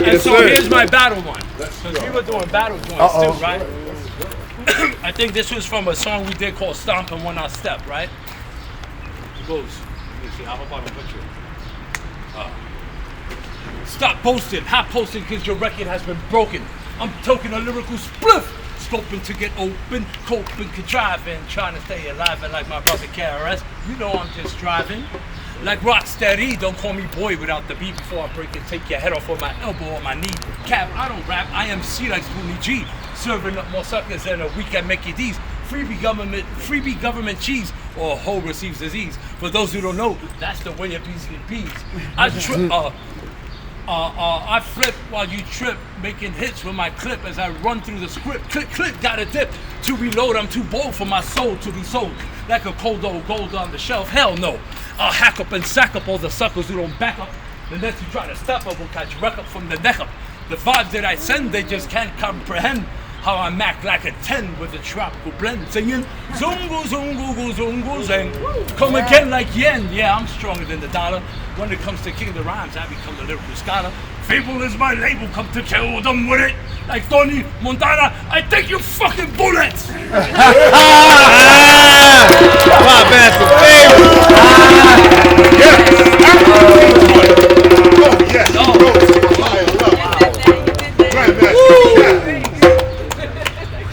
And so here's my battle one. Because we were doing battle joints too, right? I think this was from a song we did called Stompin' When I Step, right? It goes, let me see, I hope I don't butcher it. Stop posting, hot posting, because your record has been broken. I'm toking a lyrical spliff, scoping to get open, coping, contriving, trying to stay alive, and like my brother KRS, you know I'm just driving. Like Rocksteady, don't call me boy without the beat before I break and take your head off with my elbow or my knee. Cap, I don't rap, I am C like Spoonie G, serving up more suckers than a week at Mickey D's. Freebie government cheese, or a hoe receives disease. For those who don't know, that's the way of Beasley Bees. I flip while you trip, making hits with my clip as I run through the script. Click, click, gotta dip. To reload, I'm too bold for my soul to be sold. Like a cold old gold on the shelf, hell no. I'll hack up and sack up all the suckers who don't back up. The next you try to step up will catch wreck up from the neck up. The vibes that I send, they just can't comprehend. How I mac like a 10 with a tropical blend, singing Zungu Zungu Zungu Zang. Come again like yen. Yeah, I'm stronger than the dollar. When it comes to king of the rhymes, I become the lyrical scholar. Fable is my label, come to kill them with it. Like Tony Montana, I take you fucking bullets.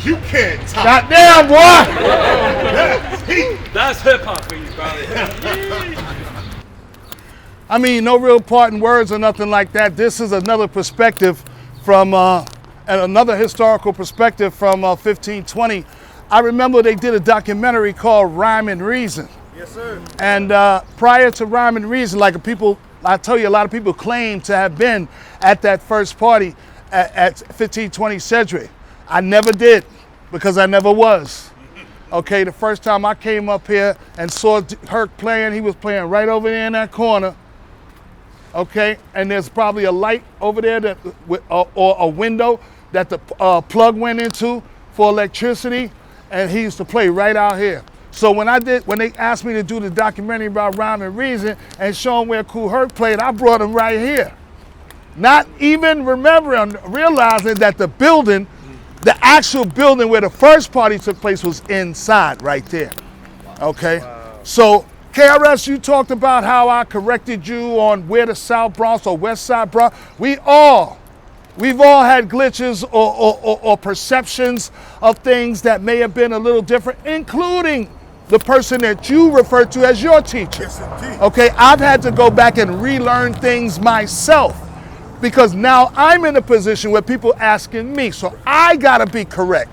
You can't top. Goddamn, boy! That's hip hop for you, brother. I mean, no real parting words or nothing like that. This is another perspective from, and another historical perspective from 1520. I remember they did a documentary called Rhyme and Reason. Yes, sir. And prior to Rhyme and Reason, like people, I tell you, a lot of people claim to have been at that first party at 1520 Sedgwick. I never did, because I never was. Okay, the first time I came up here and saw Herc playing, he was playing right over there in that corner. Okay, and there's probably a light over there that, or a window that the plug went into for electricity, and he used to play right out here. So when they asked me to do the documentary about Rhyme and Reason and show them where Kool Herc played, I brought him right here. Not even realizing that the building, the actual building where the first party took place was inside right there. Okay, so KRS, you talked about how I corrected you on where the South Bronx or West Side Bronx. We've all had glitches or perceptions of things that may have been a little different, including the person that you refer to as your teacher. Yes, indeed. Okay, I've had to go back and relearn things myself because now I'm in a position where people asking me, so I gotta be correct.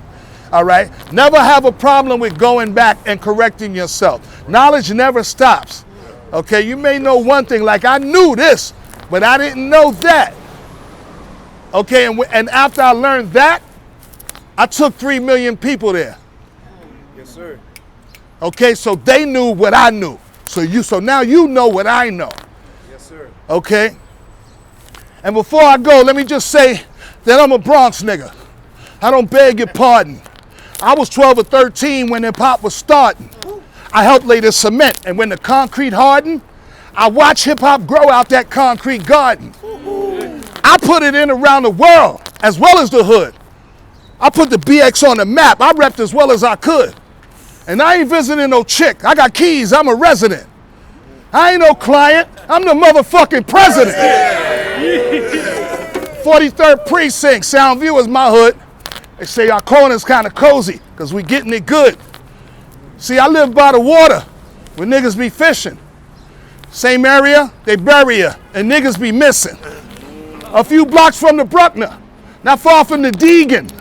All right, never have a problem with going back and correcting yourself. Knowledge never stops. Okay, you may know one thing, like I knew this, but I didn't know that. Okay, and after I learned that, I took 3 million people there. Yes, sir. Okay, so they knew what I knew. So now you know what I know. Yes, sir. Okay? And before I go, let me just say that I'm a Bronx nigga. I don't beg your pardon. I was 12 or 13 when hip hop was starting. I helped lay the cement, and when the concrete hardened, I watched hip hop grow out that concrete garden. I put it in around the world, as well as the hood. I put the BX on the map. I repped as well as I could. And I ain't visiting no chick. I got keys. I'm a resident. I ain't no client. I'm the motherfucking president. 43rd Precinct, Soundview is my hood. They say our corner's kind of cozy because we getting it good. See, I live by the water where niggas be fishing. Same area, they bury you, and niggas be missing. A few blocks from the Bruckner, not far from the Deegan,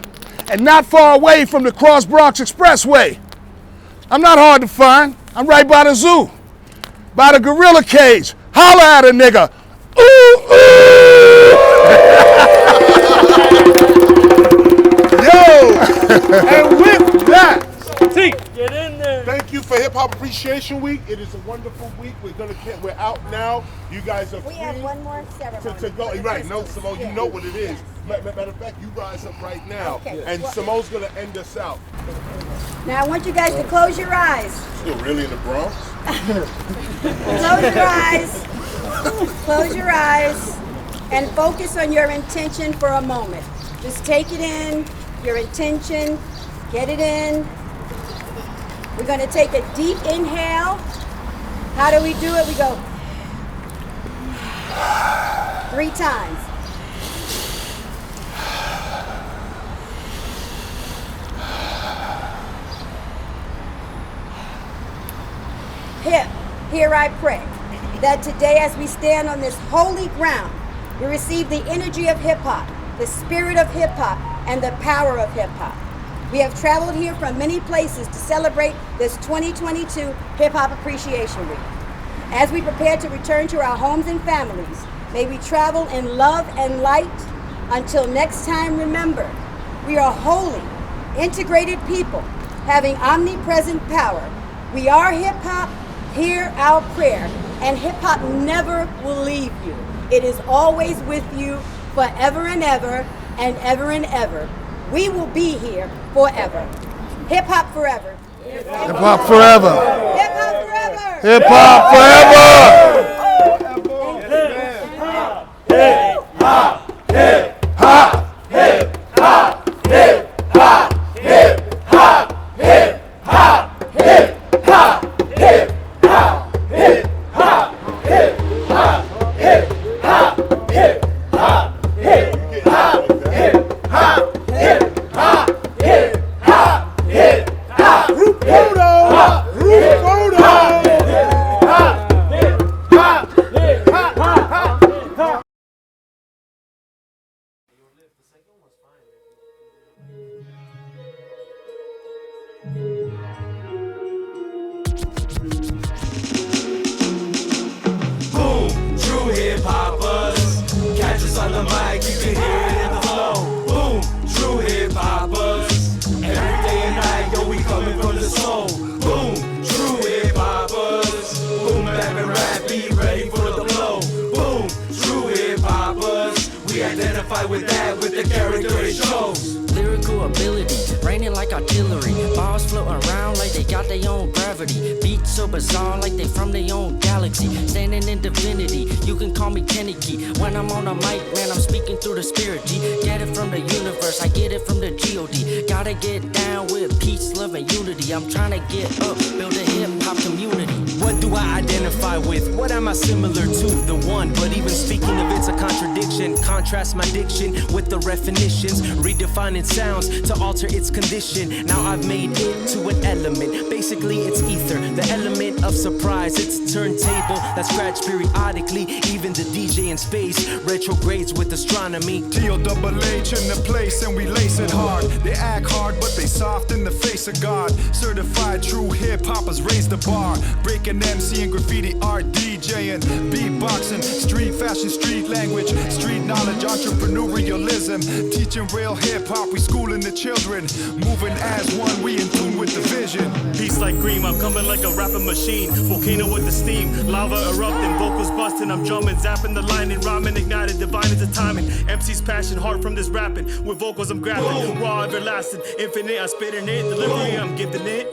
and not far away from the Cross Bronx Expressway. I'm not hard to find. I'm right by the zoo, by the gorilla cage. Holla at a nigga. Ooh, ooh. Yo, and with that, Get in there. thank you for Hip Hop Appreciation Week. It is a wonderful week. We're out now. You guys are free. We have one more ceremony. To go. Right, no, Simone, you know what it is. Matter of fact, you rise up right now, Okay. and Simone's gonna end us out. Now I want you guys to close your eyes. Still really in the Bronx? Close your eyes. Close your eyes and focus on your intention for a moment. Just take it in, your intention, get it in. We're going to take a deep inhale. How do we do it? We go 3 times. Here I pray that today as we stand on this holy ground, we receive the energy of hip-hop, the spirit of hip-hop, and the power of hip-hop. We have traveled here from many places to celebrate this 2022 Hip-Hop Appreciation Week. As we prepare to return to our homes and families, may we travel in love and light. Until next time, remember, we are holy, integrated people having omnipresent power. We are hip-hop, hear our prayer, and hip-hop never will leave you. It is always with you forever and ever and ever and ever. We will be here forever. Hip hop forever. Hip hop forever. Hip hop forever. Hip hop forever. Boom, true hip hoppers. Catch us on the mic, you can hear it in the flow. Boom, true hip hoppers. Every day and night, yo, we coming from the soul. Boom, true hip hoppers. Boom, bap and rap, be ready for the blow. Boom, true hip hoppers. We identify with that, with the character it shows. Lyrical ability, raining like artillery. Bars floating around like they got their own gravity. Beats so bizarre like they from their own galaxy. Standing in divinity, you can call me Kennedy. When I'm on a mic, man, I'm speaking through the spirit G. Get it from the universe, I get it from the G.O.D. Gotta get down with peace, love, and unity. I'm trying to get up, build a hip-hop community. What do I identify with? What am I similar to? The one, but even speaking of it's a contradiction. Contrast my diction with the definitions, redefining sounds to alter its condition. Now I've made it to an element. Basically it's ether, the element of surprise. It's a turntable that scratch periodically. Even the DJ in space retrogrades with astronomy. T-O-double-H in the place and we lace it hard. They act hard but they soft in the face of God. Certified true hip-hoppers raise the bar. Breaking MC and graffiti art, DJing, beatboxing, street fashion, street language, street knowledge, entrepreneurialism. Teaching real hip-hop, we schooling the children. Moving as one, we in tune with the vision. Beats like cream, I'm coming like a rapping machine. Volcano with the steam, lava erupting, vocals busting. I'm drumming, zapping the line and rhyming, ignited, divine is the timing. MC's passion, heart from this rapping. With vocals I'm grabbing, raw, everlasting, infinite. I'm spitting it, delivery, I'm gifting it.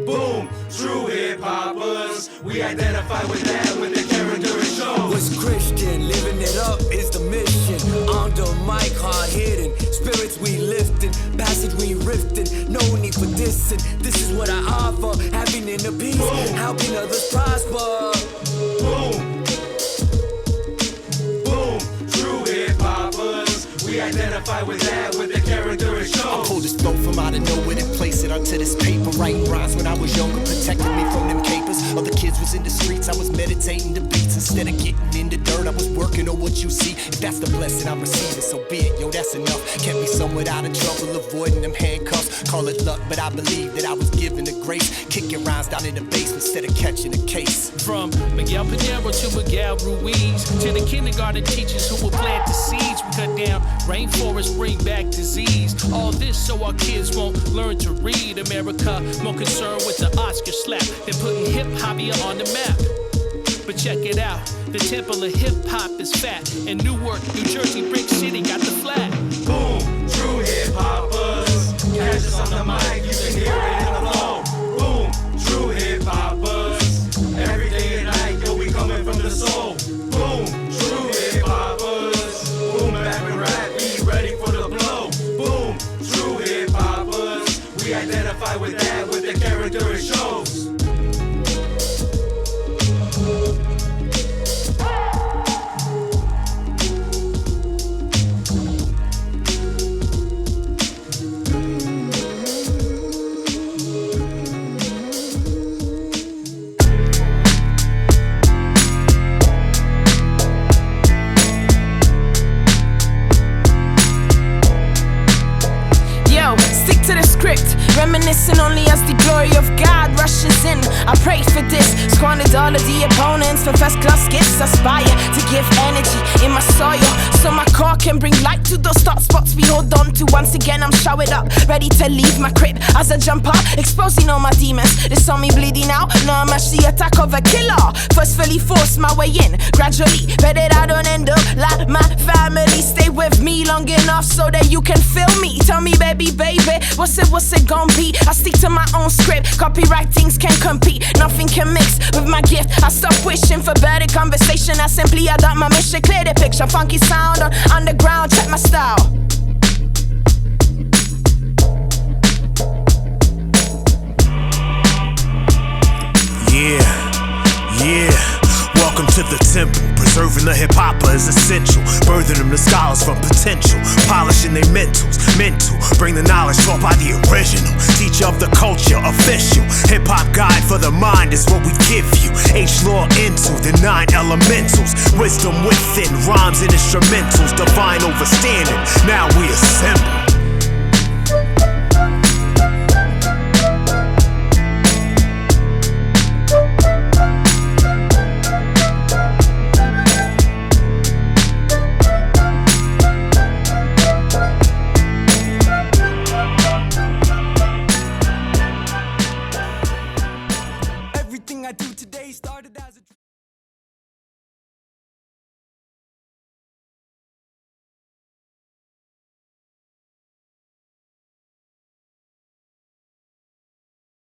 Boom, true hip hoppers. We identify with that, with the character it shows. What's Christian, living it up is the mission. On the mic, hard hitting, spirits we lifting, passage we rifting. No need for dissing. This is what I offer, having inner peace, helping others prosper. Boom, boom, true hip hoppers. We identify with that, with the character it shows. I pulled this flow from out of nowhere and place it onto this paper. Writing rhymes when I was younger, protecting me from them capers. Other kids was in the streets, I was meditating the beats. Instead of getting in the dirt, I was working on what you see. If that's the blessing I'm receiving, so be it, yo, that's enough. Kept me somewhat out of trouble, avoiding them handcuffs. Call it luck, but I believe that I was given the grace. Kicking rhymes down in the basement instead of catching a case. From Miguel Pinero to Miguel Ruiz, to the kindergarten teachers who will plant the seeds. We cut down rainforests, bring back disease. All this so our kids won't learn to read. America more concerned with the Oscar slap than putting hip-hop here on the map. But check it out, the temple of hip-hop is fat. In Newark, New Jersey, Brick City got the flag. Boom, true hip-hoppers. Catch us on the mic, you can hear it in the flow. Boom, true hip-hoppers. Every day and night, yo, we coming from the soul. Boom, true hip-hoppers. Boom, bap and rap, be ready for the blow. Boom, true hip-hoppers. We identify with that, with the character it shows. Reminiscing only as the glory of God rushes in. I prayed for this, squandered all of the opponents for first class gifts. Aspire to give energy in my soil, so my car can bring light to those dark spots we hold on to. Once again I'm showered up, ready to leave my crib as I jump out, exposing all my demons. They saw me bleeding out, now I'm actually the attack of a killer. Forcefully force my way in, gradually, bet that I don't end up like my family. Stay with me long enough so that you can feel me. Tell me baby, what's it gonna be? I stick to my own script, copyright things can't compete. Nothing can mix with my gift. I stop wishing for better conversation. I simply adopt my mission, clear the picture. Funky sound on underground, check my style. Yeah, welcome to the temple. Preserving the hip-hopper is essential. Birthing them the scholars from potential. Polishing their mental. Bring the knowledge taught by the original. Teacher of the culture, official. Hip-hop guide for the mind is what we give you. H-Law into the 9 elementals. Wisdom within, rhymes and instrumentals. Divine overstanding, now we assemble.